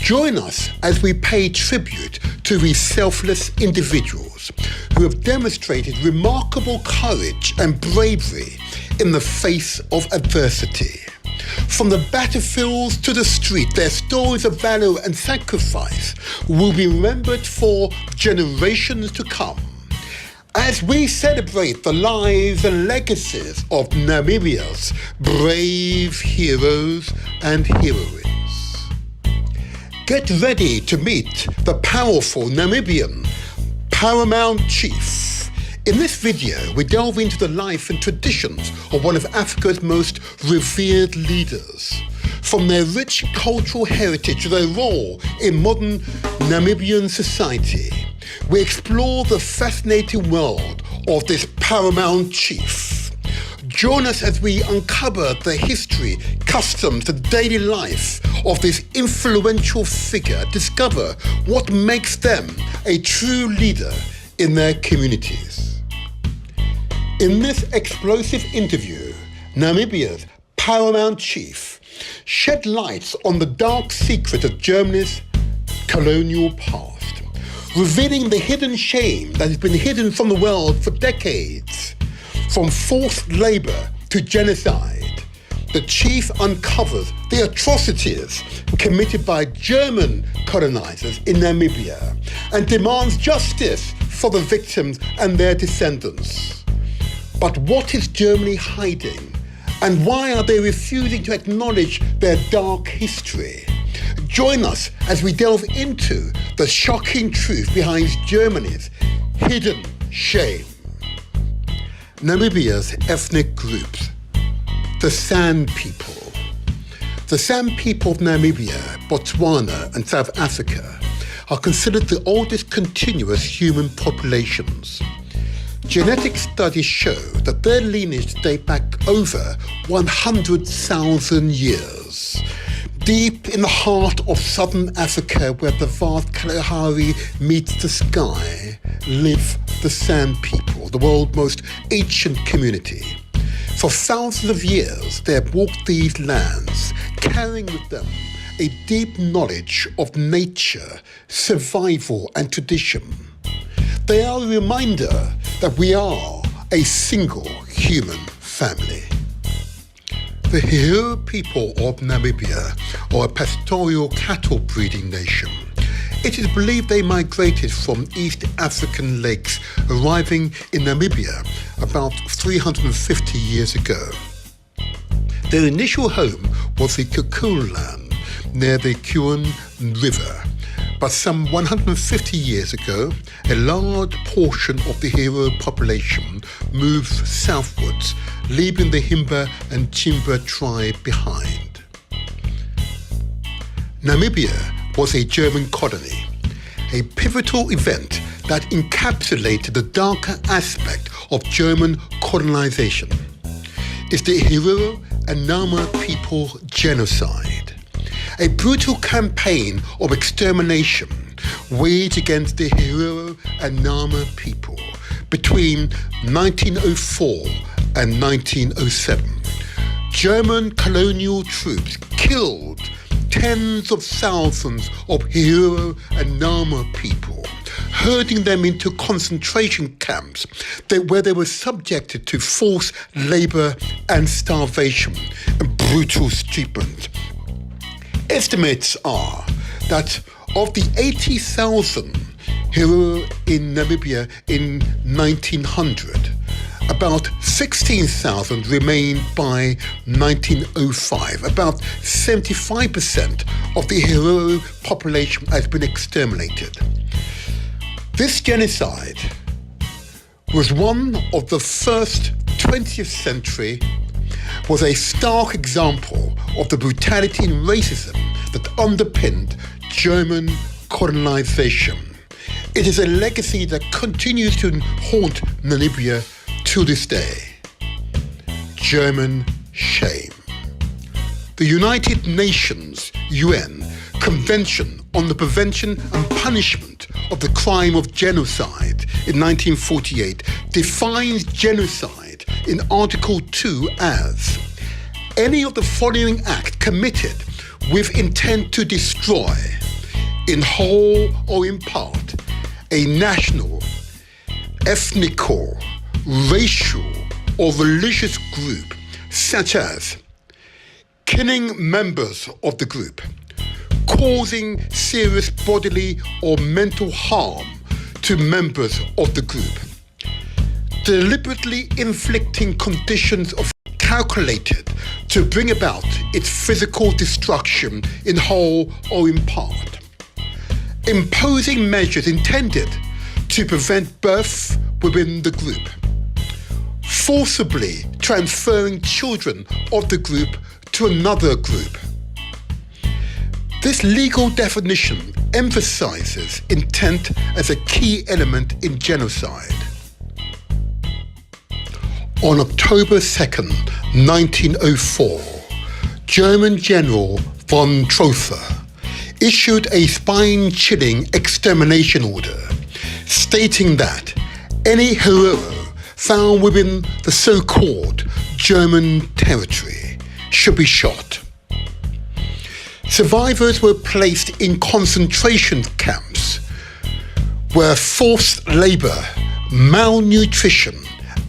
Join us as we pay tribute to these selfless individuals who have demonstrated remarkable courage and bravery in the face of adversity. From the battlefields to the street, their stories of valour and sacrifice will be remembered for generations to come. As we celebrate the lives and legacies of Namibia's brave heroes and heroines. Get ready to meet the powerful Namibian Paramount Chief. In this video, we delve into the life and traditions of one of Africa's most revered leaders. From their rich cultural heritage to their role in modern Namibian society, we explore the fascinating world of this Paramount Chief. Join us as we uncover the history, customs, and daily life of this influential figure, discover what makes them a true leader in their communities. In this explosive interview, Namibia's Paramount Chief shed light on the dark secret of Germany's colonial past, revealing the hidden shame that has been hidden from the world for decades. From forced labour to genocide, the chief uncovers the atrocities committed by German colonisers in Namibia and demands justice for the victims and their descendants. But what is Germany hiding? And why are they refusing to acknowledge their dark history? Join us as we delve into the shocking truth behind Germany's hidden shame. Namibia's ethnic groups, the San people. The San people of Namibia, Botswana and South Africa are considered the oldest continuous human populations. Genetic studies show that their lineage date back over 100,000 years. Deep in the heart of southern Africa, where the vast Kalahari meets the sky, live the San people, the world's most ancient community. For thousands of years, they have walked these lands, carrying with them a deep knowledge of nature, survival, and tradition. They are a reminder that we are a single human family. The Herero people of Namibia are a pastoral cattle breeding nation. It is believed they migrated from East African lakes, arriving in Namibia about 350 years ago. Their initial home was the Cocoon Land near the Kuan River. But some 150 years ago, a large portion of the Herero population moved southwards, leaving the Himba and Chimba tribe behind. Namibia was a German colony, a pivotal event that encapsulated the darker aspect of German colonization. It's the Herero and Nama people genocide, a brutal campaign of extermination waged against the Herero and Nama people between 1904 and 1907. German colonial troops killed tens of thousands of Herero and Nama people, herding them into concentration camps where they were subjected to forced labour and starvation and brutal treatment. Estimates are that of the 80,000 Herero in Namibia in 1900, about 16,000 remained by 1905. About 75% of the Herero population has been exterminated. This genocide was one of the first 20th century, was a stark example of the brutality and racism that underpinned German colonization. It is a legacy that continues to haunt Namibia to this day. German shame. The United Nations UN Convention on the Prevention and Punishment of the Crime of Genocide in 1948 defines genocide in Article 2 as any of the following acts committed with intent to destroy, in whole or in part, a national, ethnical, racial, or religious group, such as killing members of the group, causing serious bodily or mental harm to members of the group, deliberately inflicting conditions of calculated to bring about its physical destruction in whole or in part, imposing measures intended to prevent birth within the group, forcibly transferring children of the group to another group. This legal definition emphasizes intent as a key element in genocide. On October 2nd, 1904, German General von Trotha issued a spine-chilling extermination order stating that any Herero found within the so-called German territory should be shot. Survivors were placed in concentration camps where forced labor, malnutrition,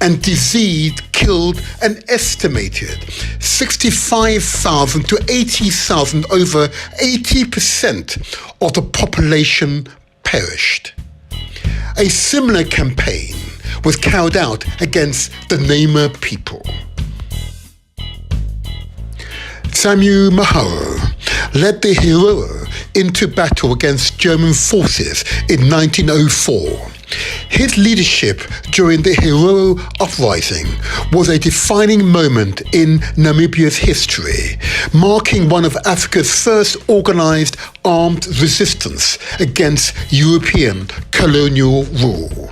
and disease killed an estimated 65,000 to 80,000, over 80% of the population perished. A similar campaign was carried out against the Nama people. Samuel Maharo led the Herero into battle against German forces in 1904. His leadership during the Herero uprising was a defining moment in Namibia's history, marking one of Africa's first organized armed resistance against European colonial rule.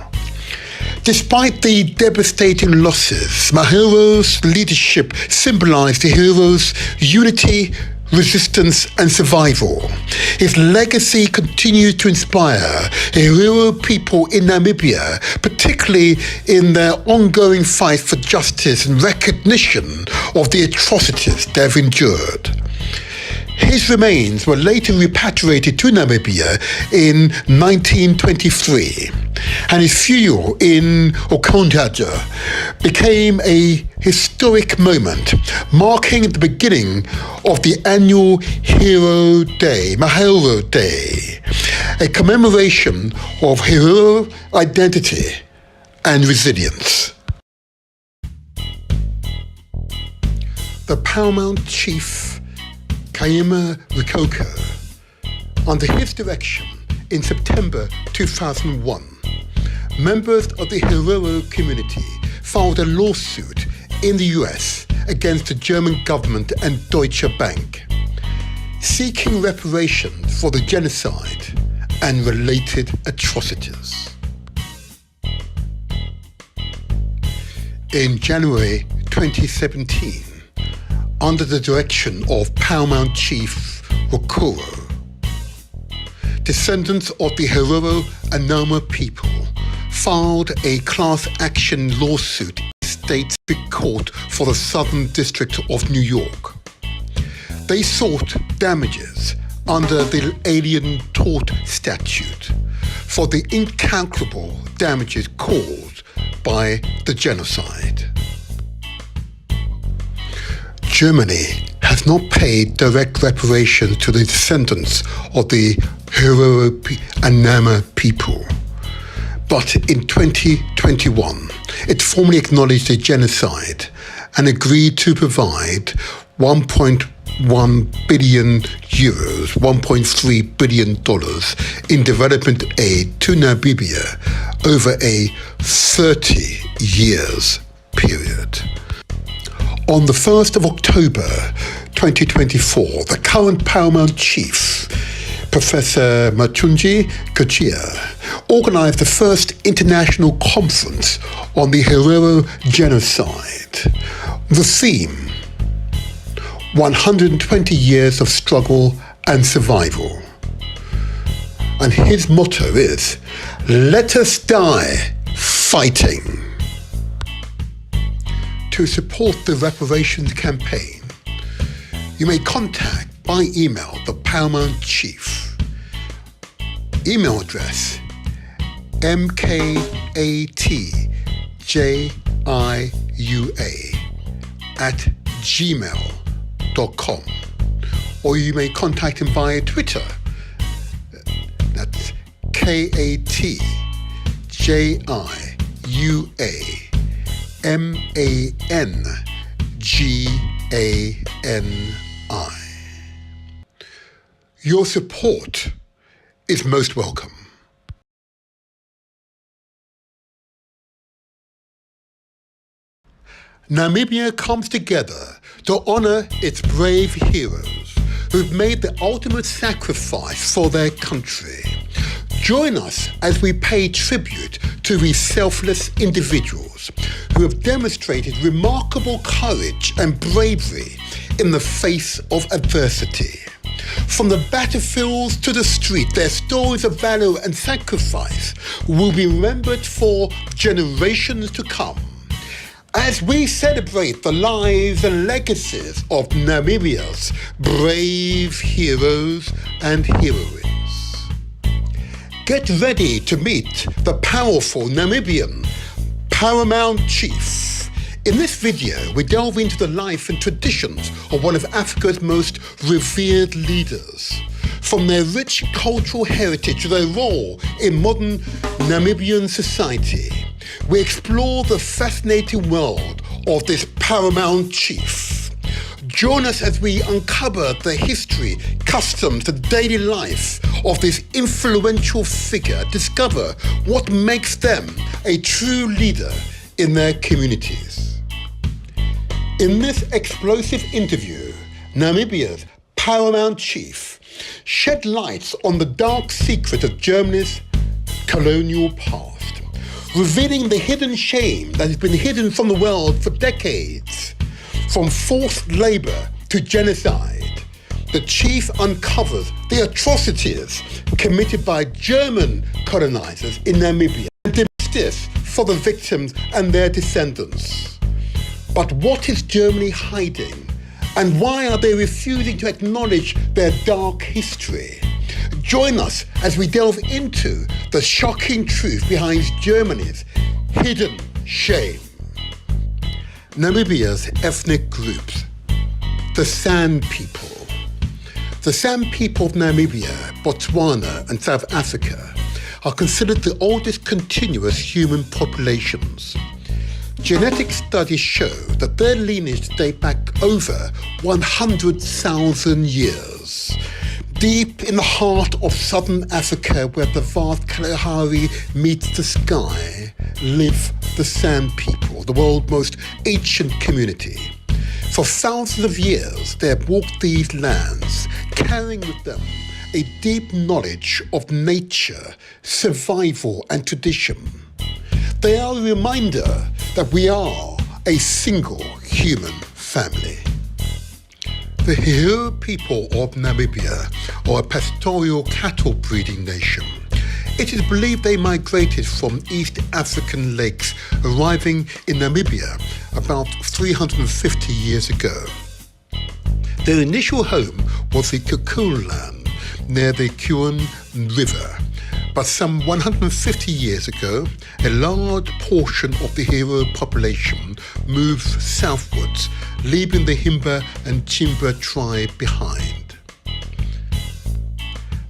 Despite the devastating losses, Maharo's leadership symbolized the Herero's unity, resistance, and survival. His legacy continues to inspire Herero people in Namibia, particularly in their ongoing fight for justice and recognition of the atrocities they've endured. His remains were later repatriated to Namibia in 1923, and his funeral in Okonjaja became a historic moment, marking the beginning of the annual Hero Day, Maharo Day, a commemoration of Herero identity and resilience. The Paramount Chief Kaima Rikoko, under his direction in September 2001, members of the Herero community filed a lawsuit in the US against the German government and Deutsche Bank, seeking reparations for the genocide and related atrocities. In January 2017, under the direction of Paramount Chief Rokoro, descendants of the Herero and Nama people filed a class action lawsuit in the State Court for the Southern District of New York. They sought damages under the Alien Tort Statute for the incalculable damages caused by the genocide. Germany has not paid direct reparations to the descendants of the Herero and Nama people. But in 2021, it formally acknowledged the genocide and agreed to provide 1.1 billion euros, $1.3 billion in development aid to Namibia over a 30 years period. On the 1st of October 2024, the current Paramount Chief, Professor Matunji Kochia, organized the first international conference on the Herero genocide. The theme, 120 years of struggle and survival. And his motto is, "Let us die fighting." To support the reparations campaign, you may contact by email the Paramount Chief Email address mkatjiua@gmail.com, or you may contact him via Twitter. That's KATJIUAMANGANI. Your support is most welcome. Namibia comes together to honour its brave heroes who've made the ultimate sacrifice for their country. Join us as we pay tribute to these selfless individuals who have demonstrated remarkable courage and bravery in the face of adversity. From the battlefields to the street, their stories of valour and sacrifice will be remembered for generations to come. As we celebrate the lives and legacies of Namibia's brave heroes and heroines. Get ready to meet the powerful Namibian Paramount Chief. In this video, we delve into the life and traditions of one of Africa's most revered leaders. From their rich cultural heritage to their role in modern Namibian society, we explore the fascinating world of this Paramount Chief. Join us as we uncover the history, customs, and daily life of this influential figure, discover what makes them a true leader in their communities. In this explosive interview, Namibia's Paramount Chief shed light on the dark secret of Germany's colonial past, revealing the hidden shame that has been hidden from the world for decades. From forced labour to genocide, the chief uncovers the atrocities committed by German colonisers in Namibia and demanding justice for the victims and their descendants. But what is Germany hiding? And why are they refusing to acknowledge their dark history? Join us as we delve into the shocking truth behind Germany's hidden shame. Namibia's ethnic groups, the San people. The San people of Namibia, Botswana and South Africa are considered the oldest continuous human populations. Genetic studies show that their lineage date back over 100,000 years. Deep in the heart of southern Africa, where the vast Kalahari meets the sky, live the San people, the world's most ancient community. For thousands of years, they have walked these lands, carrying with them a deep knowledge of nature, survival, and tradition. They are a reminder that we are a single human family. The Hero people of Namibia are a pastoral cattle breeding nation. It is believed they migrated from East African lakes, arriving in Namibia about 350 years ago. Their initial home was the Cocoon Land near the Kuan River. But some 150 years ago, a large portion of the Hero population moved southwards, leaving the Himba and Chimba tribe behind.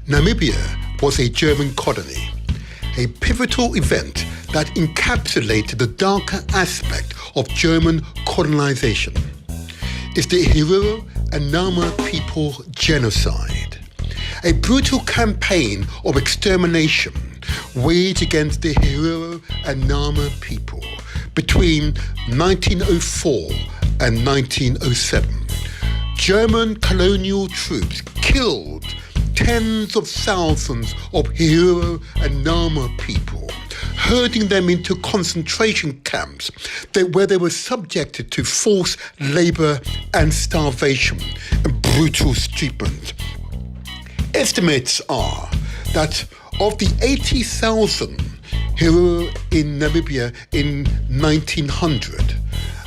Namibia was a German colony, a pivotal event that encapsulated the darker aspect of German colonization. It's the Hero and Nama people genocide, a brutal campaign of extermination waged against the Hero and Nama people between 1904 and 1907. German colonial troops killed tens of thousands of Hero and Nama people, herding them into concentration camps where they were subjected to forced labour and starvation and brutal treatment. Estimates are that of the 80,000 Hero in Namibia in 1900,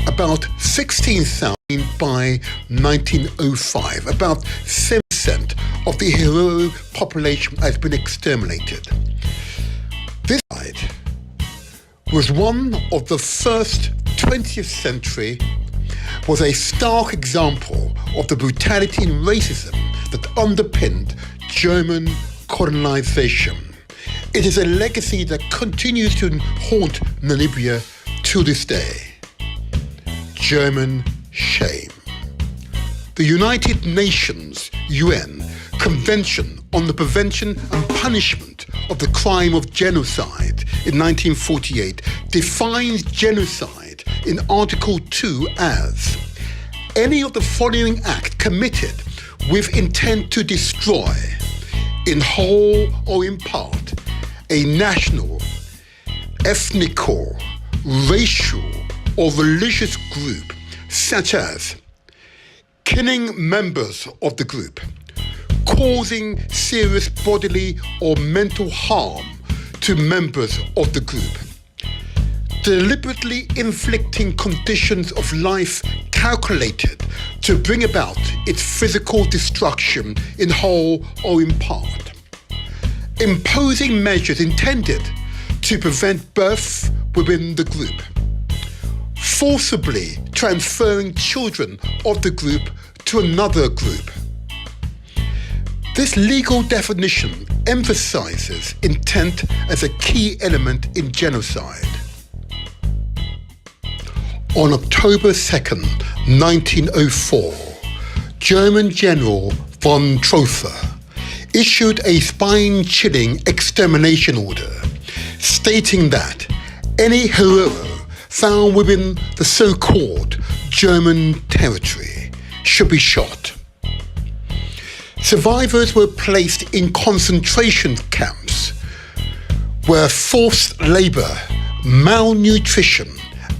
about 16,000 by 1905, about 7 20% of the Herero population has been exterminated. This side was one of the first 20th century, was a stark example of the brutality and racism that underpinned German colonization. It is a legacy that continues to haunt Namibia to this day. German shame. The United Nations UN Convention on the Prevention and Punishment of the Crime of Genocide in 1948 defines genocide in Article 2 as any of the following act committed with intent to destroy, in whole or in part, a national, ethnical, racial, or religious group, such as killing members of the group, causing serious bodily or mental harm to members of the group, deliberately inflicting conditions of life calculated to bring about its physical destruction in whole or in part, imposing measures intended to prevent birth within the group, forcibly transferring children of the group to another group. This legal definition emphasizes intent as a key element in genocide. On October 2nd, 1904, German General von Trotha issued a spine-chilling extermination order stating that any Herero found within the so-called German territory should be shot. Survivors were placed in concentration camps where forced labor, malnutrition,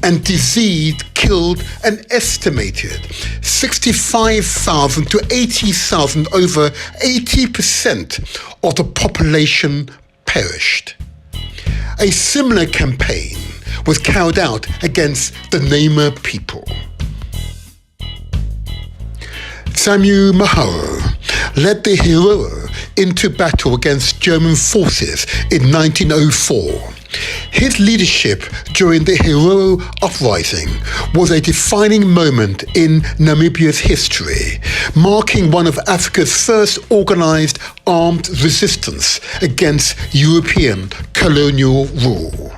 and disease killed an estimated 65,000 to 80,000, over 80% of the population perished. A similar campaign was carried out against the Nama people. Samuel Maharo led the Herero into battle against German forces in 1904. His leadership during the Herero uprising was a defining moment in Namibia's history, marking one of Africa's first organized armed resistance against European colonial rule.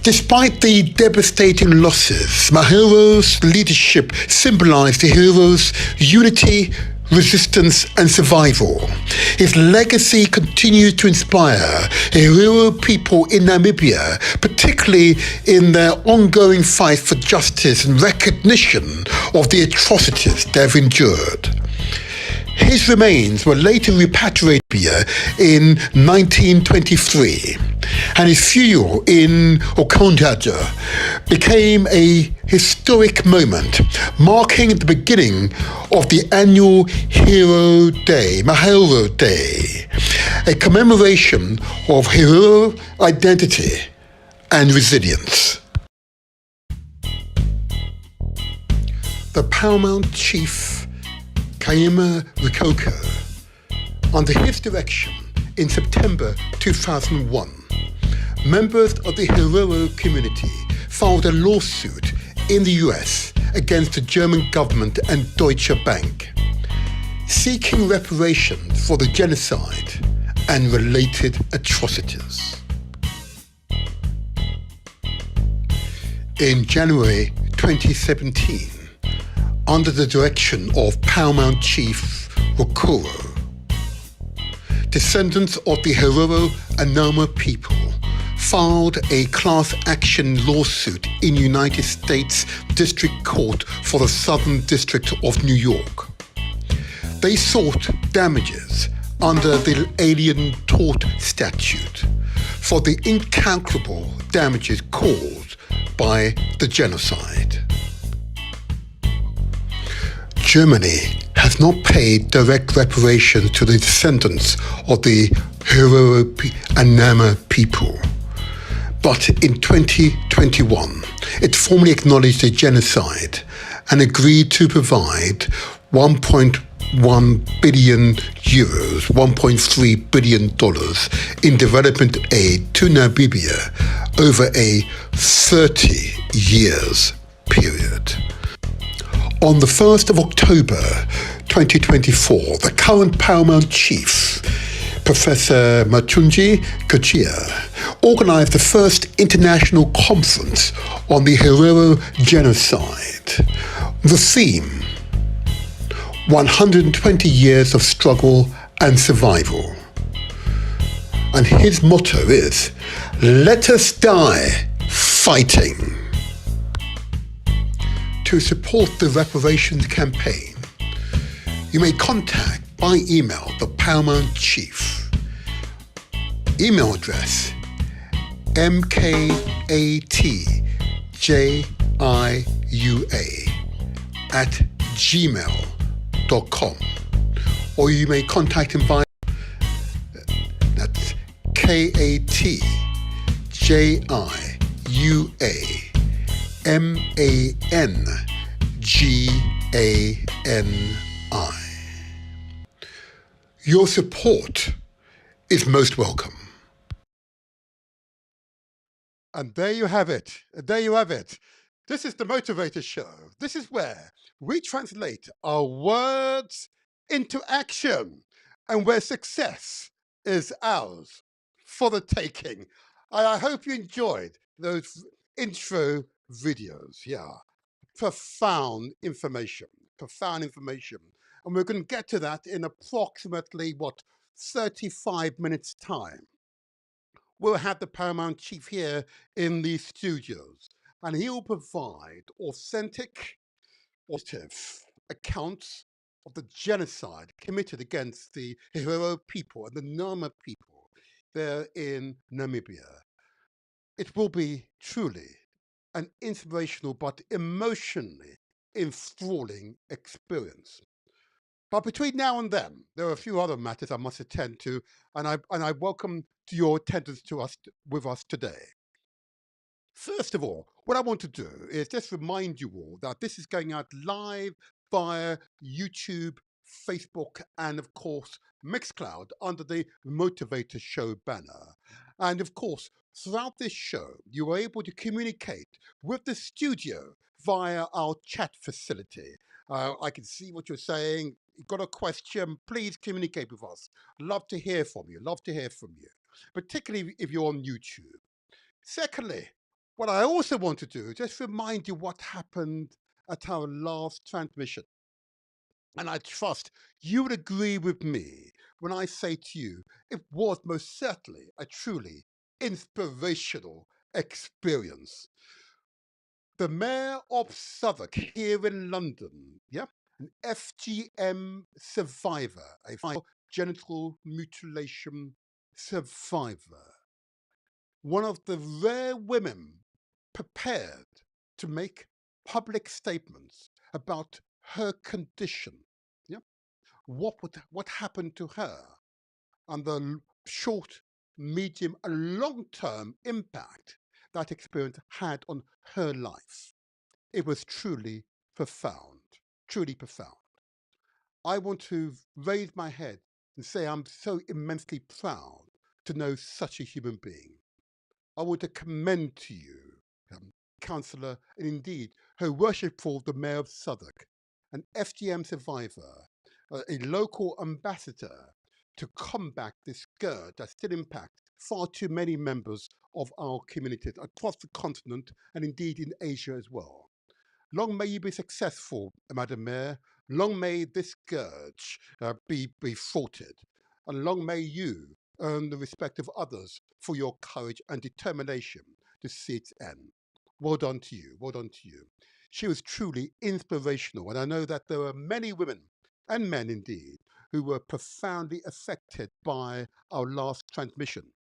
Despite the devastating losses, Maharo's leadership symbolized the Herero's unity, resistance, and survival. His legacy continues to inspire Herero people in Namibia, particularly in their ongoing fight for justice and recognition of the atrocities they've endured. His remains were later repatriated in 1923, and his funeral in Okonjaja became a historic moment, marking the beginning of the annual Hero Day, Maharo Day, a commemoration of Herero identity and resilience. The Paramount Chief, Kaima Rikoko, under his direction in September 2001, members of the Herero community filed a lawsuit in the US against the German government and Deutsche Bank, seeking reparations for the genocide and related atrocities. In January 2017, under the direction of Paramount Chief Rokoro, descendants of the Herero and Nama people filed a class action lawsuit in United States District Court for the Southern District of New York. They sought damages under the Alien Tort Statute for the incalculable damages caused by the genocide. Germany has not paid direct reparations to the descendants of the Herero and Nama people. But in 2021, it formally acknowledged the genocide and agreed to provide $1.1 1 billion euros, $1.3 billion in development aid to Namibia over a 30 years period. On the 1st of October 2024, the current Paramount Chief, Professor Matunji Kachia, organised the first international conference on the Herero genocide. The theme, 120 years of struggle and survival. And his motto is, let us die fighting. To support the reparations campaign, you may contact by email the Paramount Chief. Email address mkajiua@gmail.com, or you may contact him via, that's KATJIUAMANGANI. Your support is most welcome. And there you have it. There you have it. This is the Motivator Show. This is where we translate our words into action and where success is ours for the taking. I hope you enjoyed those intro videos. Yeah, profound information. And we're going to get to that in approximately, 35 minutes time. We'll have the Paramount Chief here in the studios, and he will provide authentic, accounts of the genocide committed against the Herero people and the Nama people there in Namibia. It will be truly an inspirational but emotionally enthralling experience. But between now and then, there are a few other matters I must attend to, and I welcome to your attendance with us today. First of all, what I want to do is just remind you all that this is going out live via YouTube, Facebook, and of course, Mixcloud under the Motivator Show banner. And of course, throughout this show, you are able to communicate with the studio via our chat facility. I can see what you're saying. You've got a question, please communicate with us. Love to hear from you, particularly if you're on YouTube. Secondly, what I also want to do is just remind you what happened at our last transmission. And I trust you would agree with me when I say to you, it was most certainly a truly inspirational experience. The Mayor of Southwark here in London, an FGM survivor, a genital mutilation survivor, one of the rare women prepared to make public statements about her condition, what happened to her, and the short, medium, and long-term impact that experience had on her life. It was truly profound, truly profound. I want to raise my head and say I'm so immensely proud to know such a human being. I want to commend to you, Councillor, and indeed Her Worshipful the Mayor of Southwark, an FGM survivor, a local ambassador to combat this scourge that still impacts far too many members of our communities across the continent and indeed in Asia as well. Long may you be successful, Madam Mayor. Long may this scourge be thwarted. And long may you earn the respect of others for your courage and determination to see its end. Well done to you. Well done to you. She was truly inspirational. And I know that there are many women and men indeed who were profoundly affected by our last transmission.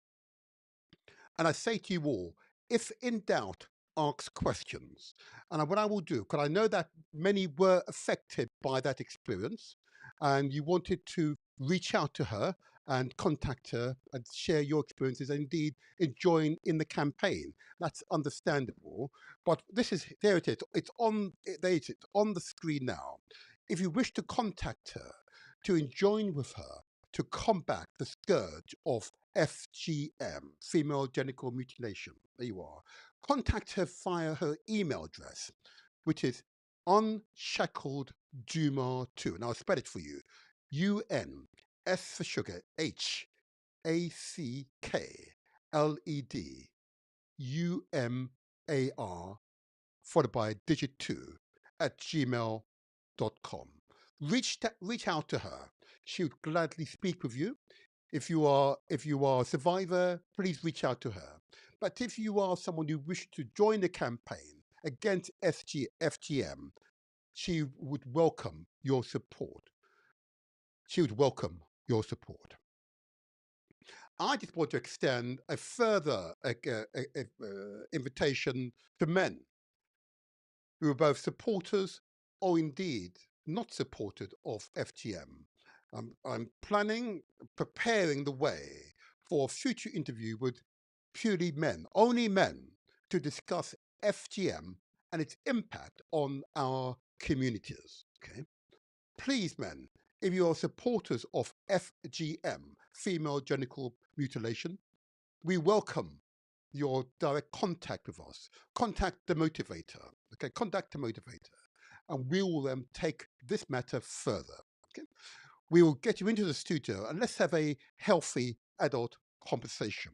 And I say to you all, if in doubt, ask questions. And what I will do, because I know that many were affected by that experience, and you wanted to reach out to her and contact her and share your experiences and indeed join in the campaign. That's understandable. But there it is. It's on the screen now. If you wish to contact her, to join with her to combat the scourge of FGM, female genital mutilation. There you are. Contact her via her email address, which is unshackeledjuma2. And I'll spell it for you. UN, S for sugar, HACKLEDUMAR, followed by digit 2 at gmail.com. Reach out to her. She would gladly speak with you. If you are a survivor, please reach out to her. But if you are someone who wishes to join the campaign against FGM, she would welcome your support. She would welcome your support. I just want to extend a further invitation to men who are both supporters or indeed not supported of FGM. I'm preparing the way for a future interview with purely men, only men, to discuss FGM and its impact on our communities. Okay, please, men, if you are supporters of FGM, female genital mutilation, we welcome your direct contact with us. Contact the motivator. Okay, contact the motivator, and we will take this matter further. Okay, we will get you into the studio and let's have a healthy adult conversation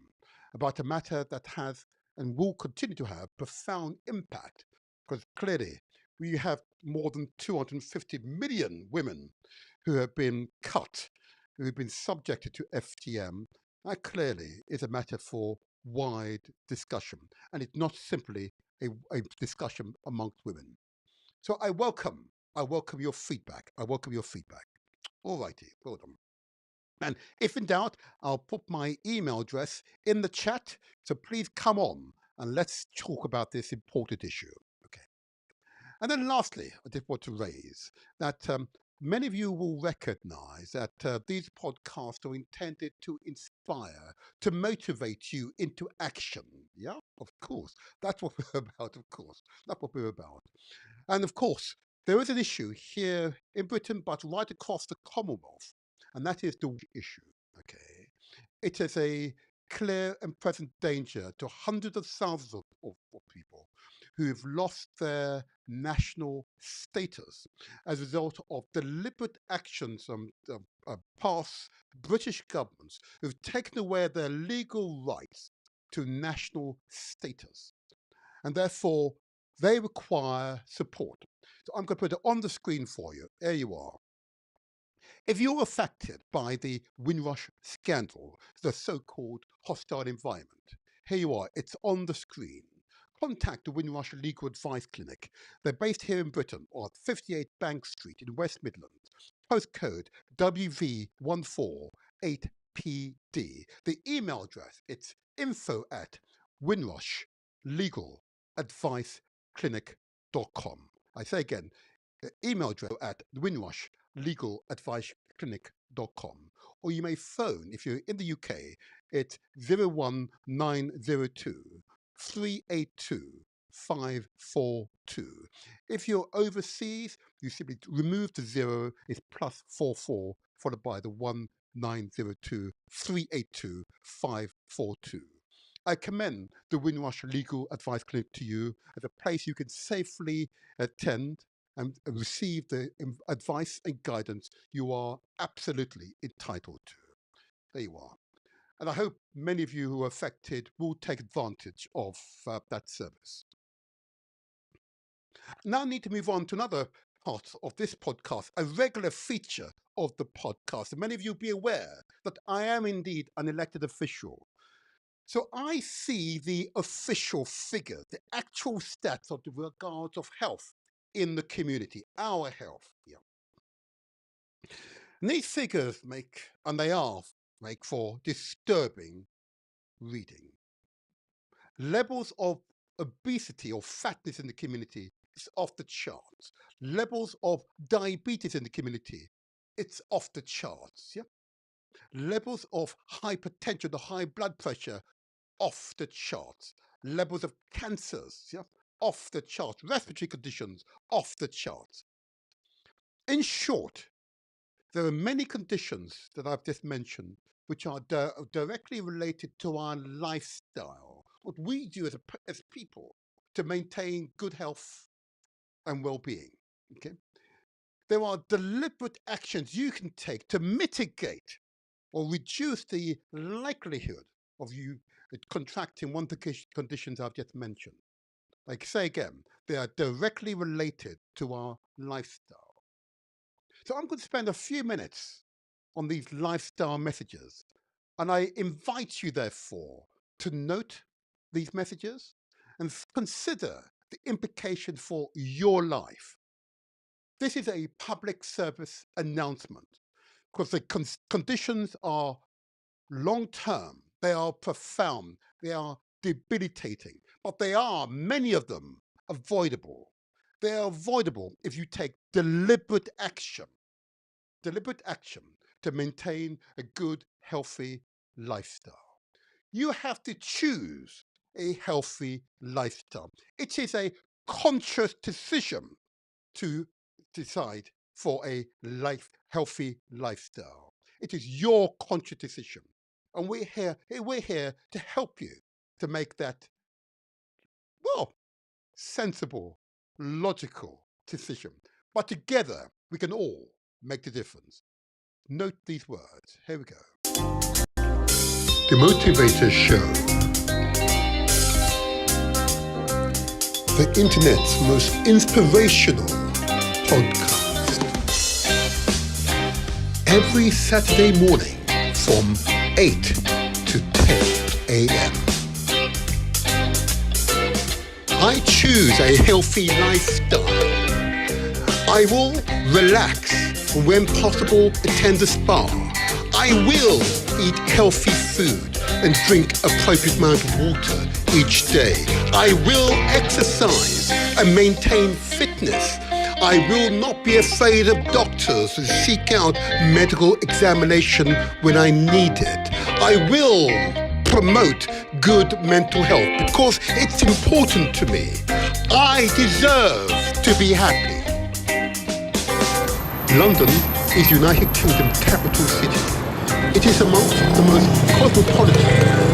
about a matter that has and will continue to have profound impact, because clearly we have more than 250 million women who have been cut, who have been subjected to FGM. That clearly is a matter for wide discussion, and it's not simply a discussion amongst women. So I welcome your feedback. I welcome your feedback. All righty, well done. And if in doubt, I'll put my email address in the chat. So please come on and let's talk about this important issue. Okay. And then lastly, I just want to raise that many of you will recognize that these podcasts are intended to inspire, to motivate you into action. Yeah, of course. That's what we're about, of course. That's what we're about. And of course, there is an issue here in Britain, but right across the Commonwealth, and that is the issue. Okay, it is a clear and present danger to hundreds of thousands of people who have lost their national status as a result of deliberate actions of past British governments who've taken away their legal rights to national status. And therefore, they require support. So I'm going to put it on the screen for you. There you are. If you're affected by the Windrush scandal, the so-called hostile environment, here you are, it's on the screen. Contact the Windrush Legal Advice Clinic. They're based here in Britain on 58 Bank Street in West Midlands, postcode WV148PD. The email address, it's info@windrushlegaladviceclinic.com. I say again, email address at windrushlegaladviceclinic.com. Or you may phone, if you're in the UK, it's 01902 382 542. If you're overseas, you simply remove the 0, it's +44, followed by the 1902 382 542. I commend the Windrush Legal Advice Clinic to you as a place you can safely attend and receive the advice and guidance you are absolutely entitled to. There you are. And I hope many of you who are affected will take advantage of that service. Now I need to move on to another part of this podcast, a regular feature of the podcast. And many of you will be aware that I am indeed an elected official. So I see the official figures, the actual stats of the regards of health in the community, our health. Yeah. And these figures make for disturbing reading. Levels of obesity or fatness in the community is off the charts. Levels of diabetes in the community, it's off the charts. Yeah. Levels of hypertension, the high blood pressure, off the charts. Levels of cancers, yeah, off the charts. Respiratory conditions, off the charts. In short, There are many conditions that I've just mentioned which are directly related to our lifestyle, what we do as people to maintain good health and well-being. Okay, there are deliberate actions you can take to mitigate or reduce the likelihood of you contracting one of the conditions I've just mentioned. Like say again, they are directly related to our lifestyle. So I'm going to spend a few minutes on these lifestyle messages, and I invite you, therefore, to note these messages and consider the implication for your life. This is a public service announcement because the conditions are long-term, they are profound, they are debilitating, but they are, many of them, avoidable. They are avoidable if you take deliberate action to maintain a good, healthy lifestyle. You have to choose a healthy lifestyle. It is a conscious decision to decide for a healthy lifestyle. It is your conscious decision. And we're here to help you to make that, well, sensible, logical decision. But together, we can all make the difference. Note these words. Here we go. The Motivator Show. The internet's most inspirational podcast. Every Saturday morning from 8 to 10 a.m. I choose a healthy lifestyle. I will relax and when possible attend a spa. I will eat healthy food and drink appropriate amount of water each day. I will exercise and maintain fitness. I will not be afraid of doctors and seek out medical examination when I need it. I will promote good mental health because it's important to me. I deserve to be happy. London is United Kingdom capital city. It is amongst the most cosmopolitan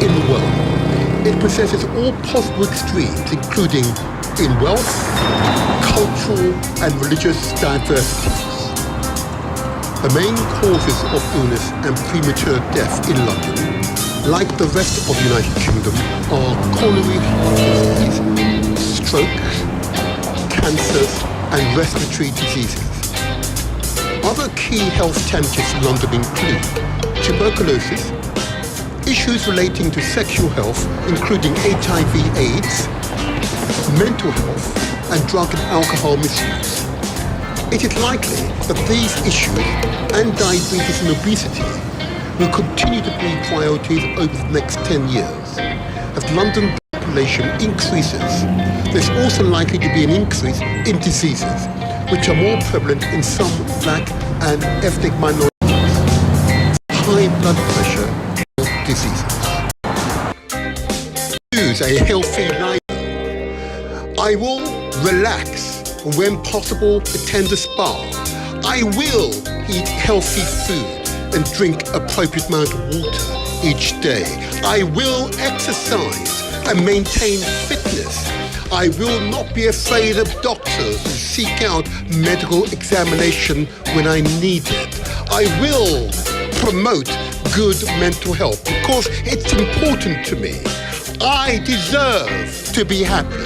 in the world. It possesses all possible extremes, including in wealth, cultural and religious diversities. The main causes of illness and premature death in London, like the rest of the United Kingdom, are coronary heart disease, strokes, cancers and respiratory diseases. Other key health challenges in London include tuberculosis, issues relating to sexual health, including HIV/AIDS, mental health, and drug and alcohol misuse. It is likely that these issues and diabetes and obesity will continue to be priorities over the next 10 years. As London population increases, there's also likely to be an increase in diseases which are more prevalent in some black and ethnic minorities. High blood pressure diseases. Choose a healthy lifestyle. I will relax and when possible attend a spa. I will eat healthy food and drink appropriate amount of water each day. I will exercise and maintain fitness. I will not be afraid of doctors and seek out medical examination when I need it. I will promote good mental health because it's important to me. I deserve to be happy.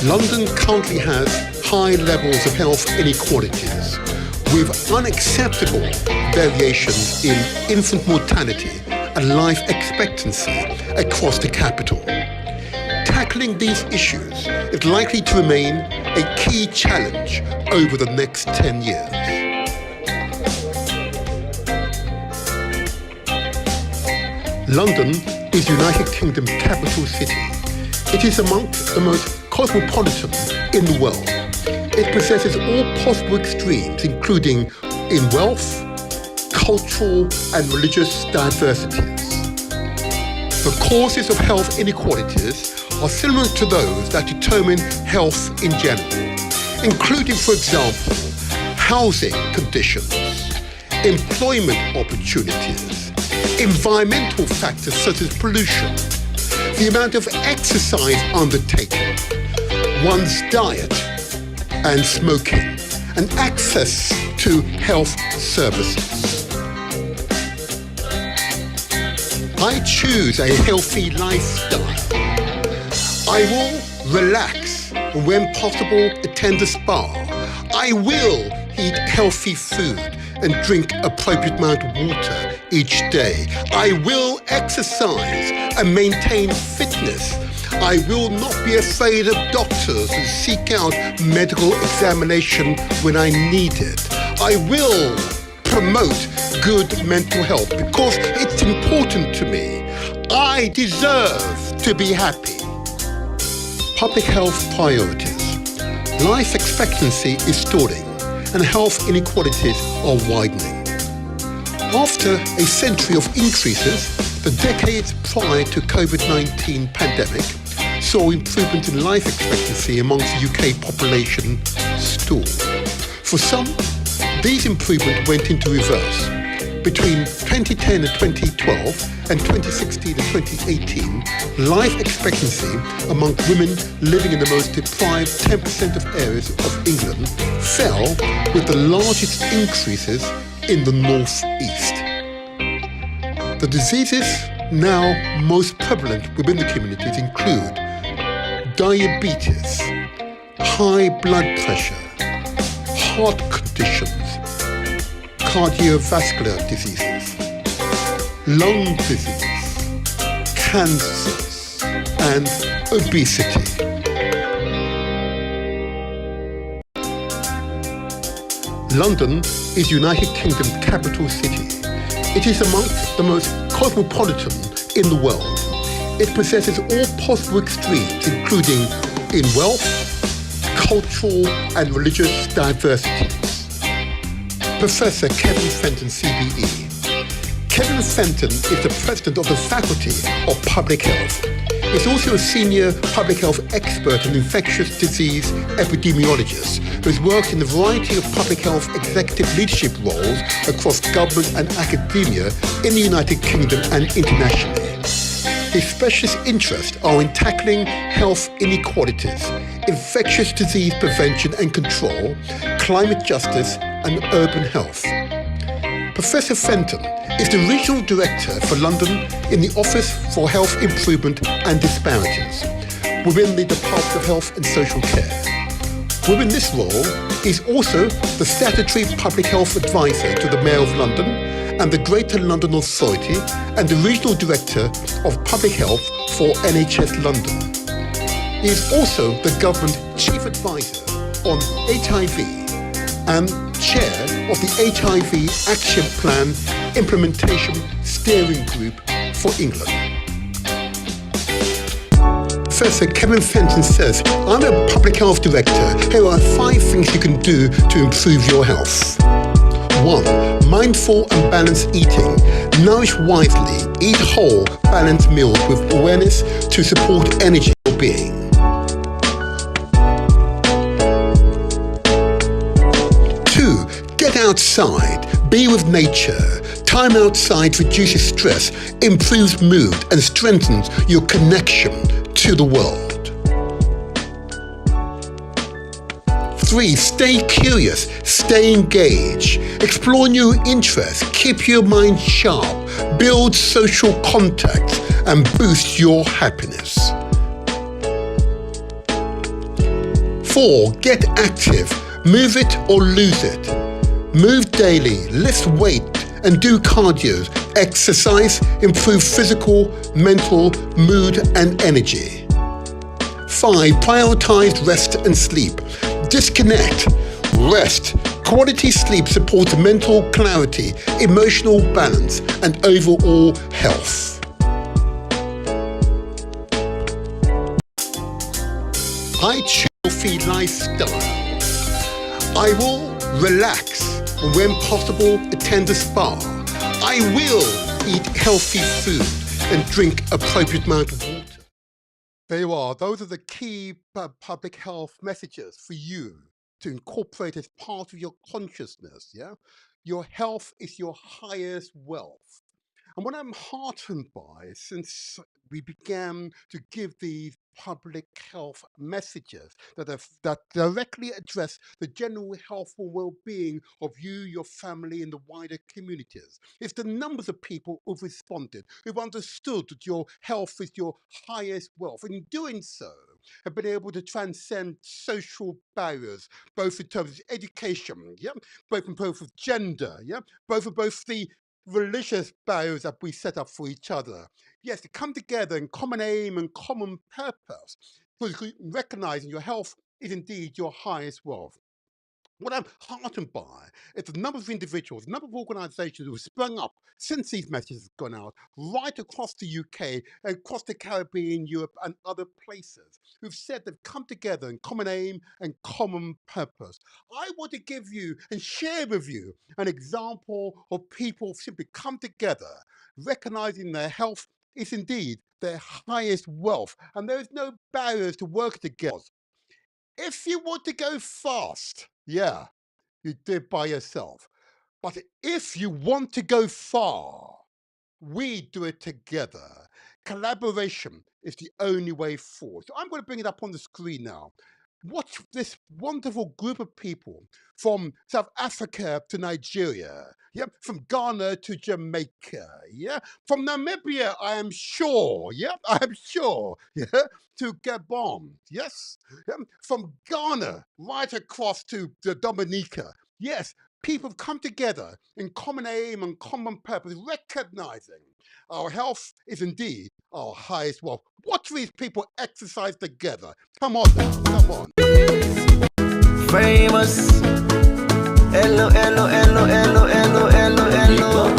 London currently has high levels of health inequalities with unacceptable variations in infant mortality and life expectancy across the capital. Tackling these issues is likely to remain a key challenge over the next 10 years. London is United Kingdom capital city. It is amongst the most cosmopolitan in the world. It possesses all possible extremes, including in wealth, cultural and religious diversities. The causes of health inequalities are similar to those that determine health in general, including, for example, housing conditions, employment opportunities, environmental factors such as pollution, the amount of exercise undertaken, one's diet and smoking, and access to health services. I choose a healthy lifestyle. I will relax and when possible attend a spa. I will eat healthy food and drink appropriate amount of water each day. I will exercise and maintain fitness. I will not be afraid of doctors and seek out medical examination when I need it. I will promote good mental health because it's important to me. I deserve to be happy. Public health priorities. Life expectancy is stalling and health inequalities are widening. After a century of increases, the decades prior to COVID-19 pandemic saw improvement in life expectancy amongst the UK population stall. For some, these improvements went into reverse. Between 2010 and 2012 and 2016 and 2018, life expectancy among women living in the most deprived 10% of areas of England fell, with the largest increases in the northeast. The diseases now most prevalent within the communities include diabetes, high blood pressure, heart conditions, cardiovascular diseases, lung disease, cancers, and obesity. London is United Kingdom's capital city. It is amongst the most cosmopolitan in the world. It possesses all possible extremes, including in wealth, cultural and religious diversities. Professor Kevin Fenton, CBE. Kevin Fenton is the president of the Faculty of Public Health. He's also a senior public health expert and infectious disease epidemiologist who has worked in a variety of public health executive leadership roles across government and academia in the United Kingdom and internationally. His specialist interests are in tackling health inequalities, infectious disease prevention and control, climate justice, and urban health. Professor Fenton is the Regional Director for London in the Office for Health Improvement and Disparities within the Department of Health and Social Care. Within this role, he's also the Statutory Public Health Advisor to the Mayor of London and the Greater London Authority and the Regional Director of Public Health for NHS London. He is also the Government Chief Advisor on HIV and Chair of the HIV Action Plan Implementation Steering Group for England. Professor Kevin Fenton says, I'm a public health director. Here are 5 things you can do to improve your health. 1. Mindful and balanced eating. Nourish wisely. Eat whole, balanced meals with awareness to support energy and well-being. 2. Get outside. Be with nature. Time outside reduces stress, improves mood, and strengthens your connection to the world. 3. Stay curious, stay engaged, explore new interests, keep your mind sharp, build social contacts, and boost your happiness. 4. Get active, move it or lose it. Move daily, lift weight, and do cardio. Exercise, improve physical, mental, mood, and energy. 5. Prioritize rest and sleep. Disconnect. Rest. Quality sleep supports mental clarity, emotional balance, and overall health. I choose a healthy lifestyle. I will relax and when possible attend a spa. I will eat healthy food and drink appropriate amount of water. There you are. Those are the key public health messages for you to incorporate as part of your consciousness. Yeah, your health is your highest wealth. And what I'm heartened by, since we began to give these public health messages that directly address the general health and well-being of you, your family, and the wider communities, it's the numbers of people who've responded, who've understood that your health is your highest wealth. And in doing so, have been able to transcend social barriers, both in terms of education, yeah, both in both of gender, yeah, both the religious barriers that we set up for each other. Yes, to come together in common aim and common purpose, because recognizing your health is indeed your highest wealth. What I'm heartened by is the number of individuals, the number of organisations who have sprung up since these messages have gone out right across the UK, across the Caribbean, Europe, and other places, who've said they've come together in common aim and common purpose. I want to give you and share with you an example of people who've simply come together, recognising their health is indeed their highest wealth, and there is no barriers to work together. If you want to go fast, yeah, you do it by yourself. But if you want to go far, we do it together. Collaboration is the only way forward. So I'm going to bring it up on the screen now. Watch this wonderful group of people from South Africa to Nigeria, yeah, from Ghana to Jamaica, yeah, from Namibia, I am sure, yeah, to Gabon, yes, yeah, from Ghana right across to the Dominica, yes, people have come together in common aim and common purpose, recognizing our health is indeed our highest wealth. Watch these people exercise together. Come on now, come on. Famous. Hello, hello, hello, hello, hello, hello, hello.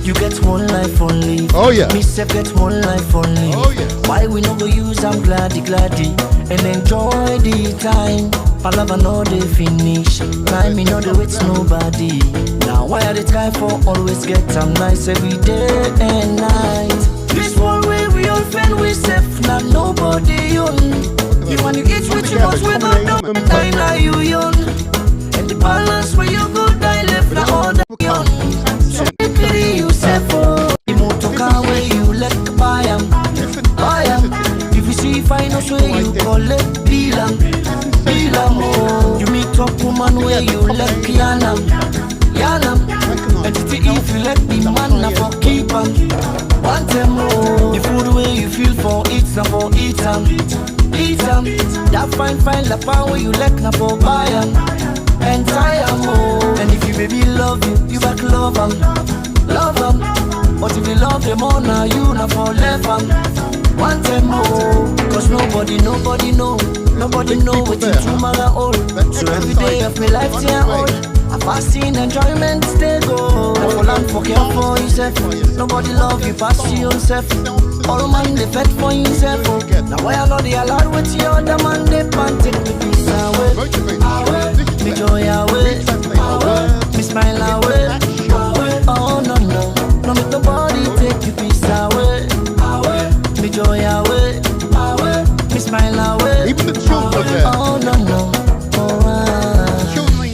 You get one life only. Oh yeah. Me self get one life only. Oh yeah. Why we no go use am gladdy and enjoy the time. Palava no dey finish. Time me no dey wait nobody. Now why I dey try for always get am nice every day and night. This one way we all friend we safe now nobody own. You want to eat what you want we go down. Now you young. And the balance where you go die left now all the young. So quickly you say for the motor car where you let buy am. If you see finance where you collect bill am. Oh. You meet up woman where you let yanam. And if you let the man na for keep am. Want them more. The food where you feel for eat na for eat am. That fine la power where you let na for buy am. And tie am oh. And if you baby love you back love am. But if you love them all now you na for left am. Want them more. Cause nobody know what you tomorrow hold. So every day of my life they old. A fasting enjoyment stay go. Now for land for care for yourself. Nobody love you past yourself. All man they fed for himself. Now why I know they allowed with the other man they pan take me peace away. Me joy away. Me smile away. Oh no make nobody take you peace away. Me joy away. Me smile away. Even the children there. Oh no.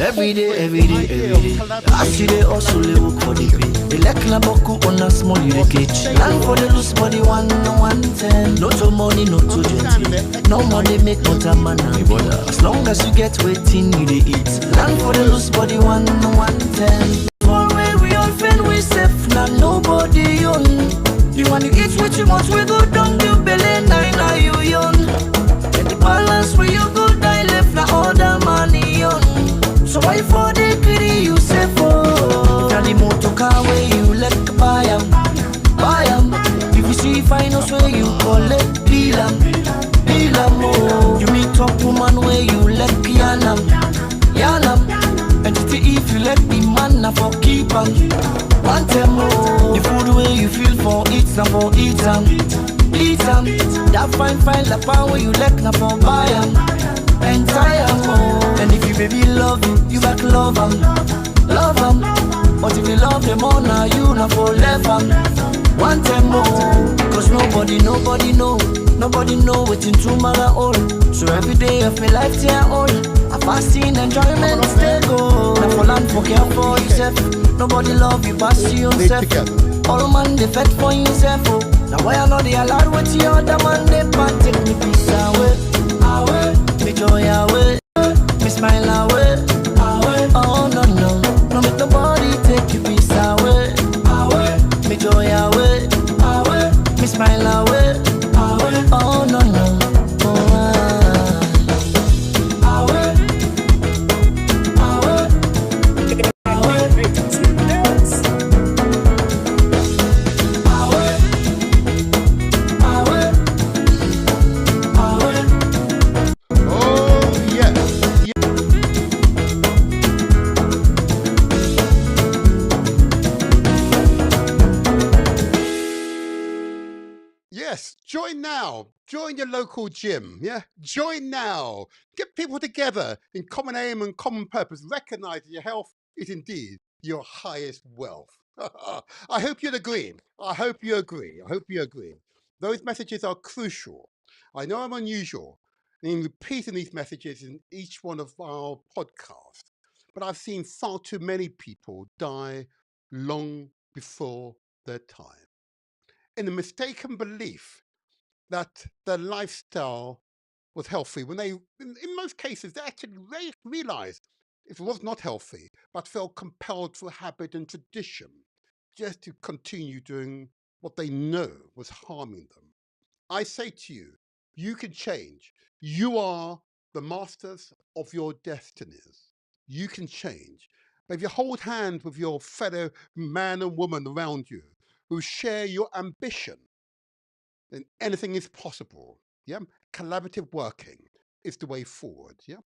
Every day. I see they also work for the pay. They like na boku on a small irrigate. Land for the loose body 110. No to money, no to gentle. No money make no time man. As long as you get waiting, you dey eat. Land for the loose body 110. For where we all friend we safe, now nobody own. You want to eat what you want, we go down you belly, now you young. And the balance where you go die left, now all the money on. So why for the greedy you say for? Now the motor car where you let buy am. If you see finance where you collect bill am oh. You meet up woman where you let yanam. And if you let the man na for keep am. Want them oh. The food where you feel for eat na for eat am. That fine la power where you let na for buy am. entire more. And if you baby love you back love 'em, love 'em. But if you love them all now, you not for left 'em. Want them more, cause nobody know waiting to matter all. So every day of my life tear all. I fasting enjoyment stay go. Now for land for care for yourself. Nobody love you pass you yourself. All man they fed for himself. Oh. Now why I know they allowed with the other man they can't take me peace away, away, me joy away, me smile away, away. Oh no no, no make nobody take your peace away, away, me joy away, away, me smile away, away. Oh no no, away, away, Oh, yes. Yes, join now. Join your local gym. Yeah, join now. Get people together in common aim and common purpose. Recognize that your health is indeed your highest wealth. I hope you'd agree. I hope you agree. I hope you agree. Those messages are crucial. I know I'm unusual in repeating these messages in each one of our podcasts, but I've seen far too many people die long before their time in the mistaken belief that their lifestyle was healthy when in most cases, they actually realized it was not healthy, but felt compelled through habit and tradition just to continue doing what they know was harming them. I say to you, you can change. You are the masters of your destinies. You can change. But if you hold hands with your fellow man and woman around you who share your ambition, then anything is possible. Yeah, collaborative working is the way forward. Yeah,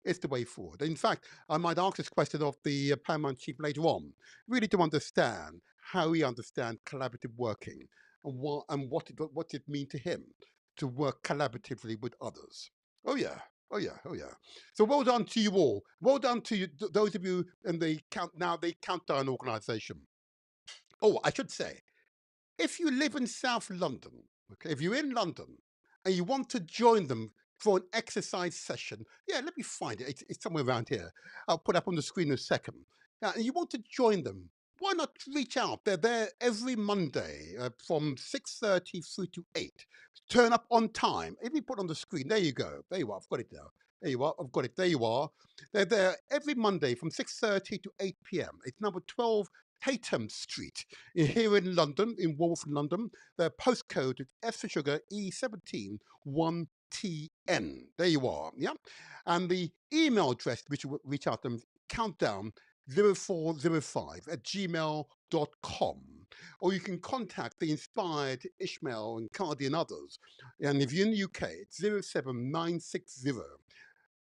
it's the way forward. In fact, I might ask this question of the Paramount Chief later on, really to understand how he understands collaborative working and what it means to him to work collaboratively with others. Oh yeah. Oh yeah, oh yeah. So well done to you all. Well done to you, those of you in the countdown organisation. Oh, I should say, if you live in South London, okay, if you're in London and you want to join them for an exercise session, yeah, let me find it. It's somewhere around here. I'll put up on the screen in a second. And you want to join them, why not reach out? They're there every Monday from 6:30 through to 8. Turn up on time. Let me put on the screen. There you go. There you are. I've got it now. There you are. I've got it. There you are. They're there every Monday from 6:30 to 8 p.m. It's number 12 Haytham Street here in London, in Wolf, London. Their postcode is F for sugar E17 1TN. There you are. Yeah. And the email address which you will reach out to them, countdown 0405@gmail.com. Or you can contact the Inspired Ishmael and Cardi and others. And if you're in the UK, it's 07960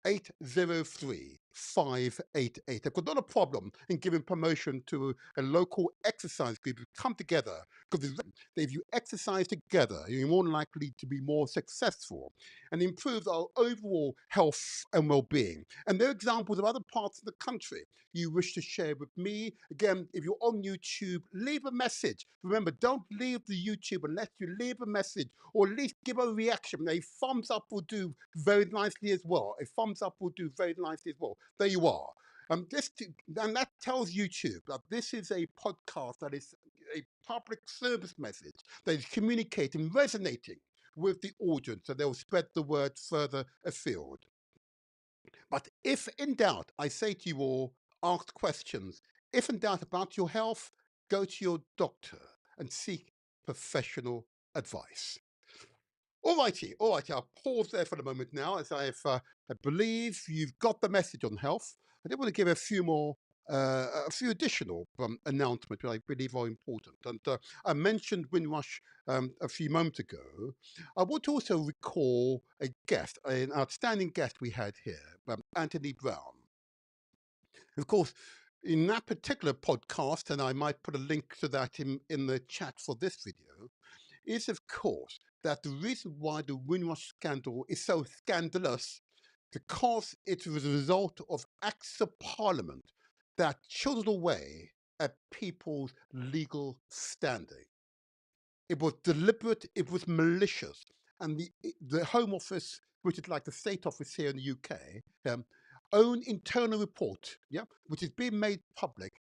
803 588. I've got not a problem in giving promotion to a local exercise group who come together because if you exercise together, you're more likely to be more successful and improve our overall health and well-being. And there are examples of other parts of the country you wish to share with me. Again, if you're on YouTube, leave a message. Remember, don't leave the YouTube unless you leave a message or at least give a reaction. A thumbs up will do very nicely as well. A thumbs up will do very nicely as well. There you are. And that tells YouTube that this is a podcast that is a public service message that is communicating, resonating with the audience, so they'll spread the word further afield. But if in doubt, I say to you all, ask questions. If in doubt about your health, go to your doctor and seek professional advice. All righty. I'll pause there for a moment now, as I believe you've got the message on health. I did want to give a few additional announcements that I believe are important. And I mentioned Windrush a few moments ago. I want to also recall a guest, an outstanding guest we had here, Anthony Brown. Of course, in that particular podcast, and I might put a link to that in the chat for this video, is of course that the reason why the Windrush scandal is so scandalous because it was a result of acts of parliament that chiseled away at people's legal standing. It was deliberate, it was malicious, and the Home Office, which is like the State Office here in the UK, own internal report, yeah, which is being made public,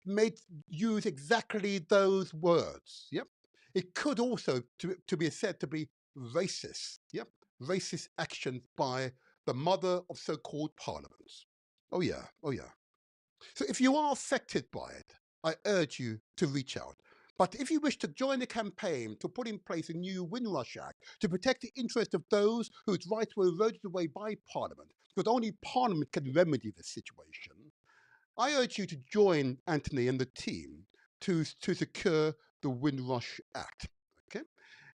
made use exactly those words. Yep. It could also to be said to be racist. Yep. Racist actions by the mother of so-called parliaments. Oh yeah. Oh yeah. So if you are affected by it, I urge you to reach out. But if you wish to join the campaign to put in place a new Windrush Act to protect the interests of those whose rights were eroded away by Parliament, because only Parliament can remedy this situation, I urge you to join Anthony and the team to secure the Windrush Act. Okay.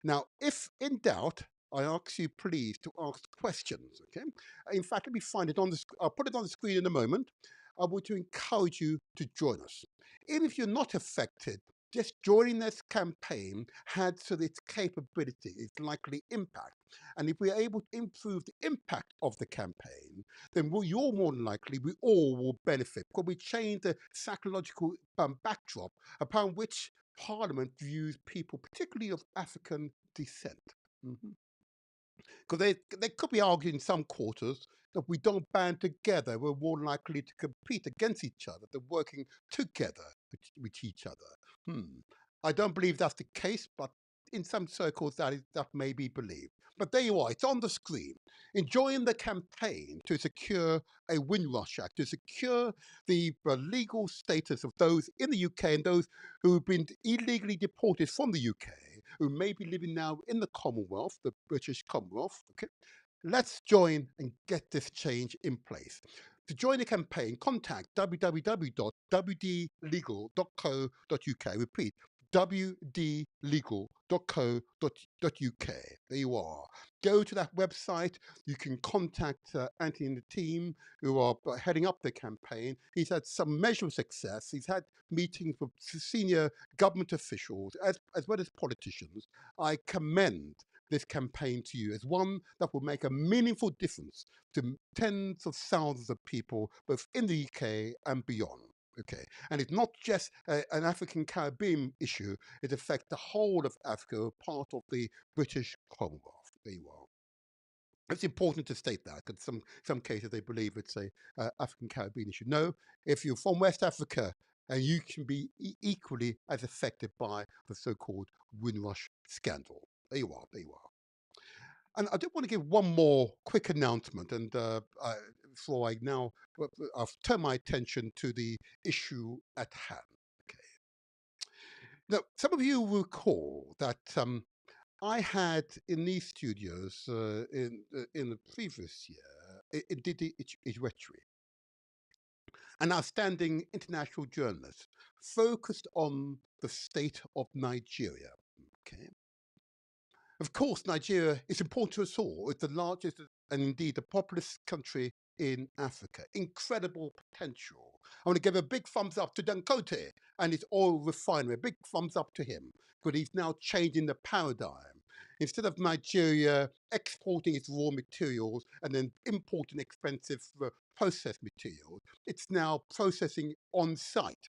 Now, if in doubt, I ask you please to ask questions. Okay. In fact, let me find it on the. I'll put it on the screen in a moment. I want to encourage you to join us. Even if you're not affected, just joining this campaign adds to its capability, its likely impact. And if we're able to improve the impact of the campaign, then you're more than likely, we all will benefit, because we change the psychological backdrop upon which Parliament views people, particularly of African descent. Because they could be arguing in some quarters that if we don't band together, we're more likely to compete against each other than working together with each other. I don't believe that's the case, but in some circles that may be believed. But there you are, it's on the screen. Enjoying the campaign to secure a Windrush Act, to secure the legal status of those in the UK and those who have been illegally deported from the UK, who may be living now in the Commonwealth, the British Commonwealth. Okay, let's join and get this change in place. To join the campaign, contact www.wdlegal.co.uk. Repeat, wdlegal.co.uk. There you are. Go to that website. You can contact Anthony and the team who are heading up the campaign. He's had some measure of success. He's had meetings with senior government officials as well as politicians. I commend this campaign to you as one that will make a meaningful difference to tens of thousands of people, both in the UK and beyond. Okay, and it's not just an African Caribbean issue, it affects the whole of Africa, part of the British Commonwealth. There you are. It's important to state that, because some cases they believe it's a African Caribbean issue. No, if you're from West Africa, and you can be equally as affected by the so-called Windrush scandal. There you are. There you are. And I do want to give one more quick announcement, and before I now I'll turn my attention to the issue at hand. Okay. Now, some of you will recall that I had in these studios in the previous year, Ndidi Ichwetri, an outstanding international journalist focused on the state of Nigeria. Okay. Of course, Nigeria is important to us all. It's the largest and indeed the populous country in Africa. Incredible potential. I want to give a big thumbs up to Dangote and his oil refinery. A big thumbs up to him, because he's now changing the paradigm. Instead of Nigeria exporting its raw materials and then importing expensive processed materials, it's now processing on site.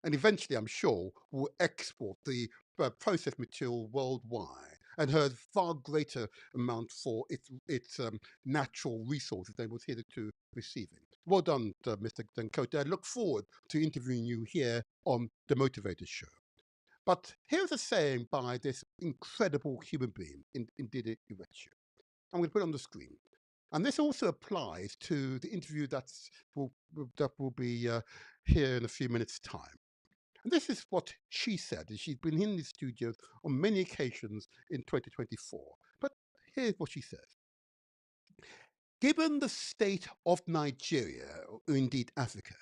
And eventually, I'm sure, will export the processed material worldwide and have far greater amount for its natural resources than was hitherto receiving. Well done, Mr. Dancote. I look forward to interviewing you here on the Motivated Show. But here's a saying by this incredible human being, Ndidi Iwechu. I'm going to put it on the screen. And this also applies to the interview that will be here in a few minutes' time. And this is what she said. She's been in the studio on many occasions in 2024. But here's what she says. Given the state of Nigeria, or indeed Africa,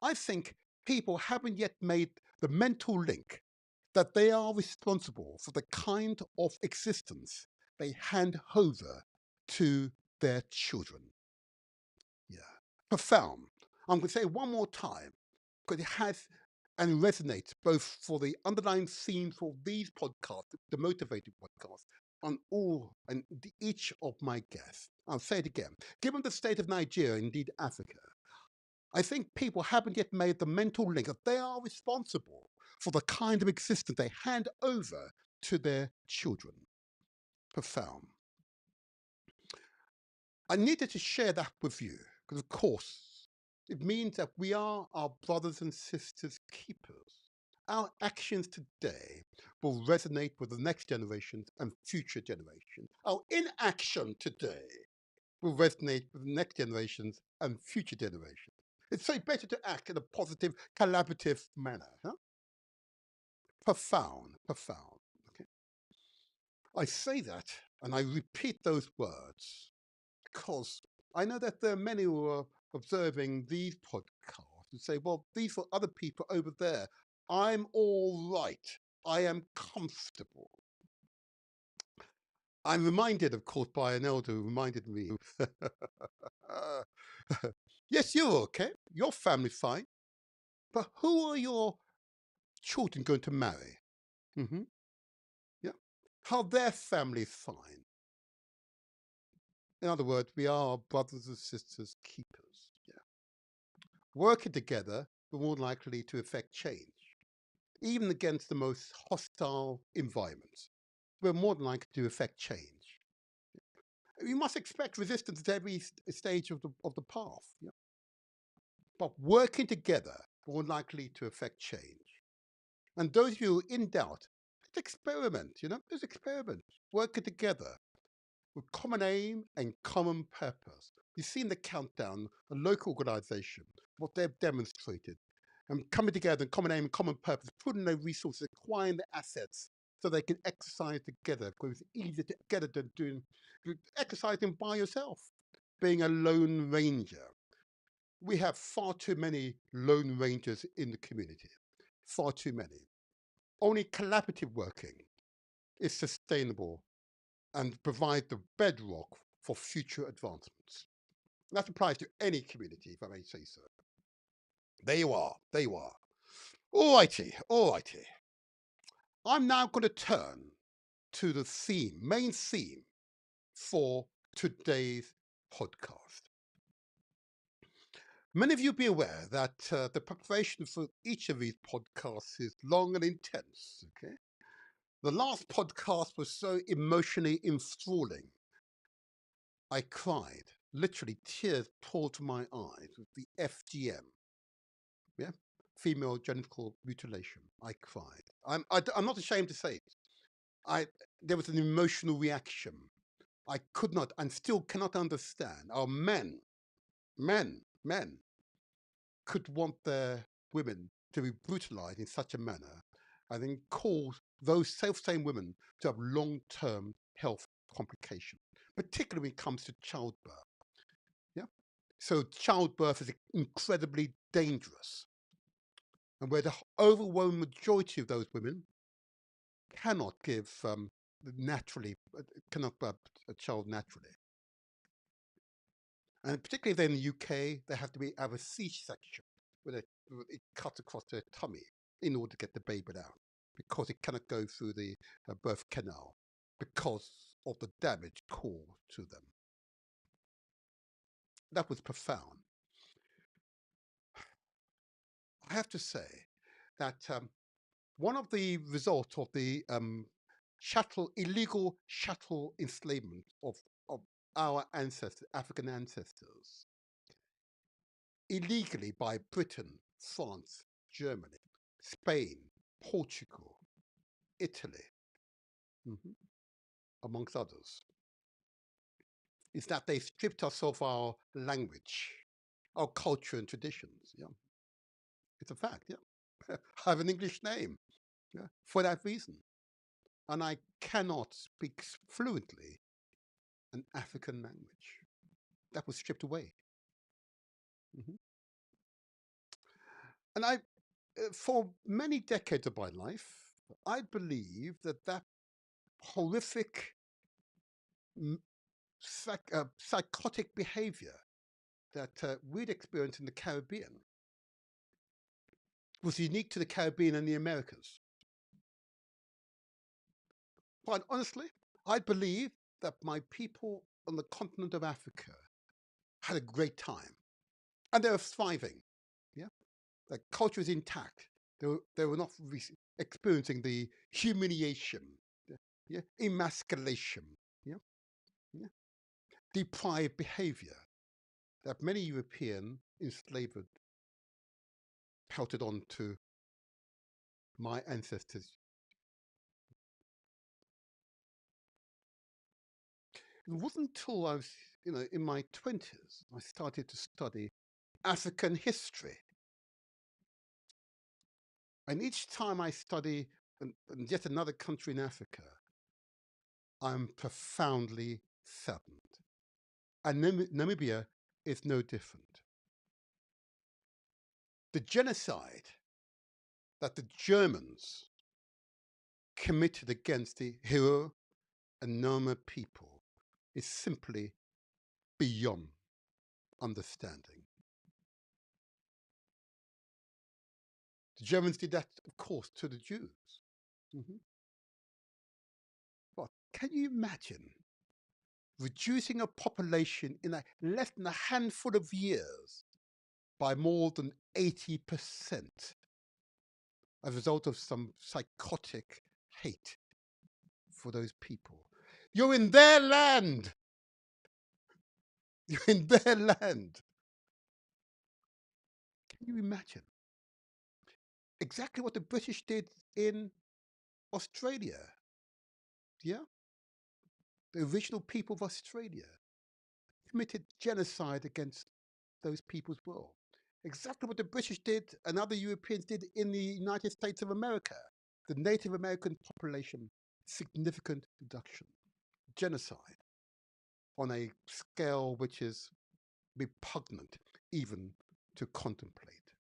I think people haven't yet made the mental link that they are responsible for the kind of existence they hand over to their children. Yeah, profound. I'm going to say it one more time, because it has and resonates both for the underlying theme for these podcasts, the Motivated podcast, on all and each of my guests. I'll say it again. Given the state of Nigeria, indeed Africa, I think people haven't yet made the mental link that they are responsible for the kind of existence they hand over to their children. Profound. I needed to share that with you because, of course, it means that we are our brothers and sisters keepers. Our actions today will resonate with the next generations and future generations. Our inaction today will resonate with the next generations and future generations. It's so better to act in a positive, collaborative manner. Huh? Profound, profound. Okay. I say that and I repeat those words because I know that there are many who are observing these podcasts and say, well, these are other people over there. I'm all right. I am comfortable. I'm reminded, of course, by an elder who reminded me, yes, you're okay. Your family's fine. But who are your children going to marry? Mm-hmm. Yeah. How their family's fine. In other words, we are brothers and sisters keepers. Yeah. Working together, we're more likely to effect change, even against the most hostile environments. We're more than likely to effect change. You must expect resistance at every stage of the path. Yeah. But working together, we're more likely to effect change. And those of you in doubt, just experiment, just experiment, working together with common aim and common purpose. You've seen the countdown, a local organization, what they've demonstrated, and coming together in common aim and common purpose, putting their resources, acquiring the assets so they can exercise together, because it's easier together than doing exercising by yourself, being a lone ranger. We have far too many lone rangers in the community, far too many. Only collaborative working is sustainable and provide the bedrock for future advancements. And that applies to any community, if I may say so. There you are. There you are. All righty. All righty. I'm now going to turn to the main theme for today's podcast. Many of you be aware that the preparation for each of these podcasts is long and intense. Okay. The last podcast was so emotionally enthralling. I cried, literally tears poured to my eyes with the FGM, yeah, female genital mutilation. I cried. I'm not ashamed to say it. There was an emotional reaction. I could not and still cannot understand how men could want their women to be brutalized in such a manner and then cause those self-same women to have long-term health complications, particularly when it comes to childbirth. Yeah. So childbirth is incredibly dangerous. And where the overwhelming majority of those women cannot give cannot have a child naturally. And particularly if they're in the UK, they have to have a C-section where it cuts across their tummy in order to get the baby out because it cannot go through the birth canal because of the damage caused to them. That was profound. I have to say that one of the results of the illegal chattel enslavement of our ancestors, African ancestors, illegally by Britain, France, Germany, Spain, Portugal, Italy, amongst others, is that they stripped us of our language, our culture and traditions. Yeah, it's a fact. Yeah, I have an English name. Yeah, for that reason, and I cannot speak fluently an African language. That was stripped away. Mm-hmm. And for many decades of my life, I believe that horrific psychotic behavior that we'd experienced in the Caribbean was unique to the Caribbean and the Americas. Quite honestly, I believe that my people on the continent of Africa had a great time and they were thriving. Yeah, their culture is intact. They were not experiencing the humiliation, yeah, emasculation, yeah, yeah, deprived behavior that many European enslaved pelted on to my ancestors. It wasn't until I was, in my 20s, I started to study African history. And each time I study and yet another country in Africa, I'm profoundly saddened. And Namibia is no different. The genocide that the Germans committed against the Hero and Nama people is simply beyond understanding. The Germans did that, of course, to the Jews. Mm-hmm. But can you imagine reducing a population in less than a handful of years by more than 80% as a result of some psychotic hate for those people? You're in their land. You're in their land. Can you imagine? Exactly what the British did in Australia. Yeah? The original people of Australia committed genocide against those people as well. Exactly what the British did and other Europeans did in the United States of America. The Native American population, significant reduction. Genocide on a scale which is repugnant even to contemplate.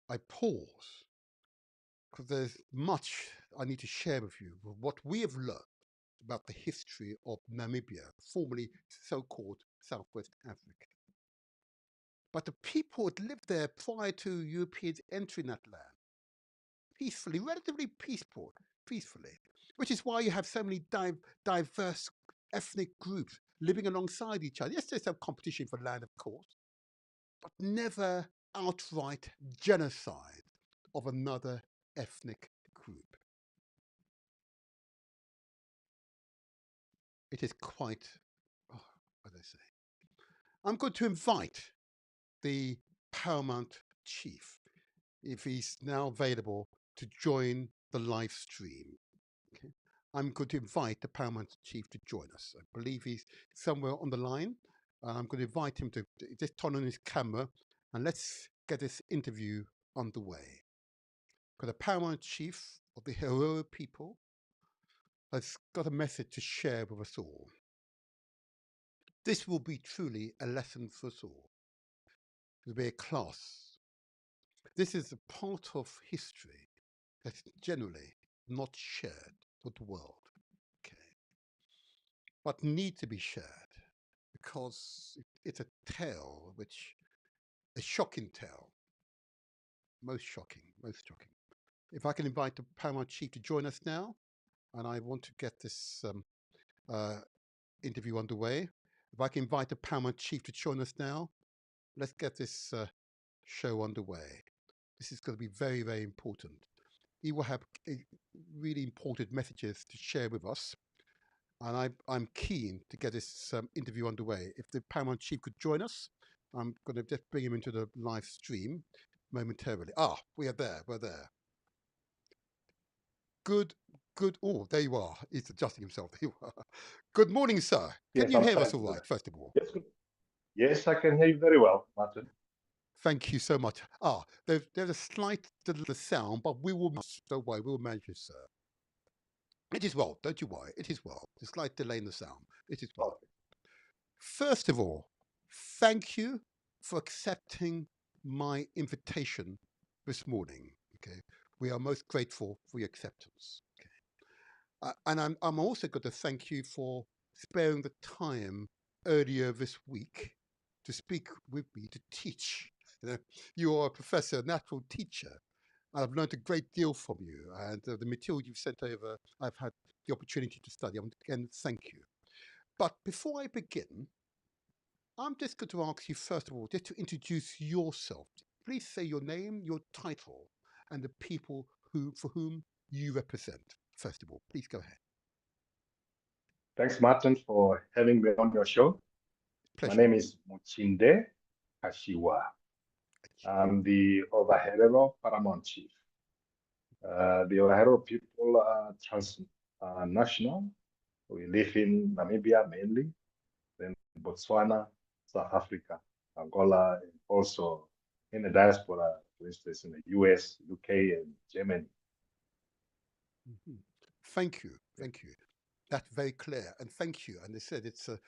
I pause because there's much I need to share with you of what we have learned about the history of Namibia, formerly so-called Southwest Africa. But the people that lived there prior to Europeans entering that land, peacefully, relatively peacefully, which is why you have so many diverse ethnic groups living alongside each other. Yes, there's some competition for land, of course, but never outright genocide of another ethnic group. It is quite, what do I say? I'm going to invite the Paramount Chief, if he's now available, to join the live stream. Okay. I'm going to invite the Paramount Chief to join us. I believe he's somewhere on the line. I'm going to invite him to just turn on his camera and let's get this interview underway. Because the Paramount Chief of the Herero people has got a message to share with us all. This will be truly a lesson for us all. It will be a class. This is a part of history that's generally not shared with the world. Okay. But need to be shared because it's a tale which, a shocking tale, most shocking. If I can invite the Paramount Chief to join us now, and I want to get this interview underway. If I can invite the Paramount Chief to join us now, let's get this show underway. This is going to be very, very important. He will have really important messages to share with us. And I'm keen to get this interview underway. If the Paramount Chief could join us, I'm going to just bring him into the live stream momentarily. We're there. Good. Oh, there you are. He's adjusting himself. There you are. Good morning, sir. Can Yes, you I'm hear fine. us all right, first of all? Yes, good. Yes, I can hear you very well, Martin. Thank you so much. There's a slight delay in the sound, but we will, don't worry, we will manage it, sir. It is well, don't you worry. It is well. There's a slight delay in the sound. It is well. Okay. First of all, thank you for accepting my invitation this morning. Okay, we are most grateful for your acceptance. Okay, and I'm also going to thank you for sparing the time earlier this week to speak with me to teach. You know, you are a professor, natural teacher, I've learned a great deal from you, and the material you've sent over, I've had the opportunity to study. Again, thank you. But before I begin, I'm just going to ask you, first of all, just to introduce yourself. Please say your name, your title, and the people for whom you represent. First of all, please go ahead. Thanks, Martin, for having me on your show. My Pleasure. name is Muchinde Kashiwa. I'm the Ovaherero Paramount Chief. The Ovaherero people are transnational. We live in Namibia mainly, then Botswana, South Africa, Angola, and also in the diaspora, for instance, in the US, UK, and Germany. Mhm. Thank you. Thank you. That's very clear. And thank you. And they said it's a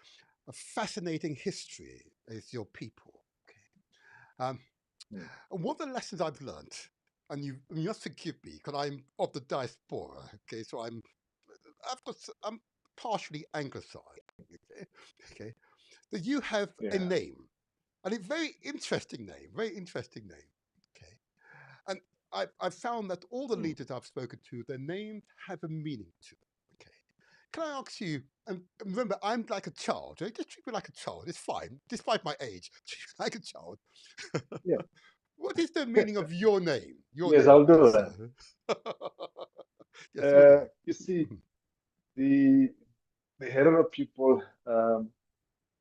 fascinating history is your people. Okay. Mm. And one of the lessons I've learned, and you must forgive me because I'm of the diaspora. Okay, so I'm partially anglicized. Okay, okay. That you have a Yeah. name, and a very interesting name. Very interesting name. Okay, and I've found that all the Mm. leaders I've spoken to, their names have a meaning to them. Okay, can I ask you? And remember, I'm like a child. Right? Just treat me like a child. It's fine, despite my age. Treat me like a child. Yeah. What is the meaning of your name? Your Yes, name, I'll do that. sir. Yes, your name. You see, the Herero people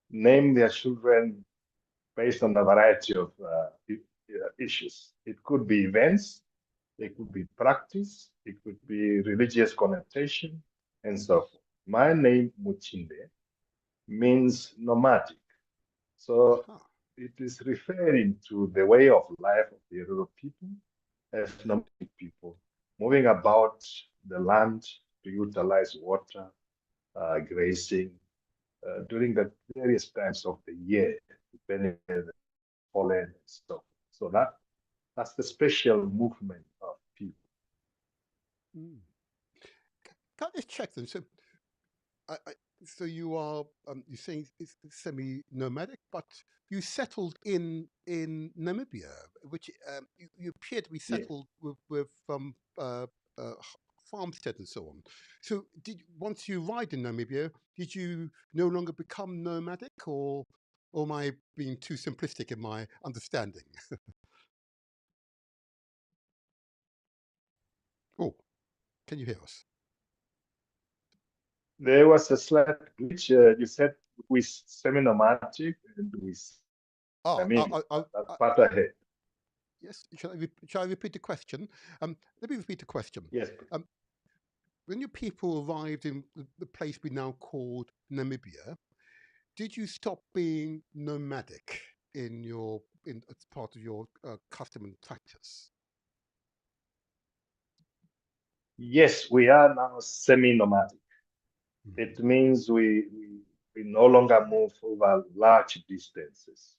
name their children based on a variety of issues. It could be events, it could be practice, it could be religious connotation, and so forth. My name, Muchinde, means nomadic. So Aha. it is referring to the way of life of the Herero people as nomadic people, moving about the land to utilize water, grazing, during the various times of the year, depending on the pollen and stuff. So that's the special movement of people. Mm. Can I just check them? So, I so you are you're saying it's semi-nomadic, but you settled in Namibia, which you appear to be Yes. settled with farmstead and so on. So, once you arrived in Namibia, did you no longer become nomadic, or am I being too simplistic in my understanding? Oh, can you hear us? There was a slight glitch. You said we semi-nomadic and we Ah, Namibia. That's part ahead. yes. Shall I repeat the question? Let me repeat the question. Yes, please. When your people arrived in the place we now called Namibia, did you stop being nomadic as part of your custom and practice? Yes, we are now semi-nomadic. It means we no longer move over large distances.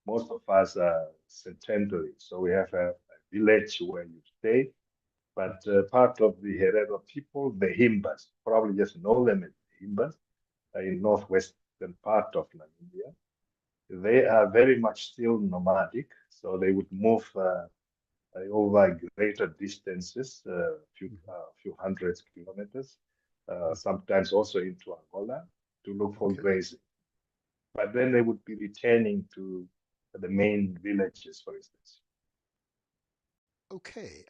Most of us are sedentary, so we have a village where you stay. But part of the Herero people, the Himbas, probably just know them as the Himbas, in northwestern part of Namibia. They are very much still nomadic, so they would move over greater distances, few hundreds kilometers, sometimes also into Angola to look for Okay. grazing. But then they would be returning to the main villages, for instance. Okay.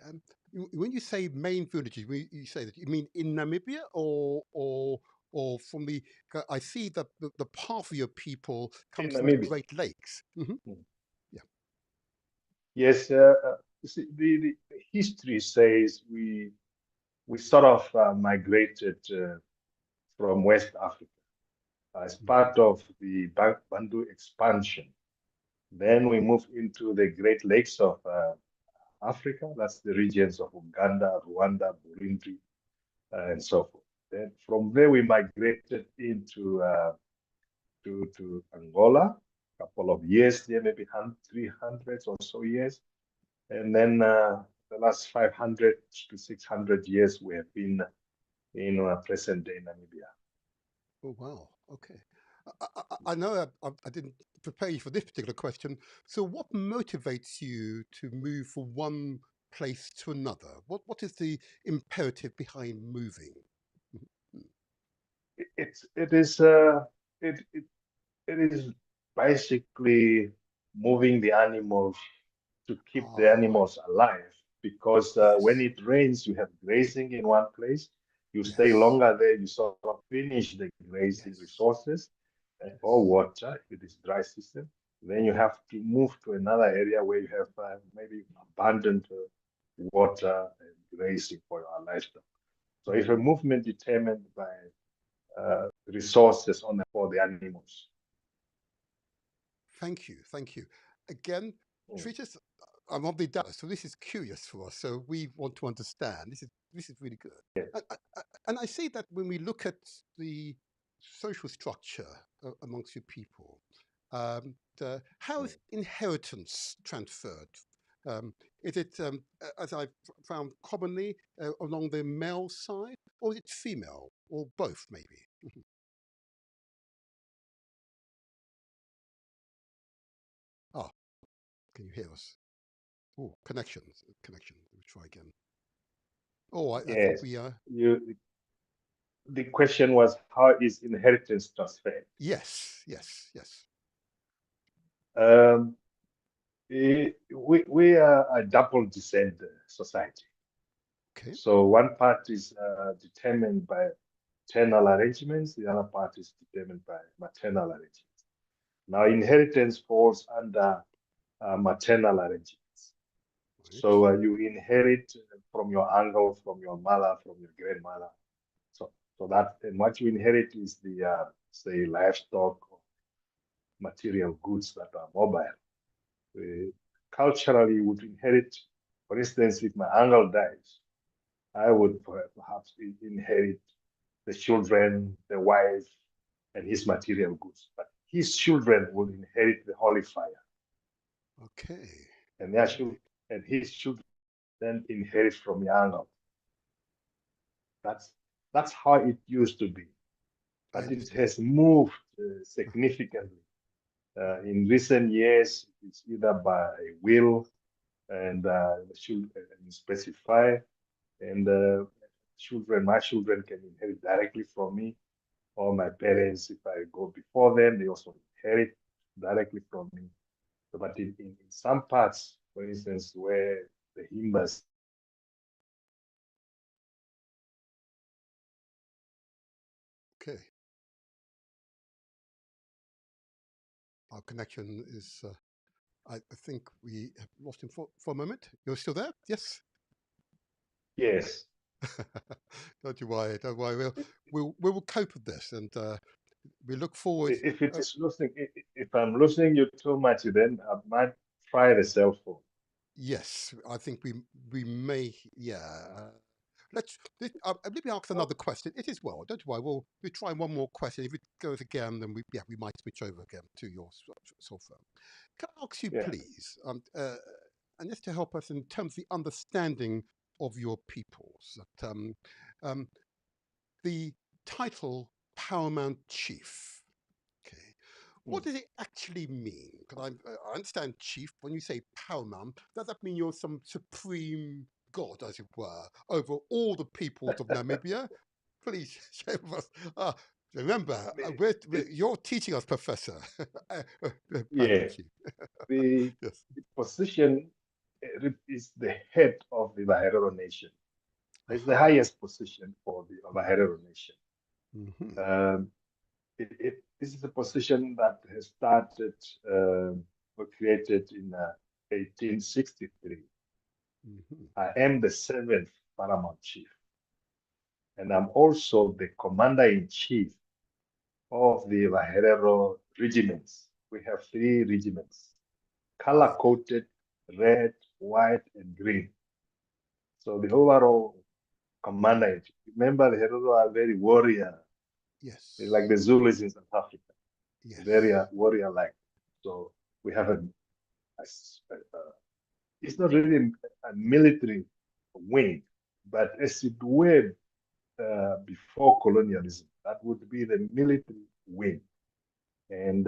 When you say main villages, you say that you mean in Namibia or from the? I see that the path of your people In comes from the Namibia. Great Lakes. Mm. Yeah. Yes, you see, the history says we sort of migrated from West Africa as part of the Bantu expansion. Then we moved into the Great Lakes of Africa. That's the regions of Uganda, Rwanda, Burundi, and so forth. Then from there we migrated into to Angola, a couple of years there, maybe 300 or so years. And then the last 500 to 600 years, we have been in present day Namibia. Oh wow. Okay. I know I didn't prepare you for this particular question. So, what motivates you to move from one place to another? What is the imperative behind moving? It is it, it it is basically moving the animals to keep the Ah, animals alive, because when yes, it rains, you have grazing in one place. You stay yes, longer there, you sort of finish the grazing yes, resources or yes. water if it is dry season. Then you have to move to another area where you have maybe abundant water and grazing for your livestock. So it's a Mhm. movement determined by resources for the animals. Thank you, thank you. Again, Mm. treat us. I'm of the data, so this is curious for us. So we want to understand. This is really good. Yes. And I see that when we look at the social structure amongst your people, how Mm. is inheritance transferred? Is it, as I've found commonly, along the male side, or is it female, or both, maybe? Ah, can you hear us? Oh, connection. Let me try again. Oh, I think Yes. we are. The question was, how is inheritance transferred? Yes, yes, yes. Um, we are a double descent society. Okay. So one part is determined by paternal arrangements, the other part is determined by maternal arrangements. Now, inheritance falls under maternal arrangements. Right. So you inherit from your uncle, from your mother, from your grandmother. So that, and what you inherit is the say livestock or material goods that are mobile. Culturally, you would inherit, for instance, if my uncle dies, I would perhaps inherit the children, the wife, and his material goods. But his children will inherit the holy fire, Okay. and their Okay. children, and his children then inherit from your uncle. That's that's how it used to be, I but it understand. has moved significantly. In recent years, it's either by will and should specify, and my children can inherit directly from me, or my parents, if I go before them, they also inherit directly from me. But in some parts, for instance, where the Himbas, Okay. Our connection is. I think we have lost him for a moment. You're still there? Yes. yes, Don't you worry. Don't worry. We will cope with this, and we look forward. if it Uh, is losing, if I'm losing you too much, then I might try the cell phone. yes, I think we may. Yeah. Let me ask Oh, another question. It is well. Don't you worry. We'll try one more question. If it goes again, then we might switch over again to your software. Can I ask you, yeah. please, and just to help us in terms of the understanding of your peoples, that um, the title Paramount Chief. Okay, Mm. what does it actually mean? Because I understand chief. When you say paramount, does that mean you're some supreme god, as it were, over all the peoples of Namibia? Please share with us. Remember, you're teaching us, Professor. Paramount Yeah, Chief. the, Yes. the position is the head of the Bahero nation. It's the Aha. highest position for the Bahero nation. Hmm. Um, this is a position that has started or created in 1863. Hmm. I am the seventh paramount chief, and I'm also the commander in chief of the Bahero regiments. We have three regiments, color Right. coded, red, white, and green. So the overall commander, remember the Herero are very warrior, they're like Yes. the Zulus in South Africa, very Yes. warrior-like. So we have it's not really a military wing, but as it were before colonialism, that would be the military wing. And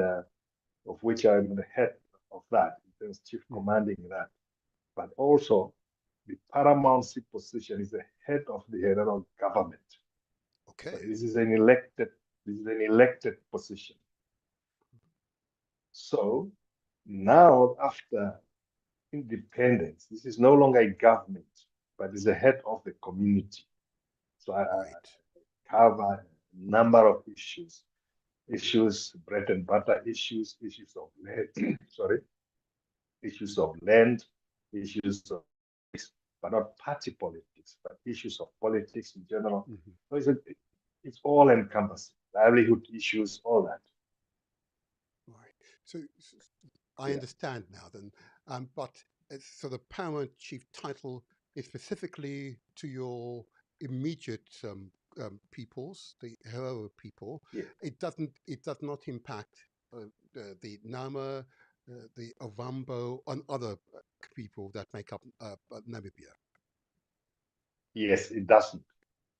of which I'm the head of that, the chief commanding that. But also, the paramountcy position is the head of the Herero government. Okay. So this is an elected position. So now, after independence, this is no longer a government, but it's the head of the community. So I cover a number of issues, bread and butter issues of land, issues of land, issues of, but not party politics, but issues of politics in general. So it's all encompassing, livelihood issues, all that. Right. So I understand now then, but so the Paramount Chief title is specifically to your immediate peoples, the Herero people. Yeah. It does not impact the Nama, the Ovambo, and other people that make up Namibia. Yes, it doesn't.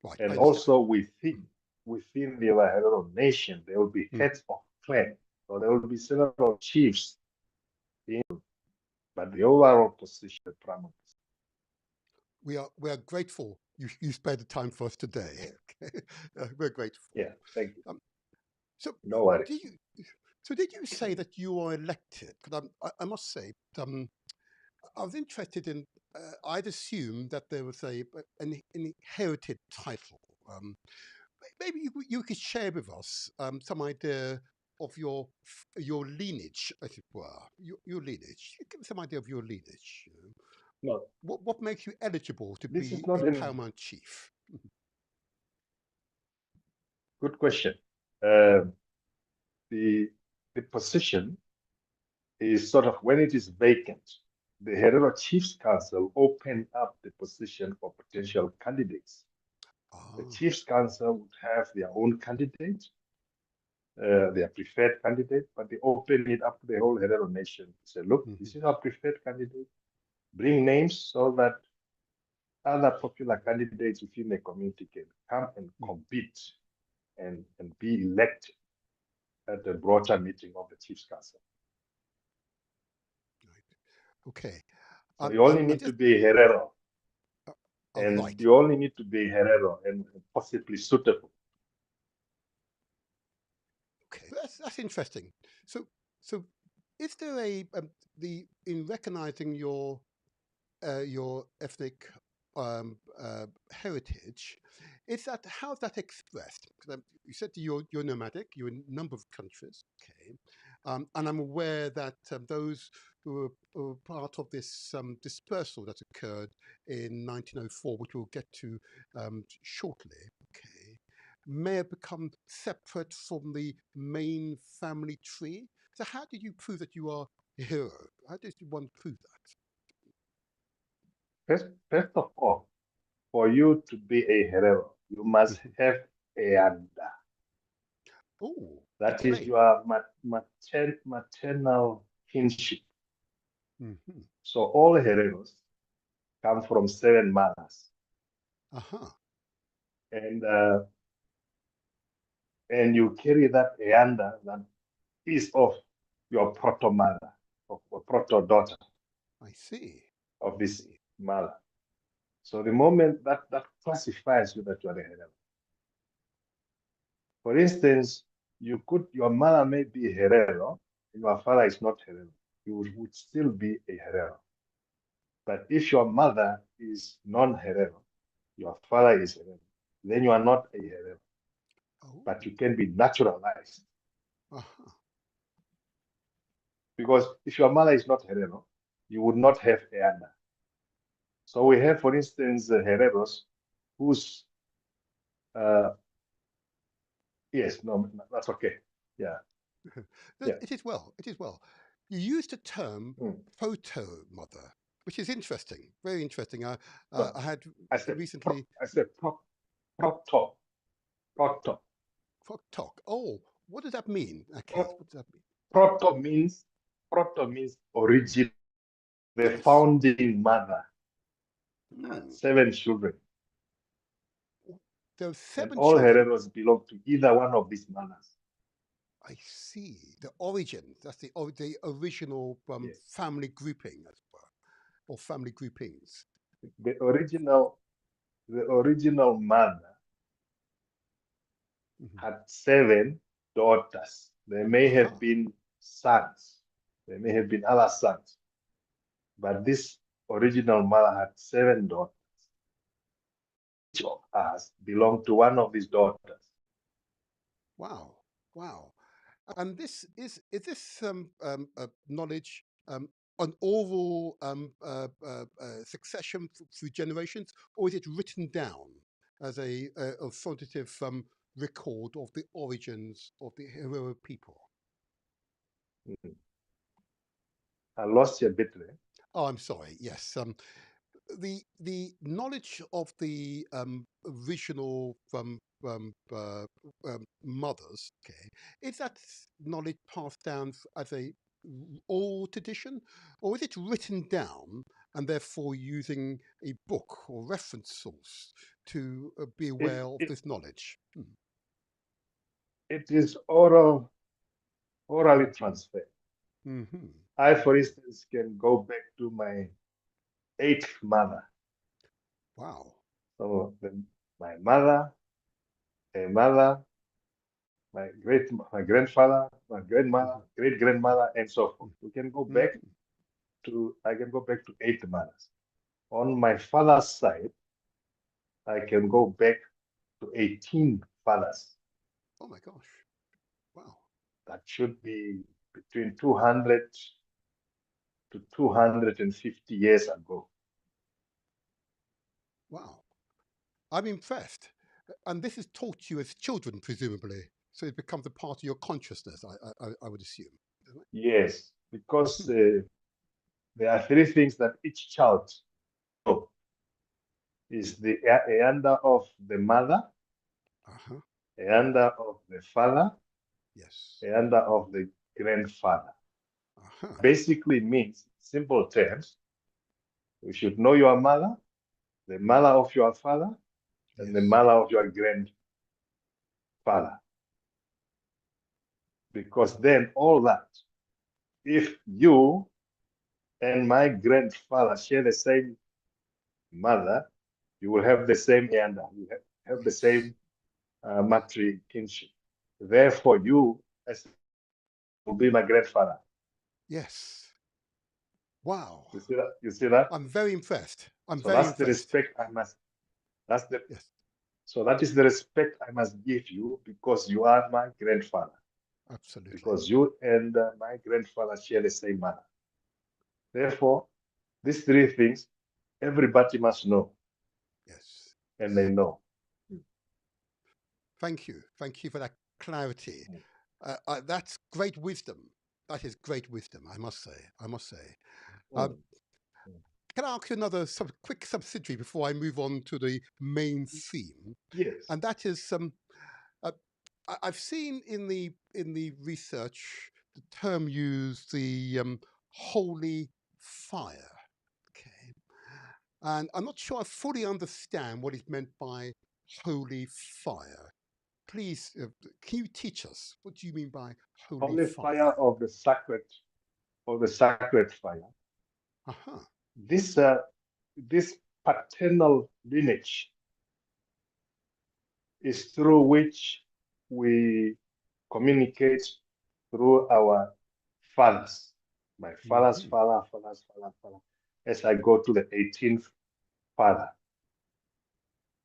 Right. And also within the Herero nation, there will be heads of clan. So there will be several chiefs, but the overall position, the paramount. We are grateful you spared the time for us today. We're grateful. Yeah, thank you. So no worries. Did you say that you were elected? Because I must say, I was interested in. I'd assumed that there was an inherited title. Maybe you could share with us some idea of your lineage, as it were. Your lineage. Give us some idea of your lineage. No, what makes you eligible to this be is not a paramount chief? Good question. The position is sort of, when it is vacant, the Herero Chiefs Council opened up the position for potential candidates. The Chiefs Council would have their own candidate, their preferred candidate, but they open it up to the whole Herero nation to say, look, this is our preferred candidate. Bring names so that other popular candidates within the community can come and compete and be elected at the broader meeting of the Chiefs Council. Right. Okay. So you only need to be a Herero. And you only need to be Herero and possibly suitable. Okay, that's interesting. So is there in recognizing your ethnic heritage, how's that expressed? Because you said you're nomadic, you're in a number of countries, okay, and I'm aware that those who were part of this dispersal that occurred in 1904, which we'll get to shortly, okay, may have become separate from the main family tree. So how did you prove that you are a hero? How did one prove that? First of all, for you to be a Herero, you must have a Anda. Oh, that is your maternal kinship. So all Hereros come from 7 mothers. And you carry that Eanda that is of your proto-mother, of your proto-daughter. I see. Of this mother. So the moment that classifies you that you are a Herero. For instance, your mother may be a Herero, and your father is not Herero. You would still be a Herero. But if your mother is non-Herero, your father is Herero, then you are not a Herero. But you can be naturalized. Because if your mother is not Herero, you would not have Eanda. So we have, for instance, Hereros whose, yes, no, that's okay. Yeah. It is well. You used the term proto-mother, which is interesting, very interesting. I recently. I said proto. Oh, what does that mean? Okay, what does that mean? Proto means origin, the founding mother. 7 children. There are 7 all children. Hereros belong to either one of these mothers. I see. The origin, that's the original Yes. family grouping, as it were, or family groupings. The original mother Mhm. had 7 daughters. There may have Aha. been sons. There may have been other sons. But this original mother had 7 daughters. Each of us belonged to one of these daughters. Wow. Wow. And this is this knowledge an oral succession through generations, or is it written down as a authoritative record of the origins of the Herero people? Mhm. I lost you a bit there. Oh, I'm sorry. Yes, the knowledge of the original mothers, okay, is that knowledge passed down as a oral tradition, or is it written down and therefore using a book or reference source to be aware It, of it, this knowledge? it is orally transferred. Mm-hmm. I, for instance, can go back to my 8th mother. Wow. So my mother, a mother, my grandfather, my grandmother, Mm-hmm. great grandmother, and so forth. We can go back Mm-hmm. I can go back to 8 mothers. On my father's side, I can go back to 18 fathers. Oh my gosh. Wow. That should be between 200 to 250 years ago. Wow. I'm impressed. And this is taught to you as children, presumably. So it becomes a part of your consciousness, I would assume. Yes, because there are 3 things that each child knows. Is the under of the mother, Uh-huh. under of the father, Yes. under of the grandfather. Uh-huh. Basically means, simple terms, you should know your mother, the mother of your father, and the Yes. mother of your grandfather. Because then all that, if you and my grandfather share the same mother, you will have the same yanda, you have the Yes. same matri kinship. Therefore, you as will be my grandfather. Yes. Wow. You see that? You see that? I'm very impressed. I'm So very that's the impressed. respect I must. That's the. Yes. So that is the respect I must give you because you are my grandfather. Absolutely. Because you and my grandfather share the same mother. Therefore, these 3 things everybody must know, Yes. and they know. Thank you. Thank you for that clarity. That's great wisdom. That is great wisdom, I must say. I must say. Mm. Can I ask you another quick subsidiary before I move on to the main theme? Yes. And that is uh, I've seen in the research the term used, the holy fire. Okay, and I'm not sure I fully understand what is meant by holy fire. Please, can you teach us what do you mean by holy Holy fire? fire of the sacred fire. Uh-huh. This paternal lineage is through which we communicate through our fathers. My father's Hmm. father, father. As I go to the 18th father.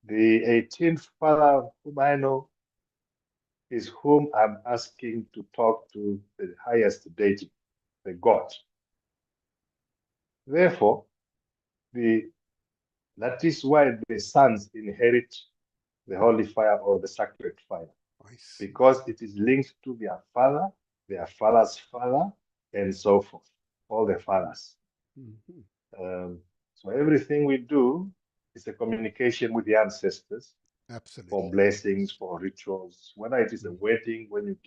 The 18th father whom I know is whom I'm asking to talk to the highest deity, the God. Therefore, that is why the sons inherit the holy fire or the sacred fire, I see. because it is linked to their father's father, and so forth, all the fathers. Hmm. So everything we do is a communication with the ancestors for Absolutely. blessings, Yes. for rituals, whether it is a Mhm. wedding, when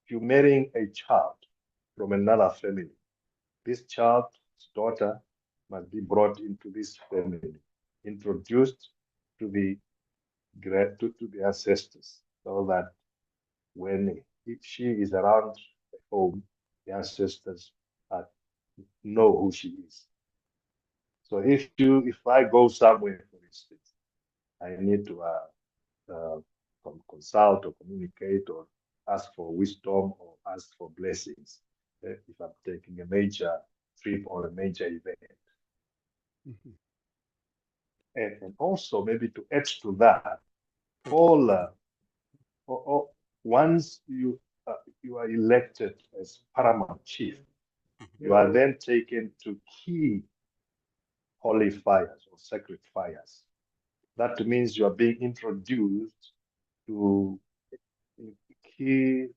you're marrying a child from another family. This child's daughter must be brought into this family, introduced to the to the ancestors, so that when if she is around home, the ancestors know who she is. So if I go somewhere, for instance, I need to uh, consult or communicate or ask for wisdom or ask for blessings if I'm taking a major trip or a major event. Mhm. And also maybe to add to that, all, once you are elected as paramount chief, you are then taken to key holy fires or sacred fires. That means you are being introduced to key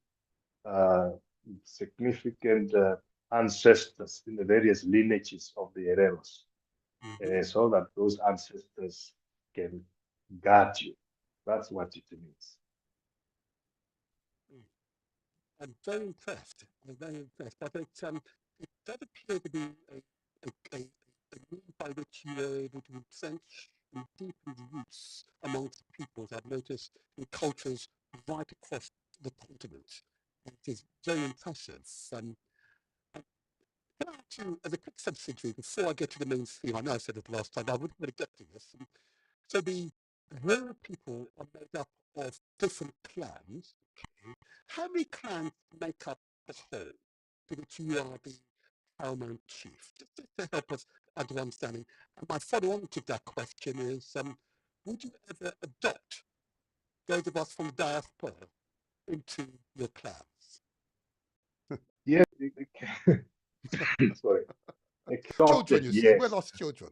significant ancestors in the various lineages of the Hereros, so that those ancestors can guard you. That's what it means. I'm very impressed. I'm very impressed. But it does appear to be a means by which you are able to entrench and deepen the roots amongst peoples. I've noticed in cultures right across the continent. It is very impressive. Can I ask you, as a quick subsidiary, before I get to the main theme, I know I said it last time, but I wouldn't really get to this. So the Hera people are made up of different clans. Okay? How many clans make up the whole to which you are the paramount chief? Just to help us under understanding. And my follow-on to that question is, would you ever adopt those of us from diaspora into your clans? Yes, sorry, Children, adopted, you see, we're yes. lost children.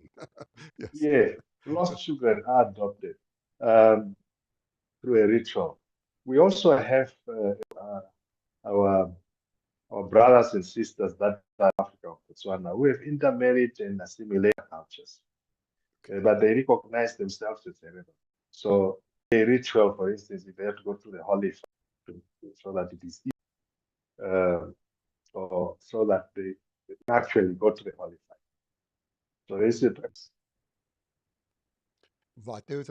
Yes. Yeah, lost children are adopted um, through a ritual. We also have our our brothers and sisters that are Africa of Botswana who have intermarried and assimilated cultures, but they recognize themselves as Herero. So a ritual, for instance, if they have to go to the holy fire so that it is uh, or so that they actually go to the holy fire. So this is Right, there is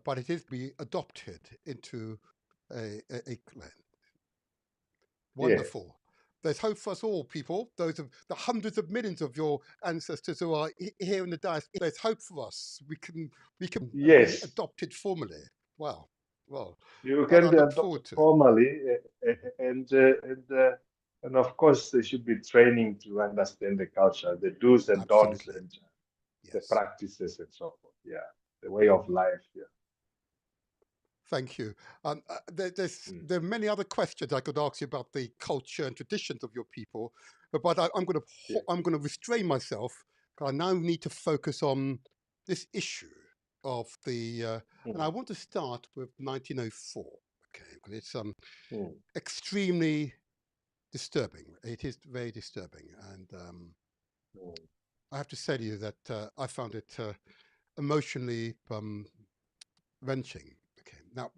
but it is be adopted into a clan. yes, Wonderful. There's hope for us all, people. Those of the hundreds of millions of your ancestors who are here in the diaspora. There's hope for us. We can be yes. adopted formally. Wow. Well, You that can I be look forward adopted to. formally, and of course there should be training to understand the culture, the do's and don'ts, Absolutely. and the Yes. practices and so forth. Yeah, the way of life. Yeah. Thank you. Mm. There are many other questions I could ask you about the culture and traditions of your people, but Yeah. I'm going to restrain myself. 'Cause I now need to focus on this issue of the, and I Mm. want to start with 1904. Okay, because it's Mm. extremely disturbing. It is very disturbing, and Mm. I have to say to you that I found it emotionally wrenching. Okay, now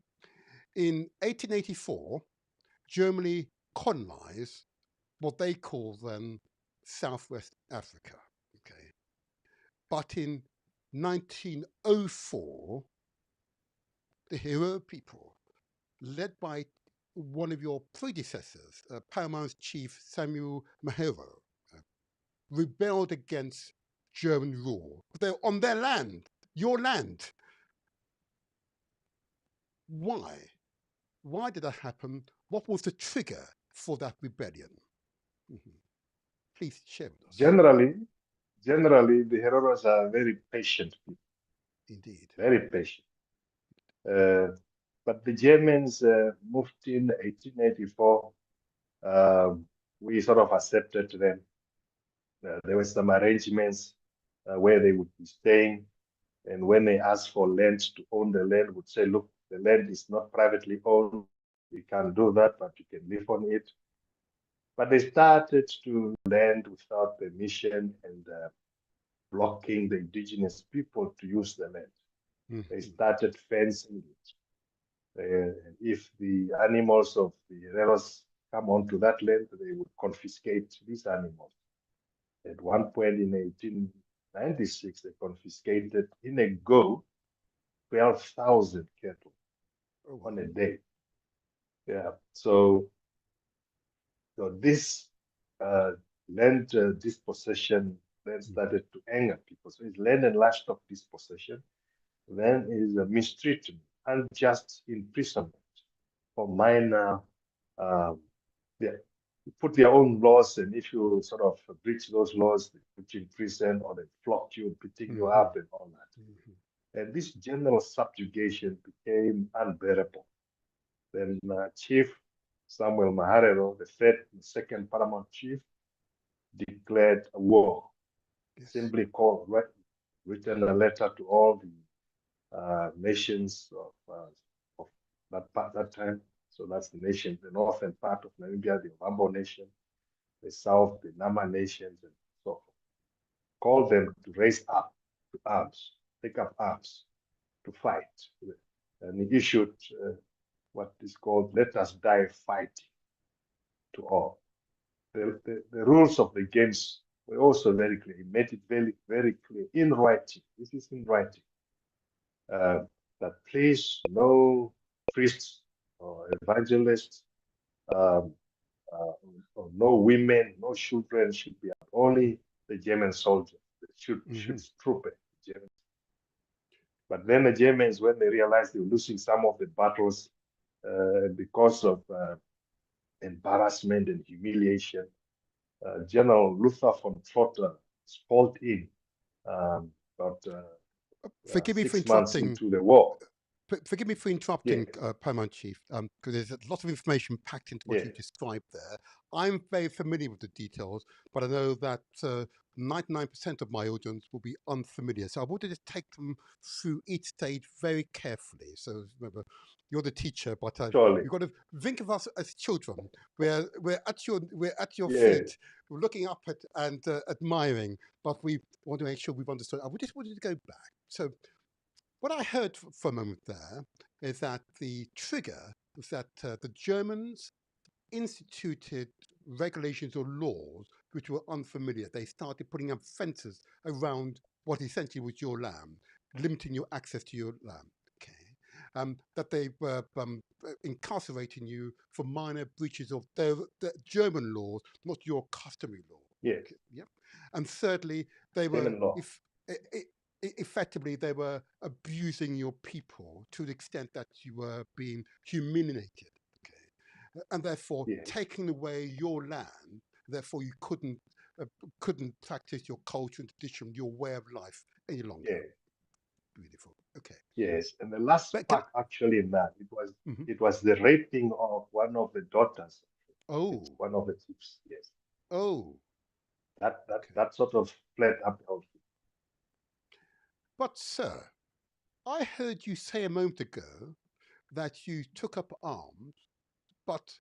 in 1884. Germany colonized what they call then Southwest Africa. Okay. But in 1904, the Hero people, led by one of your predecessors, Paramount Chief Samuel Mahero, rebelled against German rule. They're on their land, your land. Why? Why did that happen? What was the trigger for that rebellion? Mhm. Please share with us. Generally, the Heroes are very patient people, Indeed. very patient. Uh, but the Germans moved in 1884. We sort of accepted them. There were some arrangements where they would be staying. And when they asked for land to own the land, would say, look, the land is not privately owned. You can't do that, but you can live on it. But they started to land without permission and blocking the indigenous people to use the land. They Mhm. started fencing it. If the animals of the Hereros come onto that land, they would confiscate these animals. At one point in 1896, they confiscated in a go 12,000 cattle Oh, wow. on a day. Yeah. So So this land dispossession then started to anger people. So it's land and livestock dispossession, then is mistreatment, unjust imprisonment for minor, they put their own laws, and if you sort of breach those laws, they put you in prison or they flog you, beating you up and all that. And this general subjugation became unbearable. Then Chief Samuel Maharero, the second Paramount Chief, declared a war. Simply called, written a letter to all the nations of that time. So that's the nation, the northern part of Namibia, the Ovambo nation, the south, the Nama nations, and so forth. Called them to raise up to arms, take up arms to fight. And he issued what is called "Let us die fighting" to all. The rules of the games were also very clear. He made it very, very clear in writing. This is in writing. That please, no priests or evangelists, or no women, no children should be out. Only the German soldiers should troop it. But then the Germans, when they realized they were losing some of the battles because of embarrassment and humiliation, General Luther von Trotter called in about Forgive me for 6 months interrupting. into the war. Forgive me for interrupting, Paramount Chief, because there's a lot of information packed into what you described there. I'm very familiar with the details, but I know that 99% of my audience will be unfamiliar. So I wanted to take them through each stage very carefully. So remember, you're the teacher, but you've got to think of us as children. We're at your feet, we're looking up at and admiring, but we want to make sure we've understood. I just wanted to go back. So what I heard for a moment there is that the trigger was that the Germans instituted regulations or laws which were unfamiliar. They started putting up fences around what essentially was your land, limiting your access to your land. Okay, that they were incarcerating you for minor breaches of the German laws, not your customary law. Yes. Okay, yeah. And thirdly, they were effectively they were abusing your people to the extent that you were being humiliated, okay, and therefore taking away your land. Therefore, you couldn't practice your culture and tradition, your way of life any longer. Yeah. Beautiful. Okay. Yes, and the last part actually in that it was the raping of one of the daughters. Oh. One of the chiefs. Yes. Oh. That sort of fled up out. But sir, I heard you say a moment ago that you took up arms, but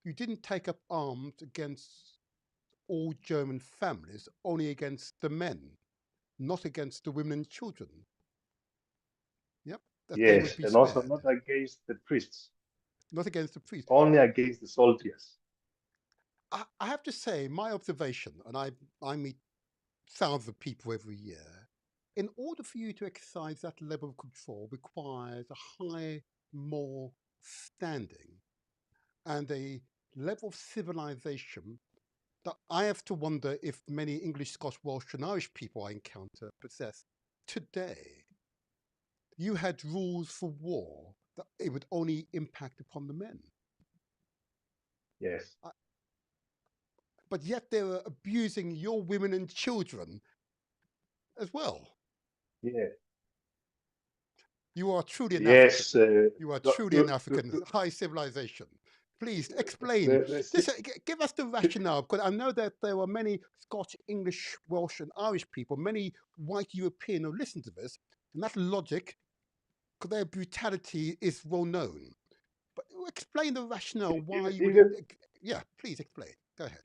you didn't take up arms against all German families, only against the men, not against the women and children. Yep. That they would be and spared. also not against the priests. Not against the priests. Only against the soldiers. I have to say, my observation, and I meet thousands of people every year, in order for you to exercise that level of control requires a high moral standing and a level of civilization that I have to wonder if many English, Scotch, Welsh and Irish people I encounter possess today. You had rules for war that it would only impact upon the men. Yes. But yet they were abusing your women and children as well. Yeah. You are truly an African. You are truly an African. The high civilization. Please explain. Give us the rationale, because I know that there were many Scotch, English, Welsh, and Irish people, many white European who listen to this, and that logic, because their brutality is well known. But explain the rationale why you would. Yeah, please explain. Go ahead.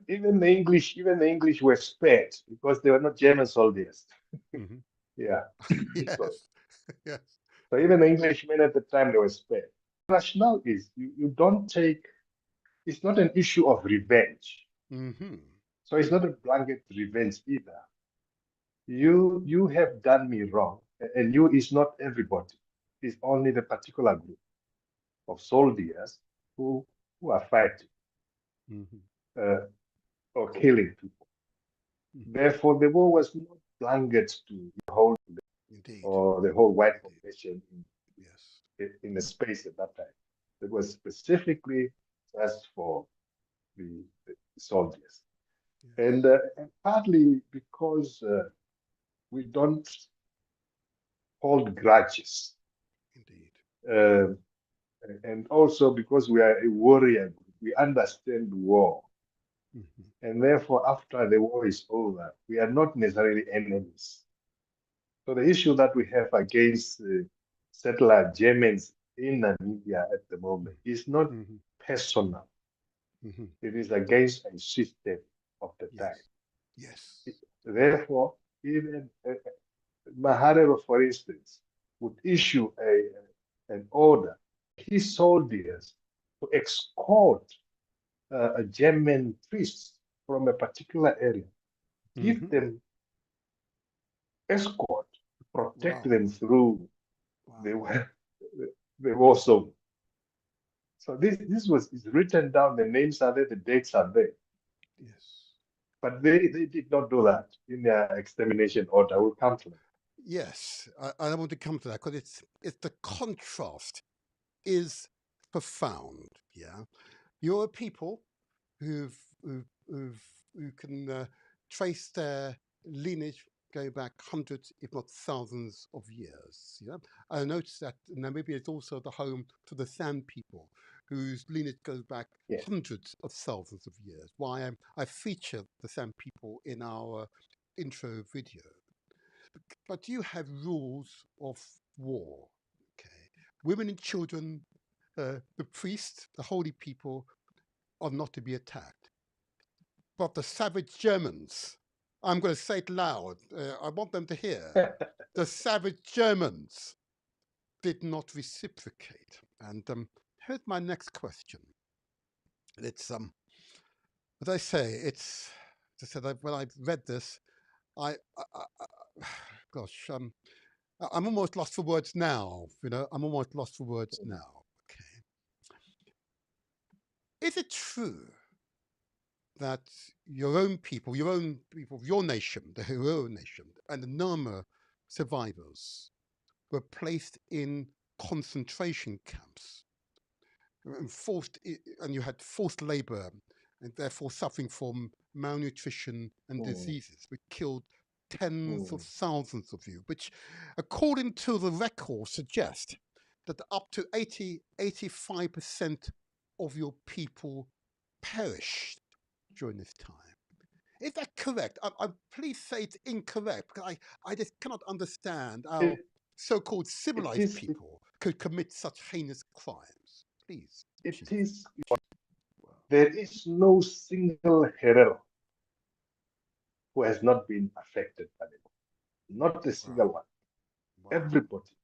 Even the English were spared because they were not German soldiers. Yeah. Yes. So, yes. So even the Englishmen at the time, they were spared. The rationale is you don't take, it's not an issue of revenge. So it's not a blanket revenge either. You have done me wrong, and you is not everybody. It's only the particular group of soldiers who are fighting. or killing people. Therefore, the war was not blanket to the whole Indeed. or the whole white population Yes. in a space at that time. It was specifically just for the soldiers. Yes. And partly because we don't hold grudges. Indeed. And also because we are a warrior group, we understand war. And therefore, after the war is over, we are not necessarily enemies. So the issue that we have against settler Germans in Namibia at the moment is not personal. It is against a system of the time. Yes. Therefore, even Maharero, for instance, would issue an order his soldiers to escort a German priests from a particular area, give them escort to protect them through the war zone. So this was is written down. The names are there, the dates are there. Yes. But they did not do that in their extermination order. We'll come to that. Yes, I want to come to that because it's the contrast is profound. Yeah, you're a people who can trace their lineage going back hundreds, if not thousands of years. Yeah, I noticed that Namibia is also the home to the San people, whose lineage goes back hundreds of thousands of years. Why I feature the San people in our intro video. But you have rules of war. Okay, women and children, the priests, the holy people, are not to be attacked. But the savage Germans, I'm going to say it loud. I want them to hear. The savage Germans did not reciprocate. And here's my next question. It's as I say, it's as I said when I read this, gosh, I'm almost lost for words now. I'm almost lost for words now. Okay. Is it true that your own people of your nation, the Herero nation, and the Nama survivors were placed in concentration camps and you had forced labor and therefore suffering from malnutrition and diseases, which killed tens of thousands of you, which, according to the record, suggest that up to 85% of your people perished during this time. Is that correct? Please say it's incorrect, because I just cannot understand how so-called civilized people could commit such heinous crimes. Please. There is no single Herero who has not been affected by the war. Not a single one. Everybody.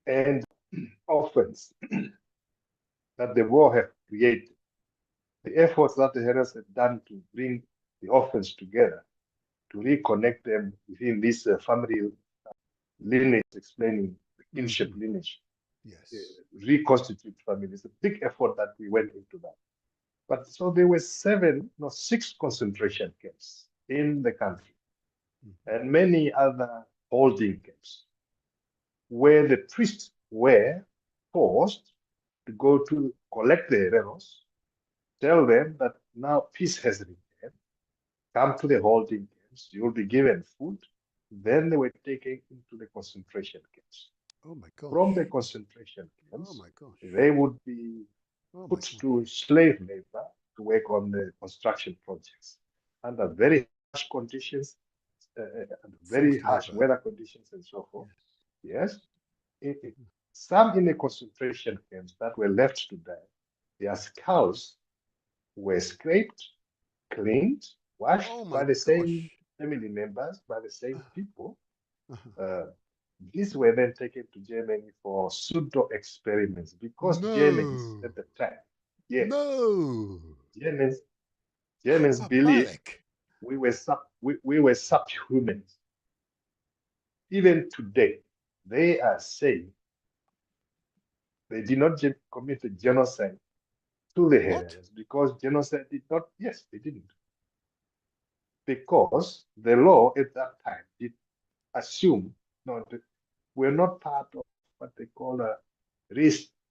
And offense that the war has created, the efforts that the Hereros have done to bring the orphans together, to reconnect them within this family lineage, explaining the kinship lineage, reconstitute families. It's a big effort that we went into that. But so there were 6 concentration camps in the country, and many other holding camps, where the priests were forced to go to collect the Hereros, tell them that now peace has returned, come to the holding camps, you'll be given food. Then they were taken into the concentration camps. Oh my gosh. From the concentration camps, oh my gosh. they would be put to slave labor to work on the construction projects under very harsh conditions, very harsh weather conditions, and so forth. Yes. Some in the concentration camps that were left to die, their skulls were scraped, cleaned, washed by the same family members, by the same people. These were then taken to Germany for pseudo experiments because Germans at the time, Germans believed we were subhuman. Even today, they are saying they did not commit a genocide to the What? Hererans because genocide did not, yes, they didn't. Because the law at that time did assume, no, we're not part of what they call a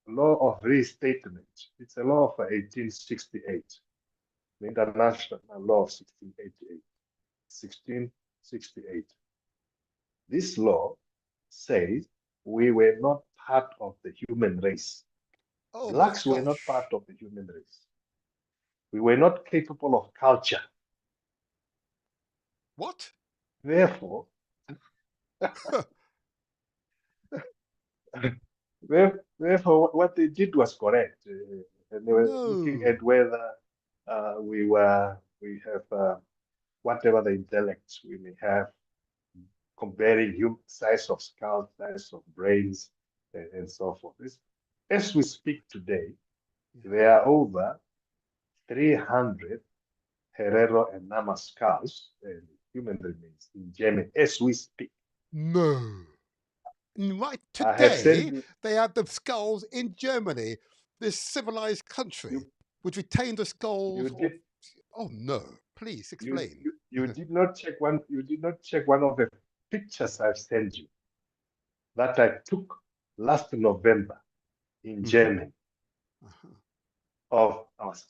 law of restatement. It's a law of 1868, the international law of 1688. 1668. This law says we were not part of the human race. Oh my Blacks were not gosh. part of the human race. We were not capable of culture. What? Therefore, therefore, what they did was correct. And they were looking No. at whether we have whatever the intellect we may have, comparing human size of skull, size of brains, and so forth. As we speak today, there are over 300 Herero and Nama skulls and human remains in Germany as we speak. No. Right I have sent today, you. they have the skulls in Germany, this civilized country, You, which retained the you skulls of. did Oh no! Please you, explain. you did not check one. You did not check one of the pictures I've sent you that I took last November in Mhm. Germany Uh-huh. of us.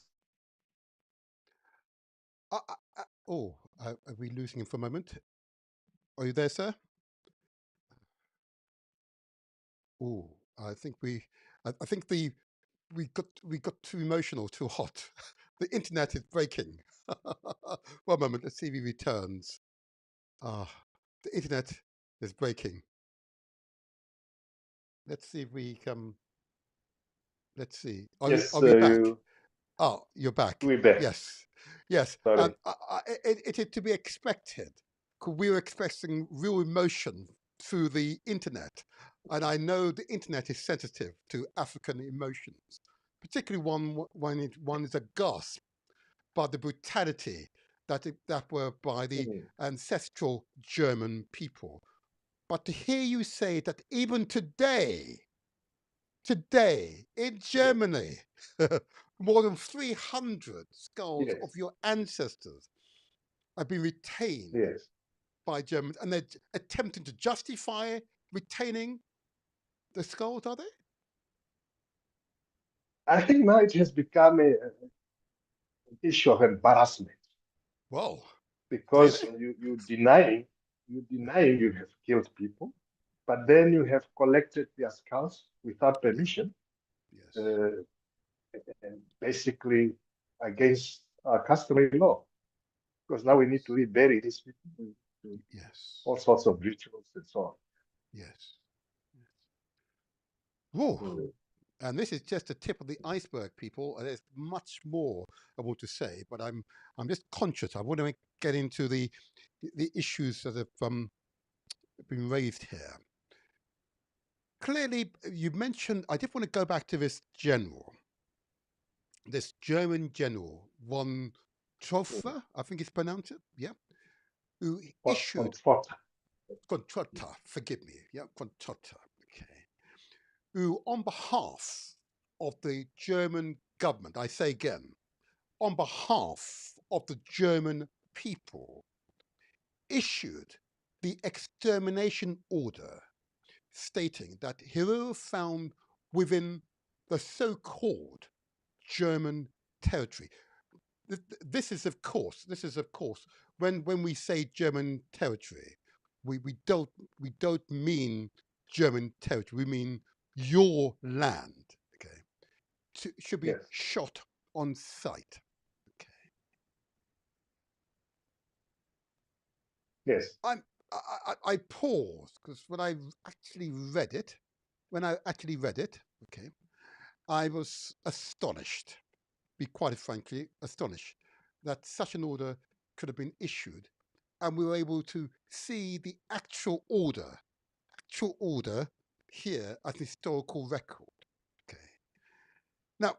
Oh, are we losing him for a moment? Are you there, sir? Oh, I think I think we got too emotional, too hot. The internet is breaking. One moment, let's see if he returns. Ah, the internet is breaking. Let's see if we can. Let's see. Yes, Are we back? Oh, you're back. we back. Yes, yes. Sorry. It is to be expected. 'Cause we were expecting real emotion through the internet, and I know the internet is sensitive to African emotions, particularly one is aghast by the brutality that were by the Mhm. ancestral German people. But to hear you say that even today in Yes, Germany, more than 300 skulls of yes, your ancestors have been retained yes. by Germans, and they're attempting to justify retaining the skulls, are they? I think now it has become an issue of embarrassment Well, because really? you denying you have killed people, but then you have collected their skulls without Yeah, permission, yes, uh, and basically against our customary law. Because now we need to rebury these people to yes, all sorts of rituals and so yes. Whoa. on. And this is just the tip of the iceberg, people. And there's much more I want to say, but I'm just conscious. I want to get into the issues that have been raised here. Clearly, you mentioned. I did want to go back to this German general, von Troffer, I think it's pronounced it. Yeah, who issued Comforter. Controtta. Forgive me. Yeah, Controtta. Okay, who, on behalf of the German government, I say again, on behalf of the German people, issued the extermination order stating that Hero found within the so-called German territory. This is of course, when we say German territory, we don't mean German territory. We mean your land. Okay, should be Yes, shot on sight. Okay, yes. I'm I paused because when I actually read it, okay, I was astonished, be quite frankly astonished, that such an order could have been issued, and we were able to see the actual order here as an historical record. Okay, now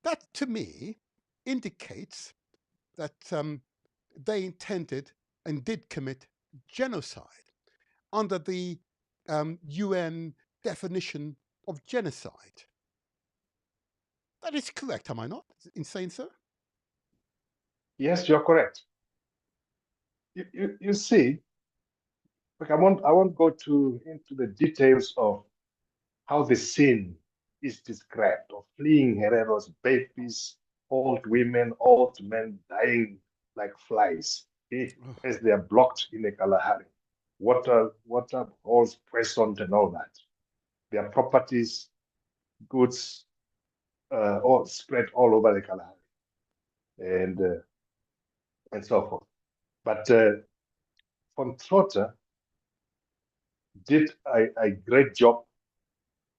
that to me indicates that they intended and did commit genocide under the UN definition of genocide. That is correct, am I not? Insane, sir? Yes, you're correct. You see, like I won't go into the details of how the scene is described of fleeing Hereros, babies, old women, old men dying like flies as they are blocked in the Kalahari. Water holes poisoned and all that. Their properties, goods, all spread all over the Kalahari and so forth. But von Trotter did a great job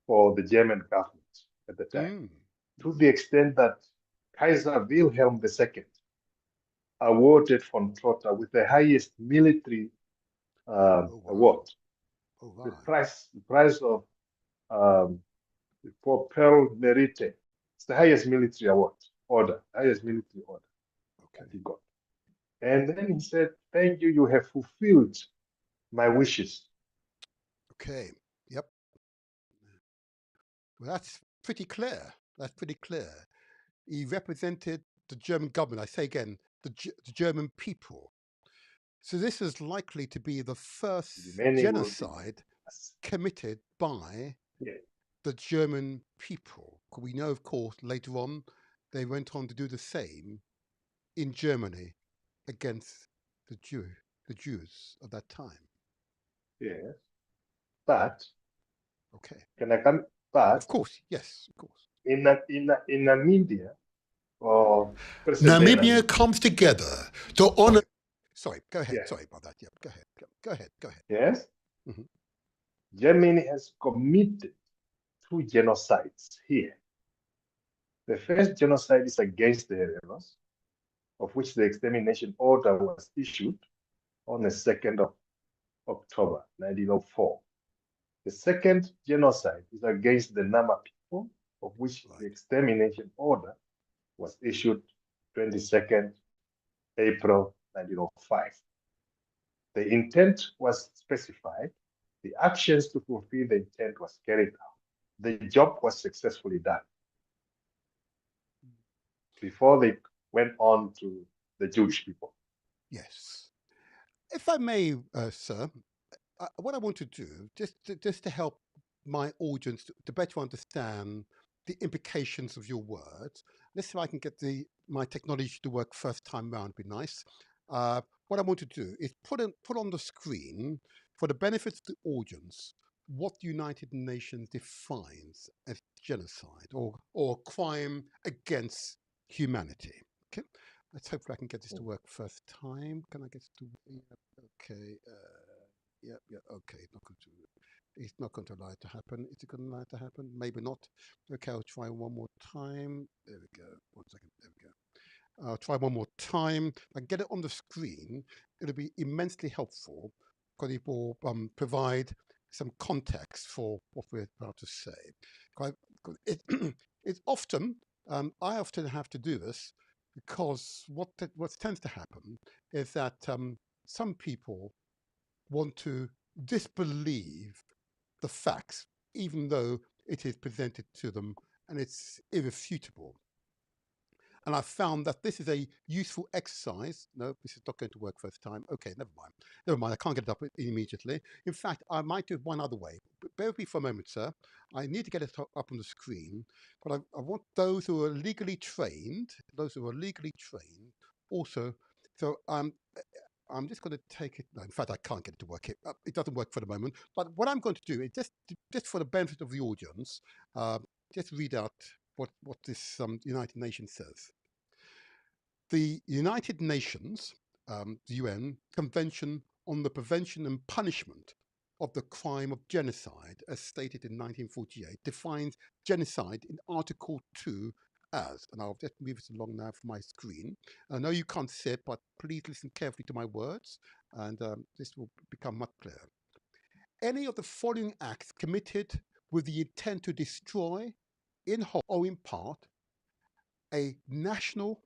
for the German government at the time, to the extent that Kaiser Wilhelm II awarded von Trotter with the highest military award. Oh, wow. The price of for Pearl Merite. It's the highest military award highest military order that he got. And then he said, "Thank you, you have fulfilled my wishes." Okay. Yep. Well, that's pretty clear. That's pretty clear. He represented the German government. I say again, the German people. So this is likely to be the first Remaining will be genocide committed by yeah. the German people. We know, of course, later on they went on to do the same in Germany against the Jews of that time. Yes, but okay, can I come? But of course, yes, of course. In Namibia, or Namibia comes together to honor. Sorry, go ahead. Yes. Sorry about that. Yeah, go ahead. Go ahead. Go ahead. Yes. Mm-hmm. Germany has committed 2 genocides here. The first genocide is against the Hereros, of which the extermination order was issued on the 2nd of October 1904. The second genocide is against the Nama people, of which the extermination order was issued 22nd April 1905. The intent was specified. The actions to fulfill the intent was carried out. The job was successfully done before they went on to the Jewish people. Yes. If I may, sir, what I want to do, just to help my audience to better understand the implications of your words, let's see if I can get my technology to work first time round, be nice. What I want to do is put on the screen, for the benefit of the audience, what the United Nations defines as genocide or crime against humanity. Okay, let's hope I can get this to work first time. Can I get this to? Okay. Yeah, okay. It's not going to allow it to happen. Is it going to allow it to happen? Maybe not. Okay, I'll try one more time. There we go. 1 second. There we go. I'll try one more time. If I get it on the screen, it'll be immensely helpful because it will provide some context for what we're about to say. It's often, I often have to do this because what tends to happen is that some people want to disbelieve the facts, even though it is presented to them and it's irrefutable. And I found that this is a useful exercise. No, this is not going to work first time. Okay, never mind. Never mind. I can't get it up immediately. In fact, I might do it one other way. But bear with me for a moment, sir. I need to get it up on the screen. But I want those who are legally trained, also. So I'm just going to take it. No, in fact, I can't get it to work. It doesn't work for the moment. But what I'm going to do is just for the benefit of the audience, just read out what this United Nations says. The United Nations, the UN Convention on the Prevention and Punishment of the Crime of Genocide, as stated in 1948, defines genocide in Article 2 as, and I'll just move this along now for my screen. I know you can't see it, but please listen carefully to my words, and this will become much clearer. Any of the following acts committed with the intent to destroy, in whole or in part, a national,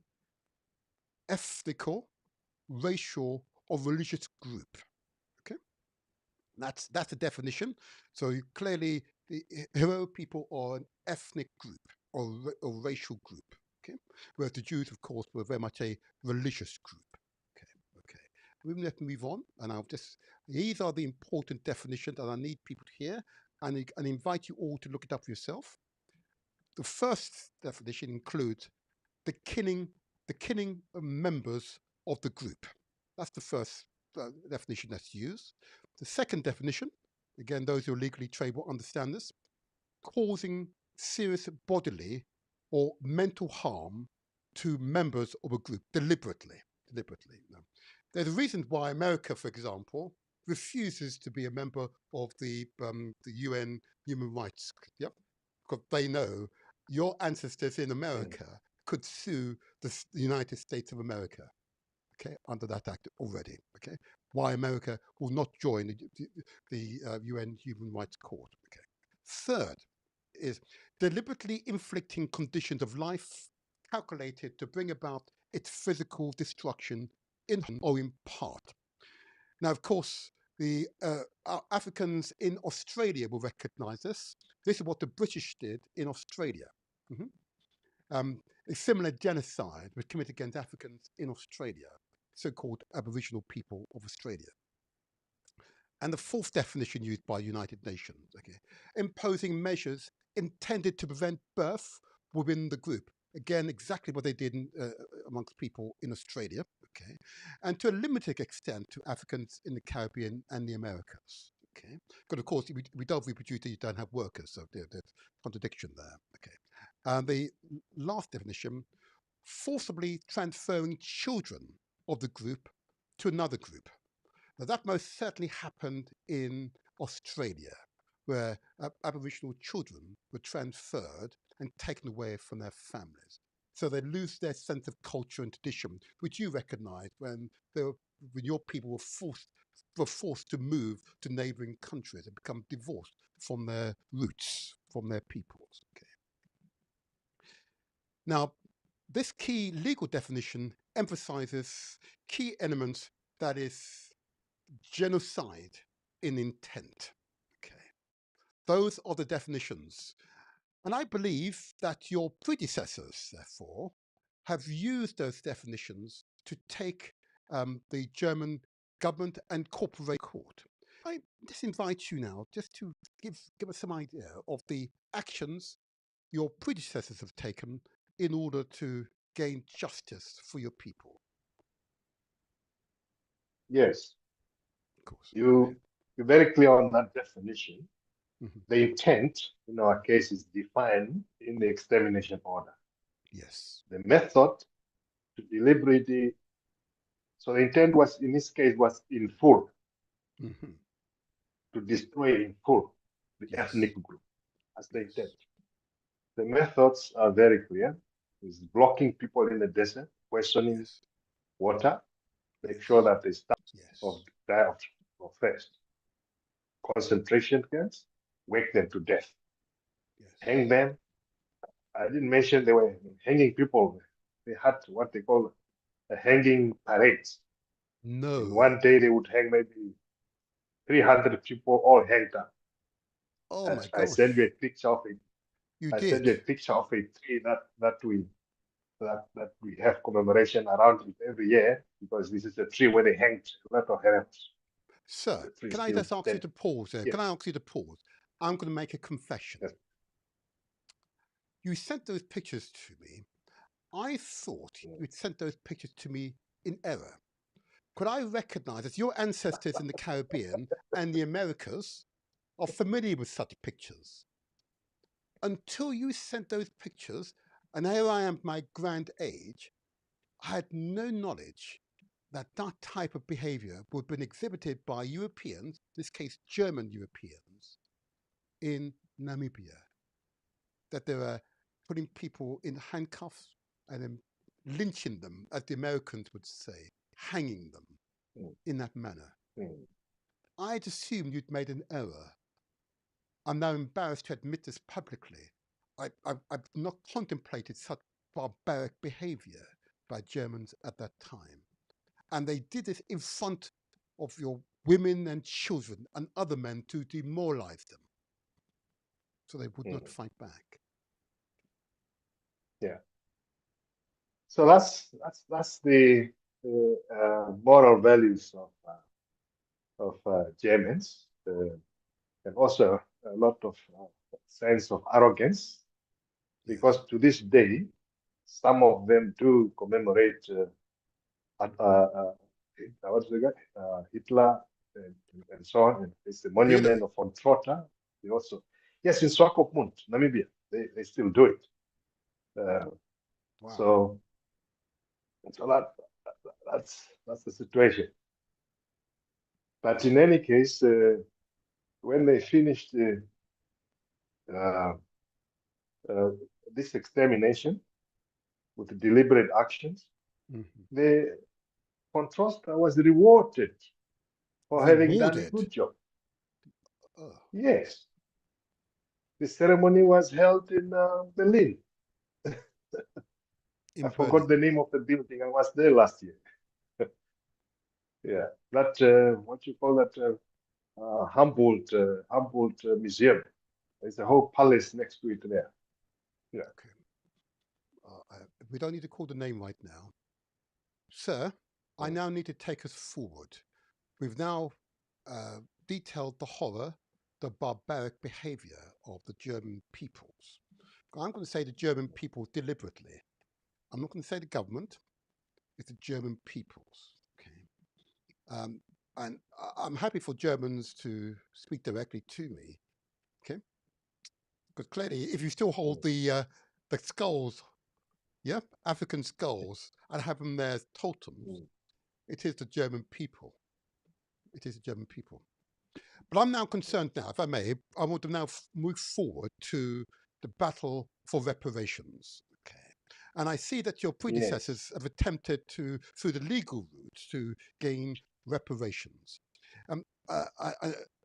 ethnical, racial, or religious group. Okay, that's the definition. So clearly, the Hero people are an ethnic group. or racial group. Okay, whereas the Jews, of course, were very much a religious group. Okay, okay. Let me move on, and I'll just. These are the important definitions that I need people to hear, and invite you all to look it up for yourself. The first definition includes the kinning members of the group. That's the first definition that's used. The second definition, again, those who are legally trained will understand this, causing serious bodily or mental harm to members of a group deliberately. No. There's a reason why America, for example, refuses to be a member of the UN Human Rights. Yep, because they know your ancestors in America could sue the United States of America, okay, under that act already, okay? Why America will not join the UN Human Rights Court, okay? Third is deliberately inflicting conditions of life calculated to bring about its physical destruction in or in part. Now, of course, the Africans in Australia will recognize this. This is what the British did in Australia. A similar genocide was committed against Africans in Australia, so-called Aboriginal people of Australia. And the fourth definition used by United Nations, okay, imposing measures intended to prevent birth within the group. Again, exactly what they did amongst people in Australia, okay, and to a limited extent to Africans in the Caribbean and the Americas, okay. Because of course, we don't reproduce, you don't have workers, so there's contradiction there, okay. And the last definition, forcibly transferring children of the group to another group. Now, that most certainly happened in Australia, where Aboriginal children were transferred and taken away from their families. So they lose their sense of culture and tradition, which you recognize when your people were forced to move to neighboring countries and become divorced from their roots, from their peoples. Okay. Now, this key legal definition emphasizes key elements, that is genocide in intent. Okay. Those are the definitions. And I believe that your predecessors, therefore, have used those definitions to take the German government and corporate court. I just invite you now just to give us some idea of the actions your predecessors have taken in order to gain justice for your people. Yes, Of course. you're very clear on that definition. The intent in our case is defined in the extermination order. Yes. The method to deliberately, so the intent was, in this case, was in full, to destroy in full the ethnic group. That's the intent. The methods are very clear. It's blocking people in the desert, questioning water, make sure that they stop of die of thirst. Concentration camps, wake them to death. Hang them. I didn't mention they were hanging people. They had what they call a hanging parades. No. In one day they would hang maybe 300 people all hanged up. Oh my God! I sent you a picture of it. I sent you a picture of a tree that we have commemoration around it every year, because this is a tree where they hanged a lot of herons. Sir, can I just ask you to pause there? Yes. Can I ask you to pause? I'm going to make a confession. Yes. You sent those pictures to me. I thought you'd sent those pictures to me in error. Could I recognize that your ancestors in the Caribbean and the Americas are familiar with such pictures? Until you sent those pictures, and here I am at my grand age, I had no knowledge that that type of behavior would have been exhibited by Europeans, in this case German Europeans, in Namibia. That they were putting people in handcuffs and then lynching them, as the Americans would say, hanging them in that manner. I'd assumed you'd made an error. I'm now embarrassed to admit this publicly. I've not contemplated such barbaric behavior by Germans at that time. And they did it in front of your women and children and other men to demoralize them, so they would not fight back. Yeah. So that's the moral values of Germans, and also a lot of sense of arrogance, because to this day, some of them do commemorate what's the guy? Hitler and so on. And it's the monument of von Trotter. They also, yes, in Swakopmund, Namibia, they still do it. So that's the situation. But in any case, when they finished this extermination with deliberate actions, the von Trotter was rewarded for having done a good job. Yes. The ceremony was held in Berlin. I forgot the name of the building. I was there last year. Yeah, that what you call that Humboldt Museum. There's a whole palace next to it there. Yeah. Okay. We don't need to call the name right now, sir. I now need to take us forward. We've now detailed the horror, the barbaric behavior of the German peoples. I'm going to say the German people deliberately. I'm not going to say the government. It's the German peoples. Okay. And I'm happy for Germans to speak directly to me. Okay. Because clearly, if you still hold the skulls, yeah, African skulls, and have them there as totems, it is the German people. It is the German people. But I'm now concerned now, if I may, I want to now move forward to the battle for reparations. Okay. And I see that your predecessors have attempted to, through the legal route, to gain reparations.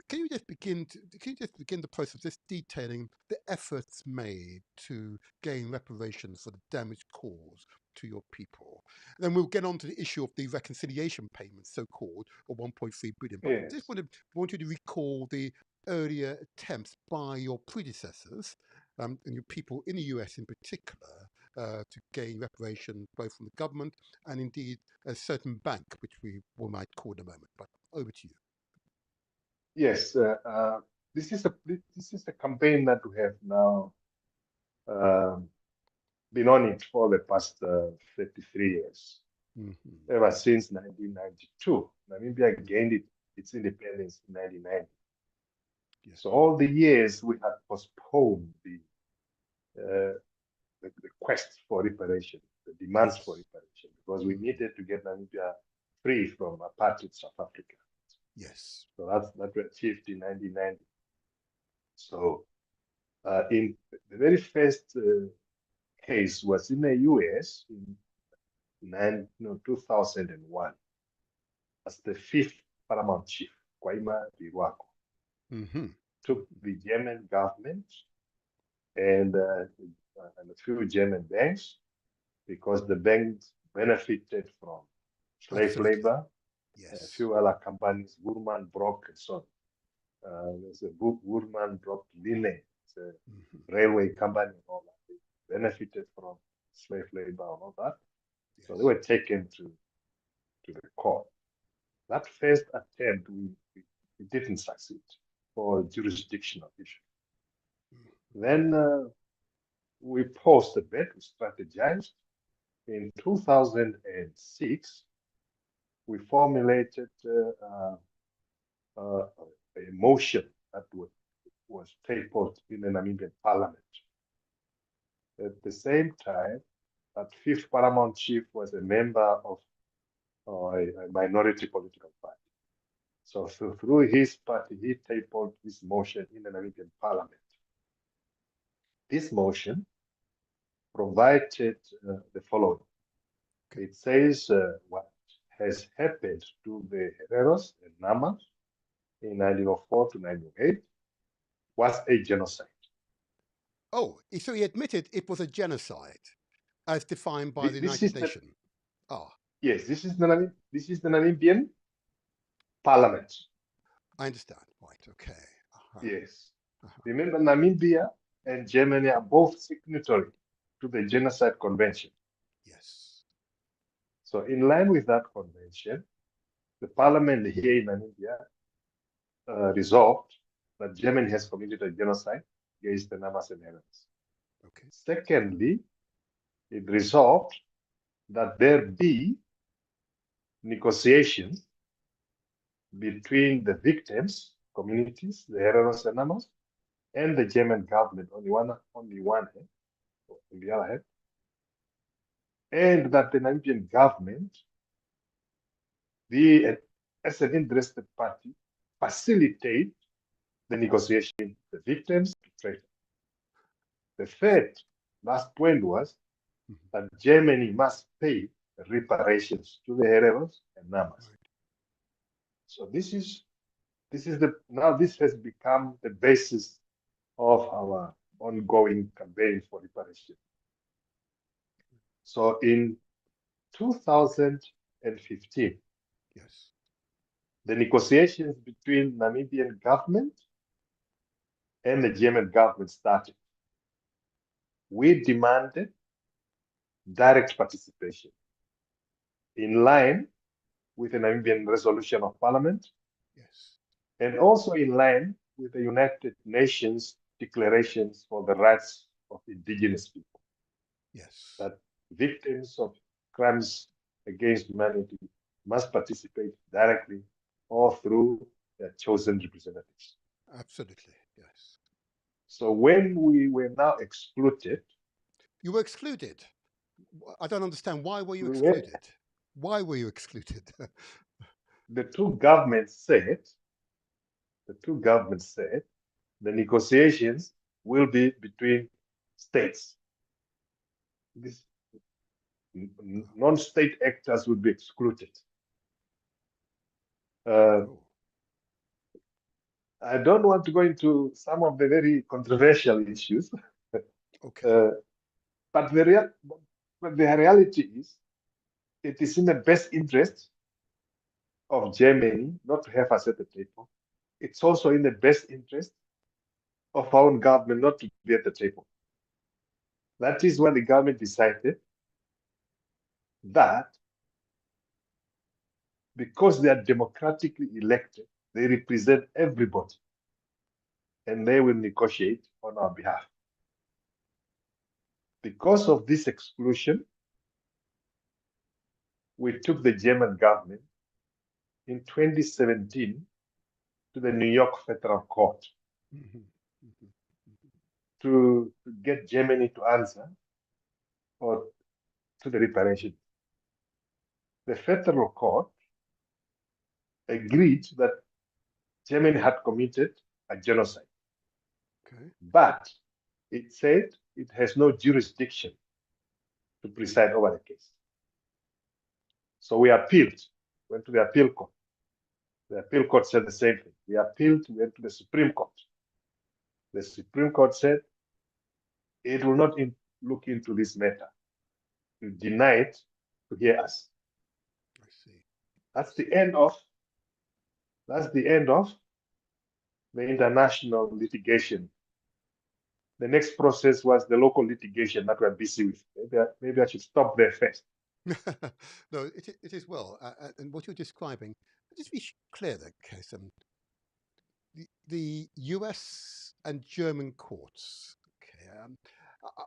Can you just begin the process of just detailing the efforts made to gain reparations for the damage caused to your people? And then we'll get on to the issue of the reconciliation payments, so-called, of 1.3 billion. But I just want you to recall the earlier attempts by your predecessors and your people in the US in particular to gain reparations both from the government and indeed a certain bank, which we might call in a moment. But over to you. Yes, this is a campaign that we have now been on it for the past 33 years. Ever since 1992, Namibia gained its independence in 1990. Yes. So all the years we had postponed the quest for reparation, the demands for reparation, because we needed to get Namibia free from apartheid South Africa. Yes. So that was achieved in 1990. So in the very first case was in the US in 2001 as the 5th Paramount Chief, Kwaima Biwako, took the German government and a few German banks, because the banks benefited from slave labor. Yes. A few other companies, Woermann, Brock, and so on. There's a Woermann, Brock, Line, it's a railway company, and all that. They benefited from slave labor and all that. Yes. So they were taken to the court. That first attempt, we didn't succeed for a jurisdictional issue. Then we paused a bit, we strategized. In 2006, we formulated a motion that was tabled in the Namibian Parliament. At the same time, that 5th Paramount Chief was a member of a minority political party. So through his party, he tabled this motion in the Namibian Parliament. This motion provided the following. It says what has happened to the Hereros and Namas in 1904 to 1908 was a genocide. Oh, so he admitted it was a genocide as defined by the United Nations. Yes, this is the Namibian Parliament. I understand. Right. Okay. Yes. Remember, Namibia and Germany are both signatory to the Genocide Convention. Yes. So in line with that convention, the parliament here in Namibia resolved that Germany has committed a genocide against the Namas and Herons. Okay. Secondly, it resolved that there be negotiations between the victims, communities, the Herons and Namas, and the German government on the one hand, on the other hand, and that the Namibian government be, as an interested party, facilitate the negotiation with the victims, the traitors. The third last point was that Germany must pay reparations to the Hereros and Namas. Right. So this is now this has become the basis of our ongoing campaign for reparation. So in 2015, Yes. the negotiations between Namibian government and the German government started. We demanded direct participation in line with the Namibian resolution of parliament, Yes. and also in line with the United Nations declarations for the rights of indigenous people, Yes. that victims of crimes against humanity must participate directly or through their chosen representatives. Absolutely. Yes. So when we were now excluded, You were excluded. I don't understand. Why were you we were, excluded? Why were you excluded? the two governments said the negotiations will be between states. This non-state actors will be excluded. Oh, I don't want to go into some of the very controversial issues, okay. but the reality is, it is in the best interest of Germany not to have us at the table. It's also in the best interest of our own government not to be at the table. That is when the government decided that because they are democratically elected, they represent everybody, and they will negotiate on our behalf. Because of this exclusion, we took the German government in 2017 to the New York Federal Court to get Germany to answer or to the reparation. The Federal Court agreed that Germany had committed a genocide, Okay. but it said it has no jurisdiction to preside over the case. So we appealed, went to the appeal court. The appeal court said the same thing. We appealed, went to the Supreme Court. The Supreme Court said it will not look into this matter. It denied to hear us. I see. That's the end of the international litigation. The next process was the local litigation that we're busy with. Maybe I should stop there first. No, it is well. And what you're describing, just be clear there, Case. The US and German courts. Okay.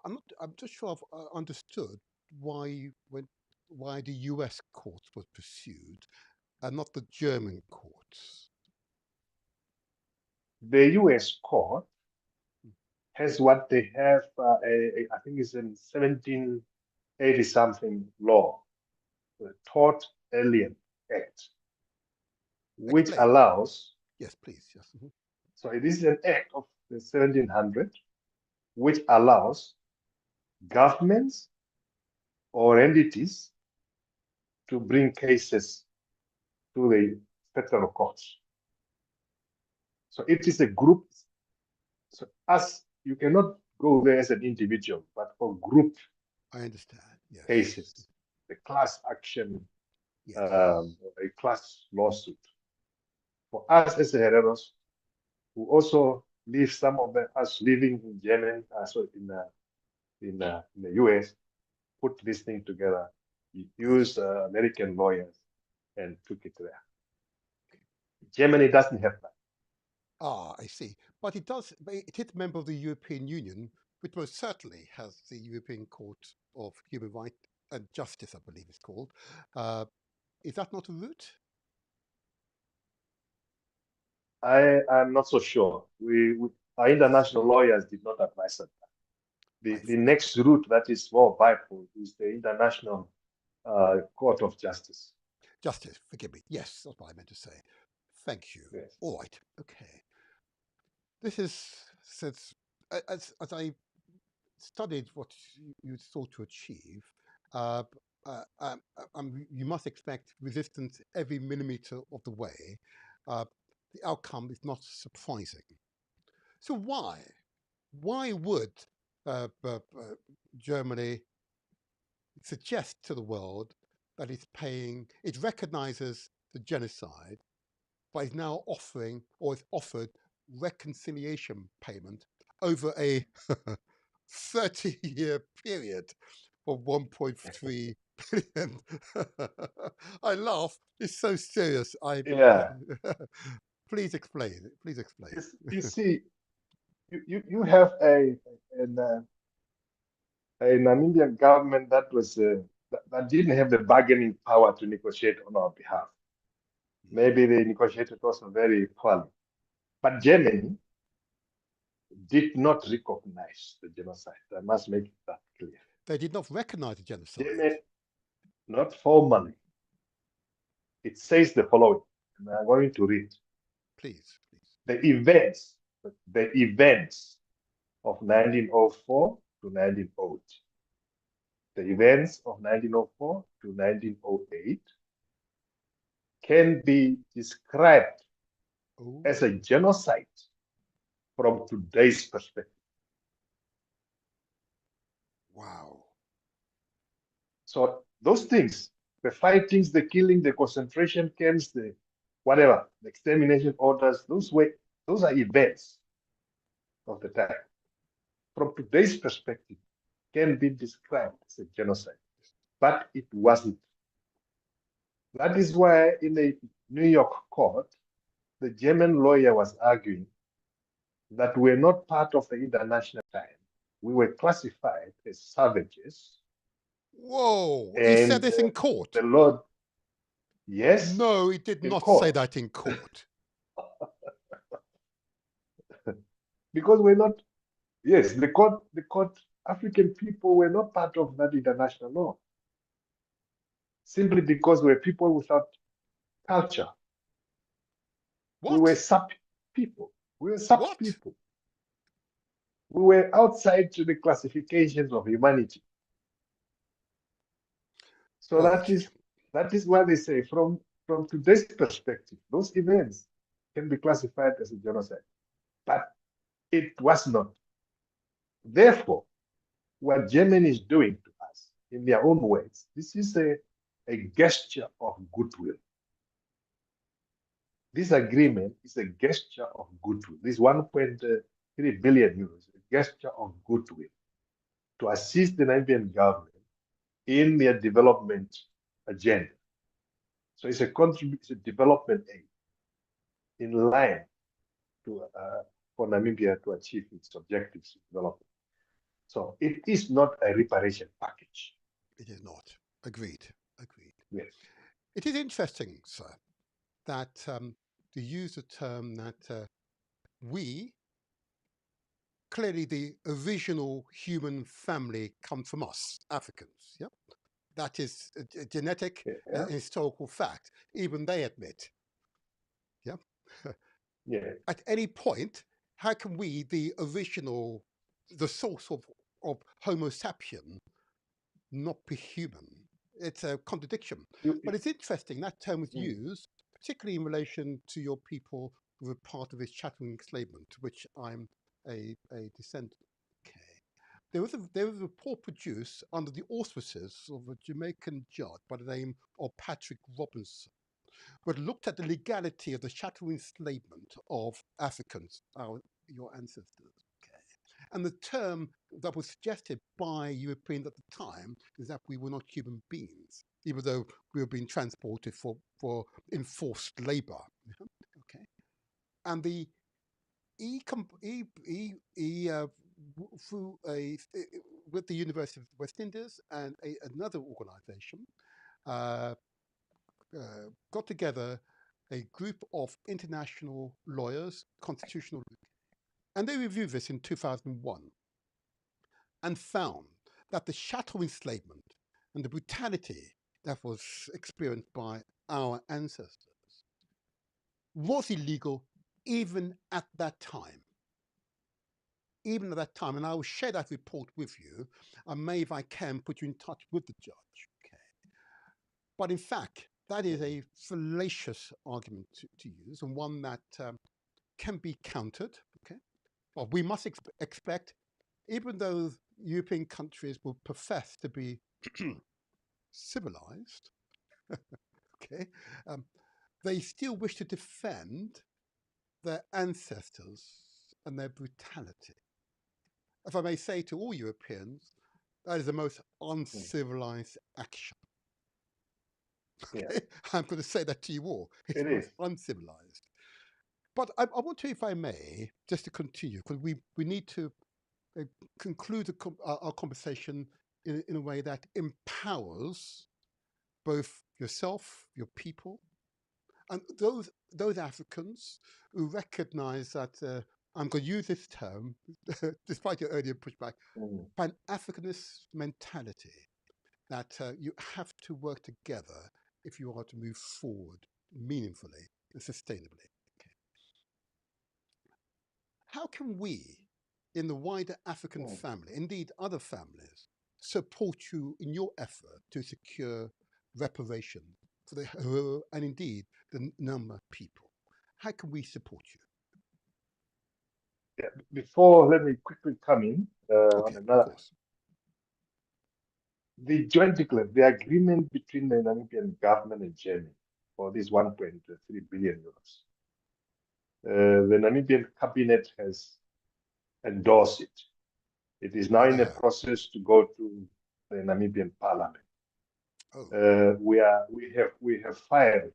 I'm just sure I've understood why the US court was pursued and not the German courts. The US court has what they have, I think it's in 1780 something law, the Tort Alien Act, which Explain. allows, Yes, please. Yes. so it is an act of the 1700, which allows governments or entities to bring cases to the federal courts. So it is a group. So you cannot go there as an individual, but for group I understand. Yes. cases, the class action, Yes. a class lawsuit. For us as Hereros, who also live, some of us living in Yemen, in in the US, put this thing together, used American lawyers, and took it there. Germany doesn't have that. Ah, I see. But it does. It is a member of the European Union, which most certainly has the European Court of Human Rights and Justice, I believe it's called. Uh, is that not a route? I am not so sure. Our international lawyers did not advise us. The next route that is more viable is the International Court of Justice. Justice, forgive me. Yes, that's what I meant to say. Thank you. Yes. All right. Okay. This is since as I studied what you sought to achieve, uh, you must expect resistance every millimeter of the way. Uh, the outcome is not surprising. So why? Why would Germany suggest to the world that it recognizes the genocide, but is now offering or is offered reconciliation payment over a 30-year period for 1.3 billion? I laugh. It's so serious. Yeah. Please explain. Please explain. You see, you have a Namibian government that didn't have the bargaining power to negotiate on our behalf. Maybe they negotiated also very poorly. But Germany did not recognize the genocide. I must make that clear. They did not recognize the genocide. Germany, not formally. It says the following, and I'm going to read. Please. The events of 1904 to 1908, the events of 1904 to 1908 can be described as a genocide from today's perspective. Wow. So those things, the fightings, the killing, the concentration camps, the whatever, the extermination orders, those are events of the time. From today's perspective, can be described as a genocide, but it wasn't. That is why in the New York court, the German lawyer was arguing that we're not part of the international time. We were classified as savages. Whoa, he said this in court. The Lord, yes. No, he did not court. say that in court. Because we're not, yes, the court, African people were not part of that international law. Simply because we're people without culture. What? We were sub people. We were sub What? people. We were outside to the classifications of humanity. So that is why they say from today's perspective, those events can be classified as a genocide. But it was not. Therefore, what Germany is doing to us in their own words, this is a gesture of goodwill. This agreement is a gesture of goodwill. This 1.3 billion euros, a gesture of goodwill to assist the Namibian government in their development agenda. So it's a development aid in line to for Namibia to achieve its objectives of development. So it is not a reparation package. It is not. Agreed. Yes. It is interesting, sir, that to use the term that we, clearly the original human family come from us, Africans. Yeah, that is a genetic and historical fact. Even they admit. Yeah. Yeah. At any point, how can we, the original, the source of Homo sapien, not be human? It's a contradiction. But it's interesting that term was used, particularly in relation to your people who were part of this chattel enslavement, to which I'm a descendant. Okay. There was a report produced under the auspices of a Jamaican judge by the name of Patrick Robinson, but looked at the legality of the chattel enslavement of Africans, your ancestors. Okay. And the term that was suggested by Europeans at the time is that we were not human beings, even though we were being transported for enforced labor. Okay. And the through with the University of West Indies and another organization, uh, got together a group of international lawyers, constitutional, and they reviewed this in 2001 and found that the chattel enslavement and the brutality that was experienced by our ancestors was illegal even at that time. Even at that time, and I will share that report with you. I may, if I can, put you in touch with the judge. Okay. But in fact, that is a fallacious argument to use, and one that can be countered. Okay. Well, we must expect, even though European countries will profess to be civilized, okay, they still wish to defend their ancestors and their brutality. If I may say to all Europeans, that is the most uncivilized action. Yeah. Okay? I'm going to say that to you all. It's It the most is. uncivilized. But I want to, if I may, just to continue, because we need to conclude our conversation in a way that empowers both yourself, your people, and those Africans who recognize that I'm going to use this term, despite your earlier pushback, Pan-Africanist mentality, that you have to work together if you are to move forward meaningfully and sustainably. Okay. How can we, in the wider African family, indeed other families, support you in your effort to secure reparation for the and indeed the number of people? How can we support you? Yeah. Before, let me quickly come in Okay, on of another. course. The joint declaration, the agreement between the Namibian government and Germany for this 1.3 billion euros. The Namibian cabinet has endorsed it. It is now in a process to go to the Namibian Parliament. Oh. We have filed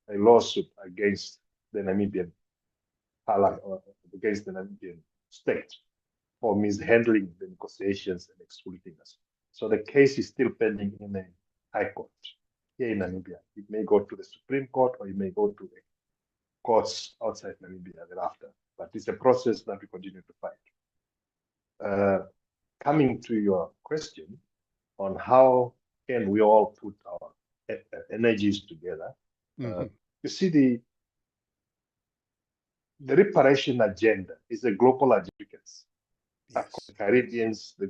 a lawsuit against the Namibian Parliament, or against the Namibian state, for mishandling the negotiations and excluding us. So the case is still pending in the High Court here in Namibia. It may go to the Supreme Court, or it may go to the courts outside Namibia thereafter. But it's a process that we continue to fight. Coming to your question on how can we all put our energies together, you see, the reparation agenda is a global agenda. Yes. The Caribbeans, the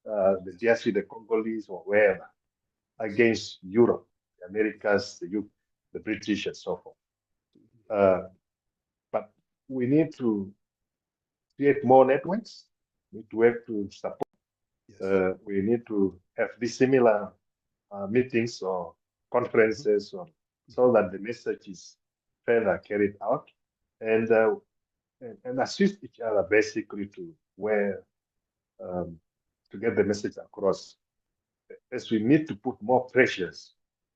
DRC, the Congolese, or wherever, against Europe, the Americas, the British, and so forth. But we need to create more networks. We need to work to support. Yes. We need to have these similar meetings or conferences, so that the message is further carried out, and assist each other basically to where to get the message across, as we need to put more pressures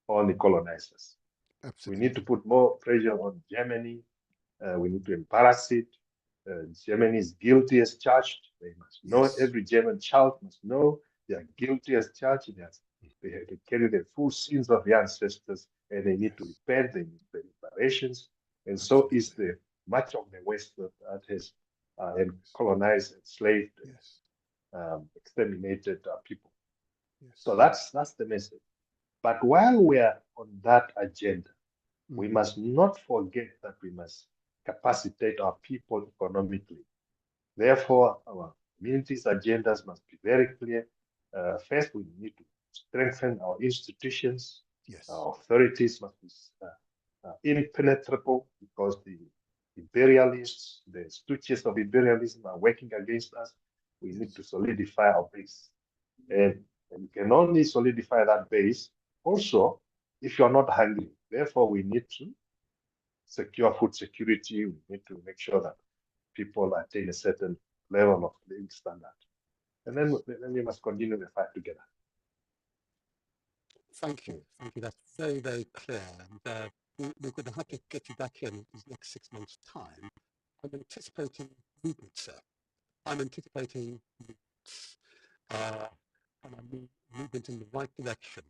on the colonizers. Absolutely. We need to put more pressure on Germany. We need to embarrass it. Germany is guilty as charged. They must know. Yes. Every German child must know they are guilty as charged. They have to carry the full sins of the ancestors, and they need to repent. They need the reparations, and so is the much of the West that has colonized, enslaved, exterminated people. Yes. So that's the message. But while we are on that agenda, we must not forget that we must capacitate our people economically. Therefore, our communities' agendas must be very clear. First, we need to strengthen our institutions. Yes. Our authorities must be impenetrable, because the imperialists, the stooges of imperialism, are working against us. We need to solidify our base. And we can only solidify that base also if you're not hungry. Therefore, we need to secure food security. We need to make sure that people attain a certain level of living standard. And then we must continue the fight together. Thank you. Thank you. That's very, very clear. And we're going to have to get you back in these next 6 months' time. I'm anticipating movement, sir. I'm anticipating movements. And I mean movement in the right direction.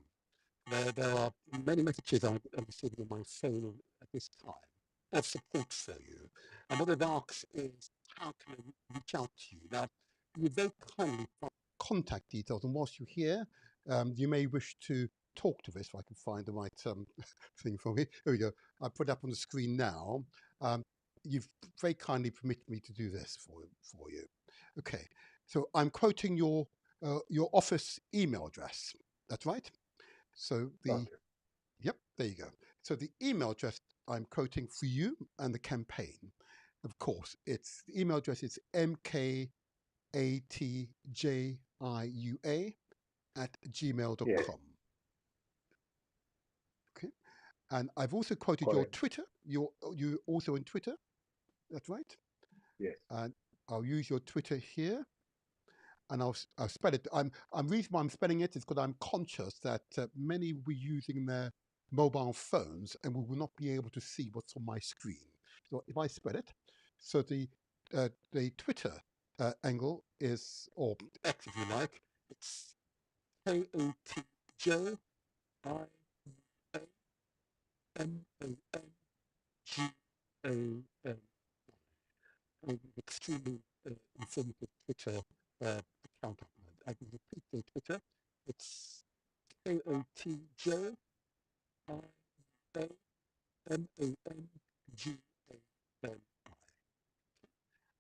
There are many messages I'm receiving on my phone at this time of support for you. And what I've asked is, how can I reach out to you? Now, you very kindly contact details, and whilst you're here, you may wish to talk to us, if I can find the right thing for me. Here we go. I put it up on the screen now. You've very kindly permitted me to do this for you. Okay, so I'm quoting your office email address. That's right. So yep, there you go. So the email address I'm quoting for you and the campaign, of course, the email address is mkatjiua@gmail.com. Yes. Okay, and I've also quoted your Twitter. You also on Twitter. That's right. Yes. And I'll use your Twitter here. And I'll spell it. Reason why I'm spelling it is because I'm conscious that many will be using their mobile phones and we will not be able to see what's on my screen. So if I spell it, so the Twitter angle is, or X if you like, it's KOTJIUAMONGAN. Extremely informative Twitter account of mine. I can repeat the Twitter. It's KOTJIUAMONGAN.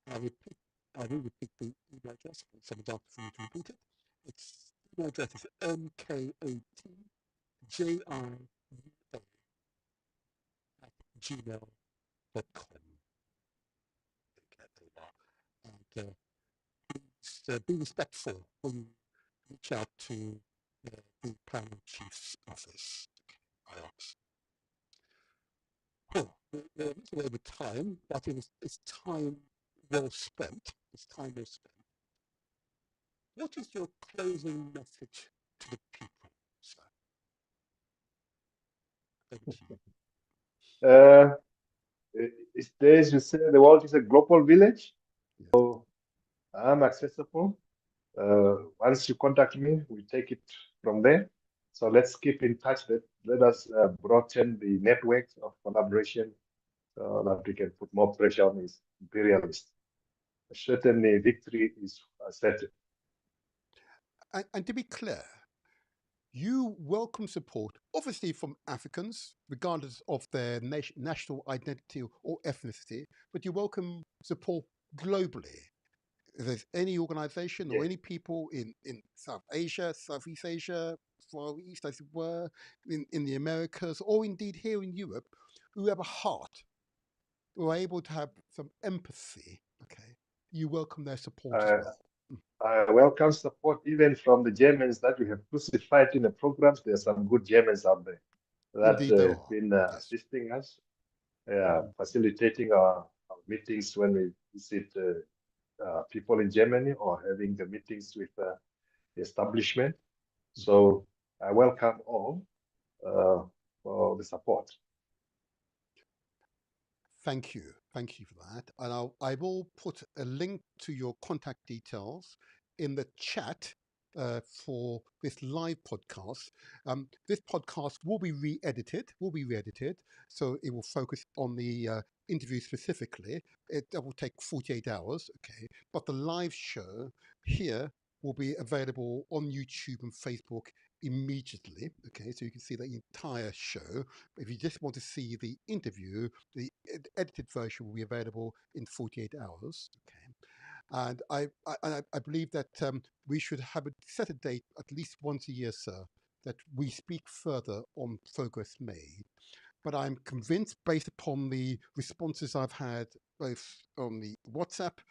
I will repeat the email address. Some example for you to repeat it. Its email address is mkotjia@gmail.com. And please be respectful when you reach out to the Paramount Chief's office. I ask. Well, we're a little over time, but it's time well spent. It's time well spent. What is your closing message to the people, sir? Thank you. It's days you say the world is a global village. Yes. So I'm accessible. Once you contact me, we take it from there. So let's keep in touch. Let us broaden the networks of collaboration so that we can put more pressure on these imperialists. Certainly, victory is certain. And to be clear, you welcome support, obviously from Africans, regardless of their national identity or ethnicity, but you welcome support globally. If there's any organization or any people in South Asia, Southeast Asia, Far East, as it were, in the Americas, or indeed here in Europe, who have a heart, who are able to have some empathy, okay, you welcome their support as well. I welcome support even from the Germans that we have crucified in the programs. There are some good Germans out there that have been assisting us, facilitating our meetings when we visit people in Germany or having the meetings with the establishment. So I welcome all for the support. Thank you. Thank you for that. And I will put a link to your contact details in the chat for this live podcast. This podcast will be re-edited, so it will focus on the interview specifically. It will take 48 hours, okay? But the live show here will be available on YouTube and Facebook immediately, okay? So you can see the entire show. If you just want to see the interview, the edited version will be available in 48 hours, okay? And I believe that we should set a date at least once a year, sir, that we speak further on progress made. But I'm convinced, based upon the responses I've had both on the WhatsApp,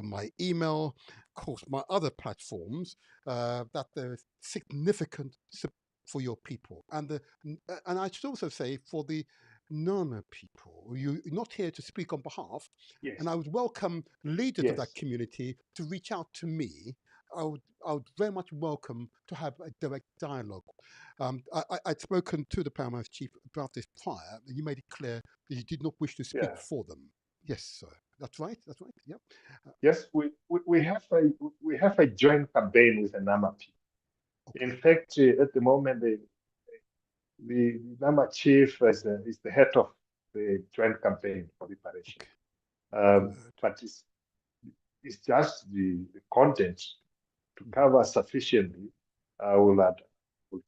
my email, of course, my other platforms, that there is significant support for your people, and I should also say for the Nama people. You're not here to speak on behalf, Yes, and I would welcome leaders of that yes, community to reach out to me. I would very much welcome to have a direct dialogue. I'd spoken to the Paramount Chief about this prior, and you made it clear that you did not wish to speak yeah. for them. Yes, sir. That's right. That's right. Yep. Uh, Yes, we have a joint campaign with the Nama people. In okay. fact, at the moment, the Nama chief is the head of the joint campaign for liberation. Okay. Good. But it's just the content to Mhm. cover sufficiently. I will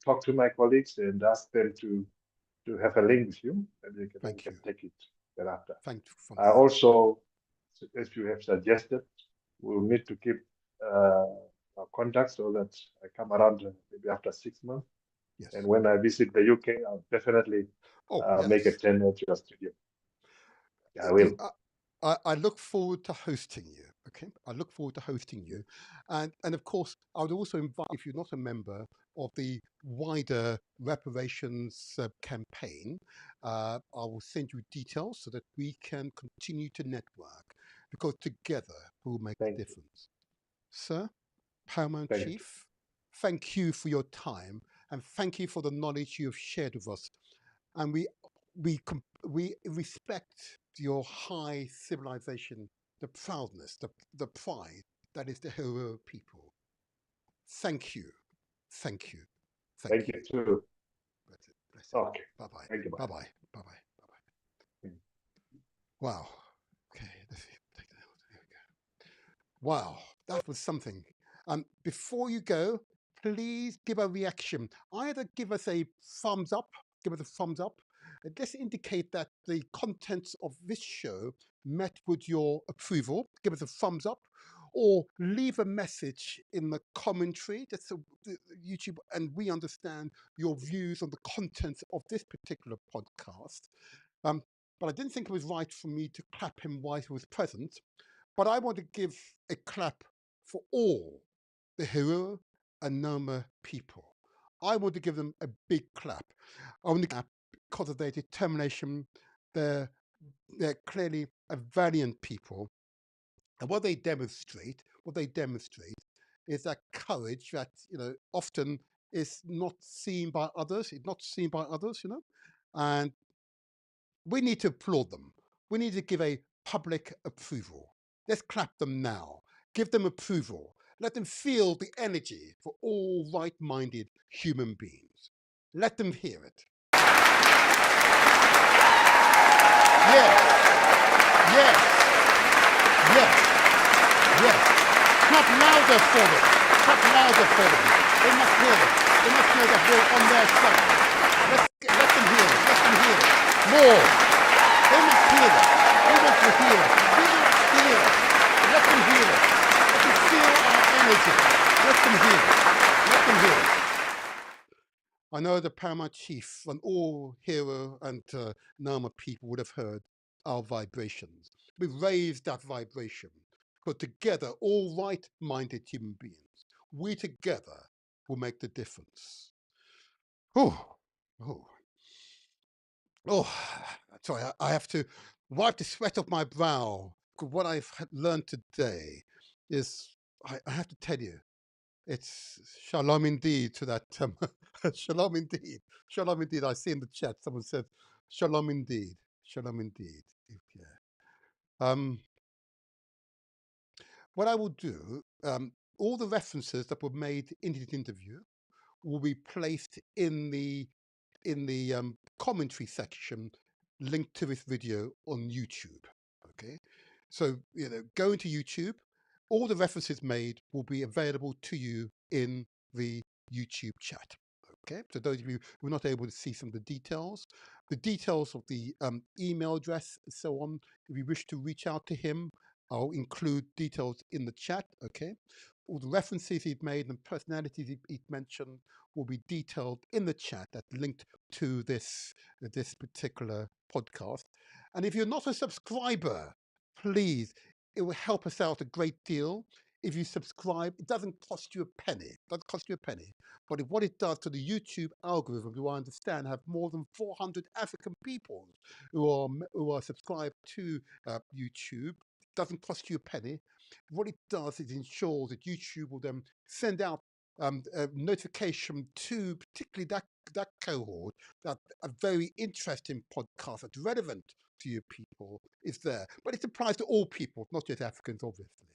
talk to my colleagues and ask them to have a link with you, and then we Thank can you. take it thereafter. Thank you from there. Also, as you have suggested, we'll need to keep our contact so that I come around maybe after 6 months. And Yes. when I visit the UK, I'll definitely Oh, make a yes. turn to your studio. I I, will. I look forward to hosting you. Okay, I look forward to hosting you, and of course, I would also invite if you're not a member of the wider reparations campaign, I will send you details so that we can continue to network because together we'll make the Thank you. difference. Sir, Paramount Thank you. Chief, thank you for your time and thank you for the knowledge you have shared with us. And we respect your high civilization, the proudness, the pride that is the Hero people. Thank you, thank you, thank Thank you. you too. Bless it, bless it. Okay. Bye bye, Thank you. bye Bye. bye, bye bye, bye bye. Mm. Wow. Okay, let's see. Take that out. There we go. Wow, that was something. Before you go, please give a reaction. Either give us a thumbs up, give us a thumbs up. Let's indicate that the contents of this show met with your approval. Give us a thumbs up, or leave a message in the commentary. That's YouTube, and we understand your views on the contents of this particular podcast. Um, but I didn't think it was right for me to clap him while he was present. But I want to give a clap for all the Hero and Nama people. I want to give them a big clap. I want to clap because of their determination. They're, they're clearly a valiant people. And what they demonstrate is that courage that, often is not seen by others. It's not seen by others. And we need to applaud them. We need to give a public approval. Let's clap them now. Give them approval. Let them feel the energy for all right minded human beings. Let them hear it. Yes, yes, yes, yes. Clap louder for them. Clap louder for them. They must hear it. They must know that we're on their side. Let them hear it. Let them hear it. More. They must hear it. We want to hear it. We want to hear it. Let them hear it. Let them feel our energy. Let them hear it. Let them hear it. I know the Paramount Chief and all Hero and Nama people would have heard our vibrations. We raised that vibration. But together, all right-minded human beings, we together will make the difference. Oh, oh. Oh, sorry, I have to wipe the sweat off my brow. 'Cause what I've learned today is, I have to tell you, it's shalom indeed to that. Shalom indeed. Shalom indeed. I see in the chat someone said, shalom indeed. Shalom indeed. Yeah. Um, what I will do, all the references that were made in the interview will be placed in the commentary section linked to this video on YouTube. Okay, so go into YouTube. All the references made will be available to you in the YouTube chat. Okay, so those of you who are not able to see some of the details of the email address and so on, if you wish to reach out to him, I'll include details in the chat. Okay, all the references he'd made and personalities he'd mentioned will be detailed in the chat that linked to this particular podcast. And if you're not a subscriber, please, it will help us out a great deal if you subscribe, it doesn't cost you a penny. It doesn't cost you a penny. But what it does to the YouTube algorithm, who I understand have more than 400 African people who are subscribed to YouTube, doesn't cost you a penny. What it does is ensures that YouTube will then send out a notification to particularly that cohort that a very interesting podcast that's relevant to you people is there. But it applies to all people, not just Africans, obviously.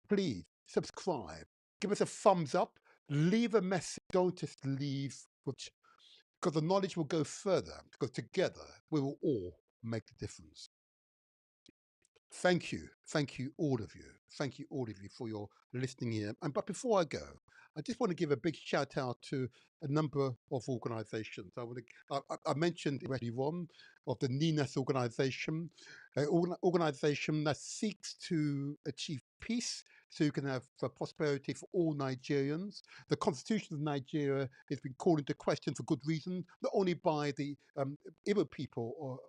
Please subscribe, give us a thumbs up, leave a message. Don't just leave, because the knowledge will go further, because together we will all make the difference. Thank you, all of you. Thank you, all of you, for your listening here. But before I go, I just want to give a big shout out to a number of organisations. I mentioned already one of the NINAS organisation, an organisation that seeks to achieve peace so you can have prosperity for all Nigerians. The constitution of Nigeria has been called into question for good reason, not only by the Igbo people or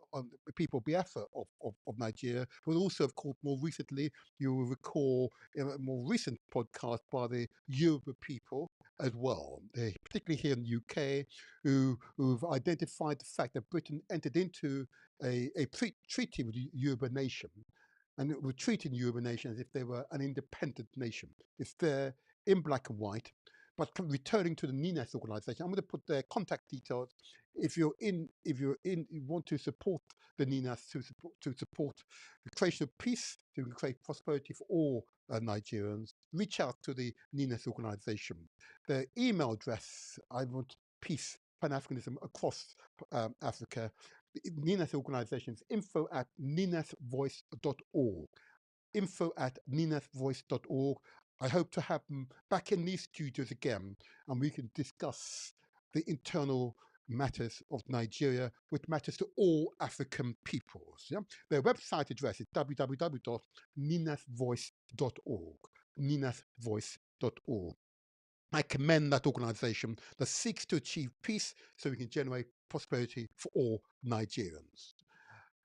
the people Biafra of Nigeria, but also, of course, more recently, you will recall in a more recent podcast by the Yoruba people as well, particularly here in the UK, who've identified the fact that Britain entered into a treaty with the Yoruba nation, and it was treating Yoruba nation as if they were an independent nation. It's there in black and white. But returning to the NINAS organization, I'm going to put their contact details. If you want to support the NINAS to support the creation of peace, to create prosperity for all Nigerians, reach out to the NINAS organization. Their email address, I want peace, Pan-Africanism across Africa. The NINAS organization is info@ninasvoice.org. info@ninasvoice.org. I hope to have them back in these studios again, and we can discuss the internal matters of Nigeria, which matters to all African peoples. Yeah? Their website address is www.ninasvoice.org. ninasvoice.org. I commend that organization that seeks to achieve peace so we can generate prosperity for all Nigerians.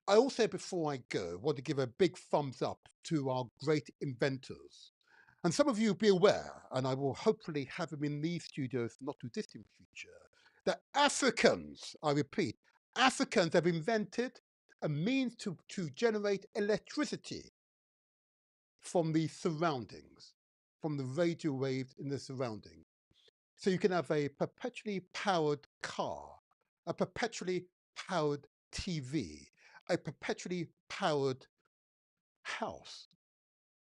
I also, before I go, want to give a big thumbs up to our great inventors. And some of you will be aware, and I will hopefully have them in these studios not too distant future, that Africans, I repeat, Africans have invented a means to generate electricity from the surroundings, from the radio waves in the surrounding. So you can have a perpetually powered car, a perpetually powered TV, a perpetually powered house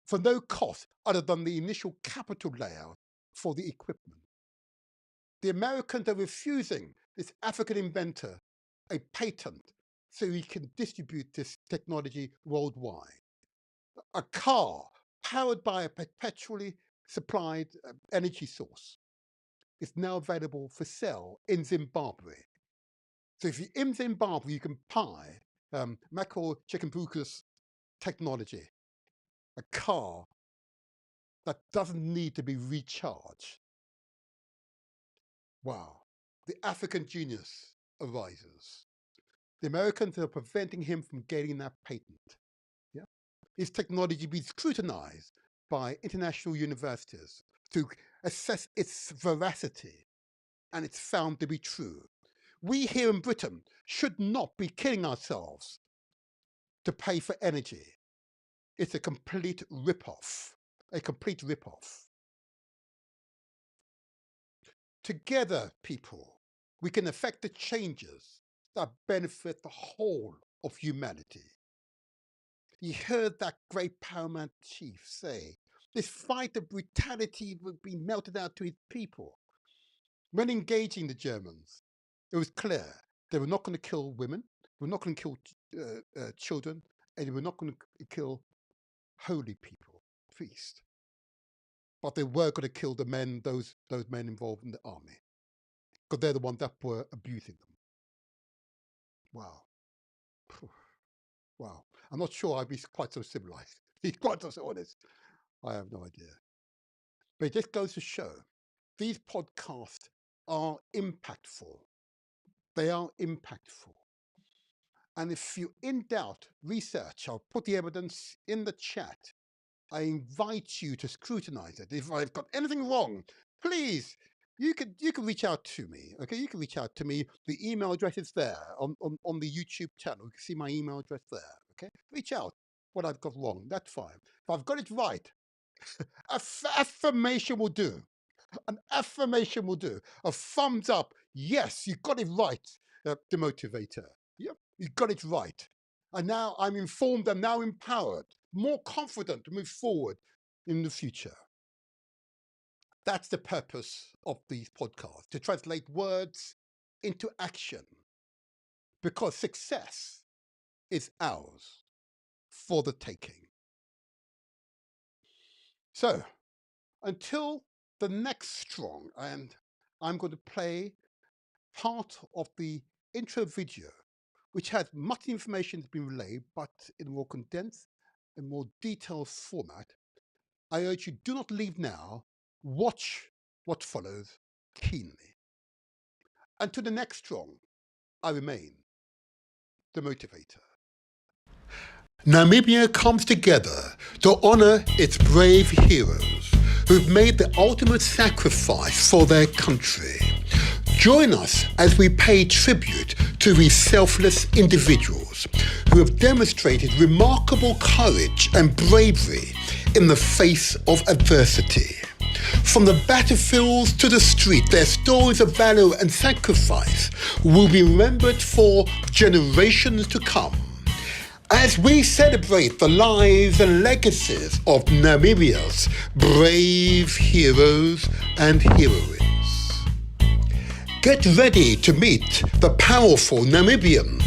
for no cost other than the initial capital layout for the equipment. The Americans are refusing this African inventor a patent so he can distribute this technology worldwide. A car powered by a perpetually supplied energy source is now available for sale in Zimbabwe. So if you're in Zimbabwe, you can buy Michael Chickenbuka's technology, a car that doesn't need to be recharged. Wow. The African genius arises. The Americans are preventing him from getting that patent. Yeah? His technology being scrutinized by international universities to assess its veracity, and it's found to be true. We here in Britain should not be killing ourselves to pay for energy. It's a complete rip-off, a complete rip-off. Together, people, we can effect the changes that benefit the whole of humanity. You heard that great Paramount Chief say, this fight of brutality would be melted out to his people. When engaging the Germans, it was clear they were not going to kill women, they were not going to kill children, and they were not going to kill holy people, priests. But they were going to kill the men, those men involved in the army, because they're the ones that were abusing them. Wow. Wow. I'm not sure I'd be quite so civilized. He's quite so honest. I have no idea. But it just goes to show these podcasts are impactful. They are impactful. And if you're in doubt, research. I'll put the evidence in the chat. I invite you to scrutinize it. If I've got anything wrong, please, you can reach out to me. Okay, you can reach out to me. The email address is there on the YouTube channel. You can see my email address there. Okay, reach out. What I've got wrong, that's fine. If I've got it right, affirmation will do. An affirmation will do. A thumbs up. Yes, you got it right, the motivator. Yep, you got it right. And now I'm informed and now empowered, more confident to move forward in the future. That's the purpose of these podcasts, to translate words into action. Because success is ours for the taking. So, until the next strong, and I'm going to play part of the intro video, which has much information that's been relayed, but in a more condensed and more detailed format. I urge you, do not leave now. Watch what follows keenly. Until the next strong, I remain the motivator. Namibia comes together to honor its brave heroes who've made the ultimate sacrifice for their country. Join us as we pay tribute to these selfless individuals who have demonstrated remarkable courage and bravery in the face of adversity. From the battlefields to the street, their stories of valor and sacrifice will be remembered for generations to come. As we celebrate the lives and legacies of Namibia's brave heroes and heroines. Get ready to meet the powerful Namibian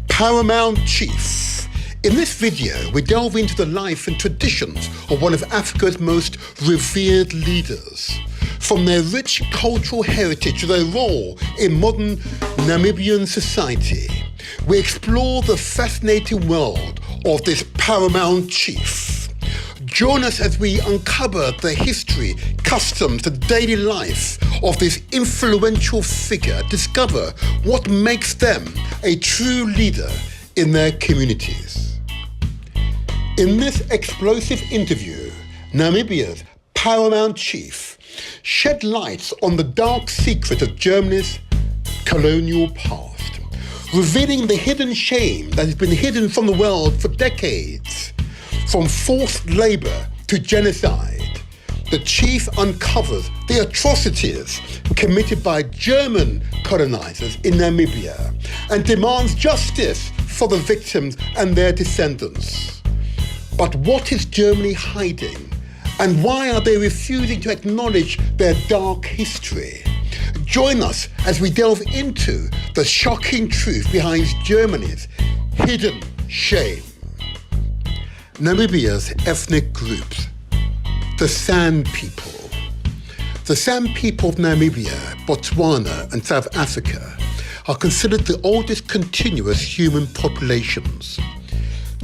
Paramount Chief. In this video, we delve into the life and traditions of one of Africa's most revered leaders. From their rich cultural heritage to their role in modern Namibian society, we explore the fascinating world of this Paramount Chief. Join us as we uncover the history, customs, and daily life of this influential figure. Discover what makes them a true leader in their communities. In this explosive interview, Namibia's Paramount Chief shed light on the dark secret of Germany's colonial past, revealing the hidden shame that has been hidden from the world for decades. From forced labor to genocide, the chief uncovers the atrocities committed by German colonizers in Namibia and demands justice for the victims and their descendants. But what is Germany hiding? And why are they refusing to acknowledge their dark history? Join us as we delve into the shocking truth behind Germany's hidden shame. Namibia's ethnic groups, the San people. The San people of Namibia, Botswana, and South Africa are considered the oldest continuous human populations.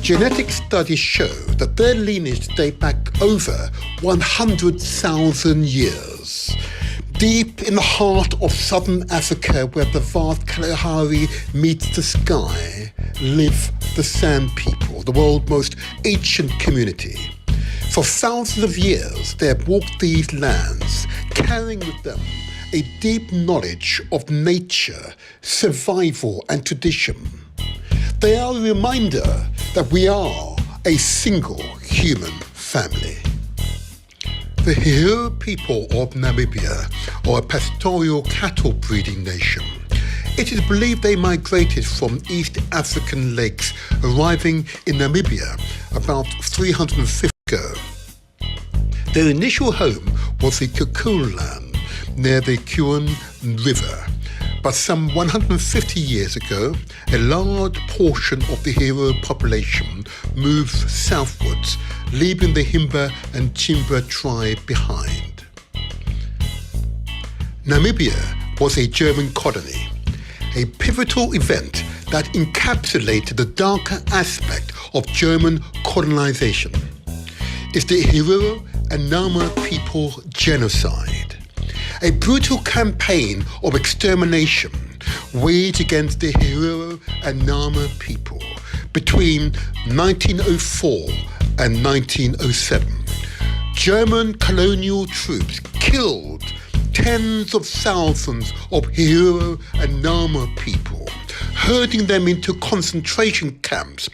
Genetic studies show that their lineage date back over 100,000 years. Deep in the heart of southern Africa, where the vast Kalahari meets the sky, live the San people, the world's most ancient community. For thousands of years, they have walked these lands, carrying with them a deep knowledge of nature, survival, and tradition. They are a reminder that we are a single human family. The Herero people of Namibia are a pastoral cattle breeding nation. It is believed they migrated from East African lakes, arriving in Namibia about 350 years ago. Their initial home was the Cocoon Land near the Kuan River. But some 150 years ago, a large portion of the Herero population moved southwards, leaving the Himba and Chimba tribe behind. Namibia was a German colony, a pivotal event that encapsulated the darker aspect of German colonization. It's the Herero and Nama people genocide, a brutal campaign of extermination waged against the Herero and Nama people between 1904 and 1907, German colonial troops killed tens of thousands of Herero and Nama people, herding them into concentration camps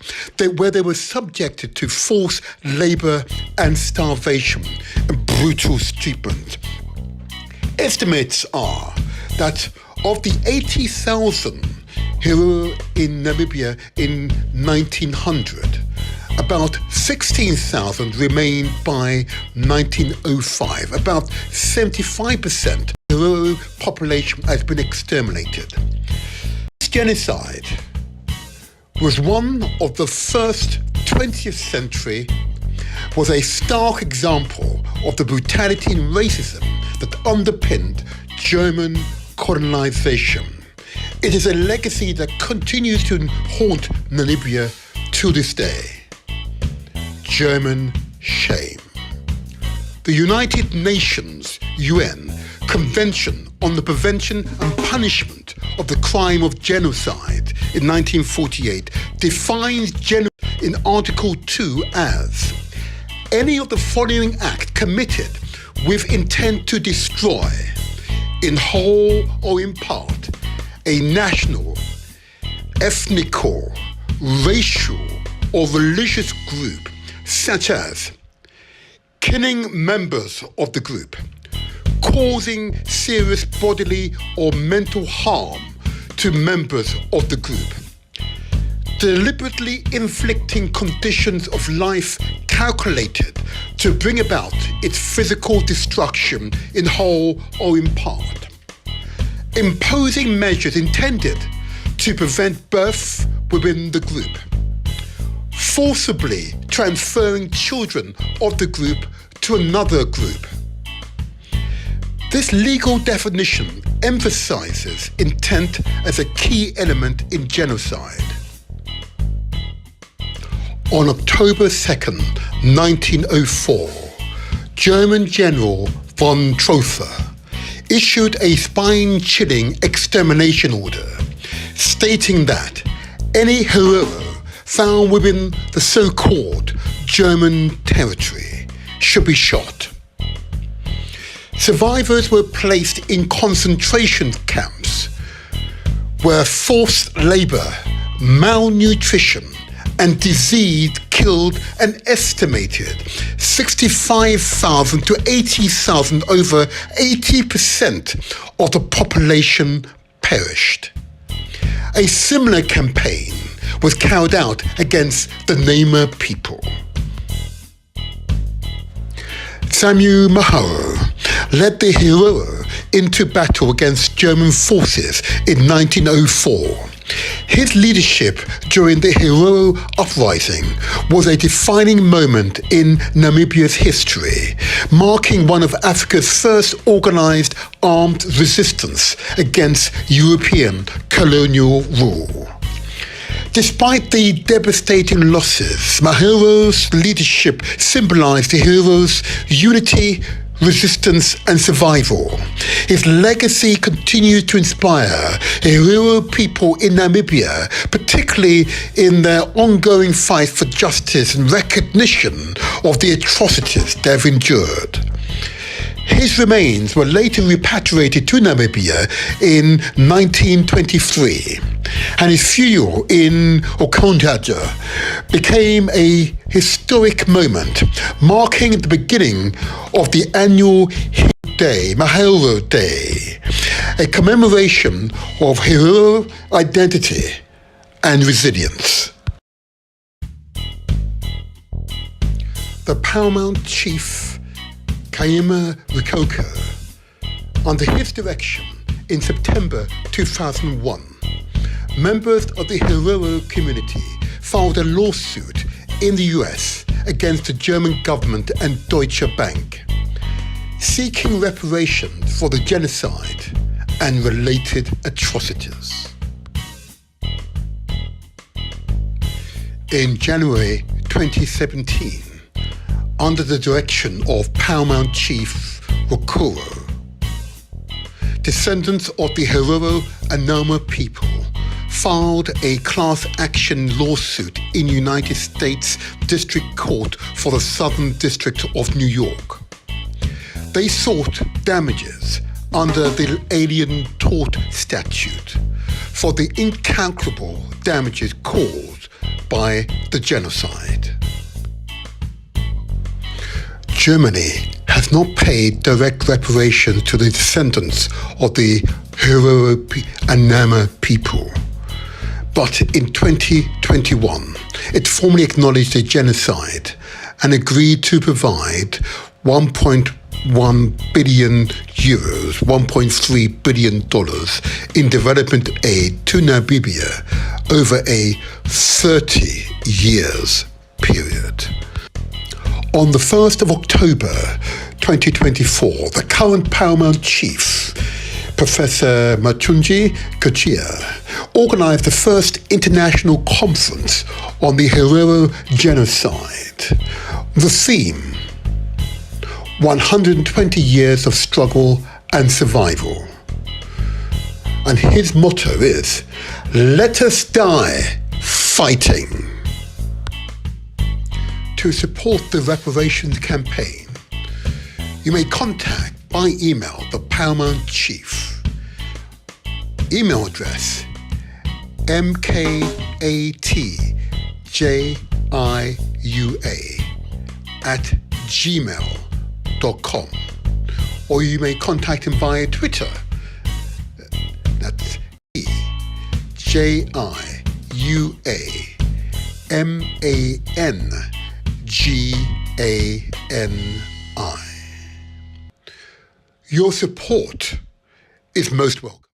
where they were subjected to forced labor and starvation and brutal treatment. Estimates are that of the 80,000 Herero in Namibia in 1900, about 16,000 remained by 1905. About 75% of the Herero population has been exterminated. This genocide was one of the first 20th century, was a stark example of the brutality and racism that underpinned German colonization. It is a legacy that continues to haunt Namibia to this day. German shame. The United Nations UN Convention on the Prevention and Punishment of the Crime of Genocide in 1948 defines genocide in Article 2 as any of the following act committed with intent to destroy, in whole or in part, a national, ethnical, racial, or religious group, such as killing members of the group, causing serious bodily or mental harm to members of the group, deliberately inflicting conditions of life calculated to bring about its physical destruction in whole or in part, imposing measures intended to prevent birth within the group, forcibly transferring children of the group to another group. This legal definition emphasizes intent as a key element in genocide. On October 2nd, 1904, German General von Trotha issued a spine-chilling extermination order stating that any Herero found within the so-called German territory should be shot. Survivors were placed in concentration camps where forced labor, malnutrition, and disease killed an estimated 65,000 to 80,000. Over 80% of the population perished. A similar campaign was carried out against the Nama people. Samuel Maharo led the Herero into battle against German forces in 1904. His leadership during the Herero uprising was a defining moment in Namibia's history, marking one of Africa's first organized armed resistance against European colonial rule. Despite the devastating losses, Maharo's leadership symbolized the Herero's unity, resistance and survival. His legacy continues to inspire Herero people in Namibia, particularly in their ongoing fight for justice and recognition of the atrocities they've endured. His remains were later repatriated to Namibia in 1923, and his funeral in Okondaja became a historic moment, marking the beginning of the annual Maharo Day, a commemoration of Herero identity and resilience. The Paramount Chief Kaima Rikoko, under his direction in September 2001, members of the Herero community filed a lawsuit in the US against the German government and Deutsche Bank, seeking reparations for the genocide and related atrocities. In January 2017, under the direction of Paramount Chief Rokoro, descendants of the Herero and Nama people filed a class action lawsuit in United States District Court for the Southern District of New York. They sought damages under the Alien Tort Statute for the incalculable damages caused by the genocide. Germany has not paid direct reparations to the descendants of the Herero and Nama people. But in 2021, it formally acknowledged the genocide and agreed to provide 1.1 billion euros, $1.3 billion in development aid to Namibia over a 30 years period. On the 1st of October 2024, the current Paramount Chief, Professor Matunji Kuchia, organised the first international conference on the Herero genocide. The theme, 120 years of struggle and survival. And his motto is, "Let us die fighting." To support the reparations campaign, you may contact by email the Paramount Chief. Email address mkatjiua@gmail.com, or you may contact him via Twitter. That's JIUAMANGANI. Your support is most welcome.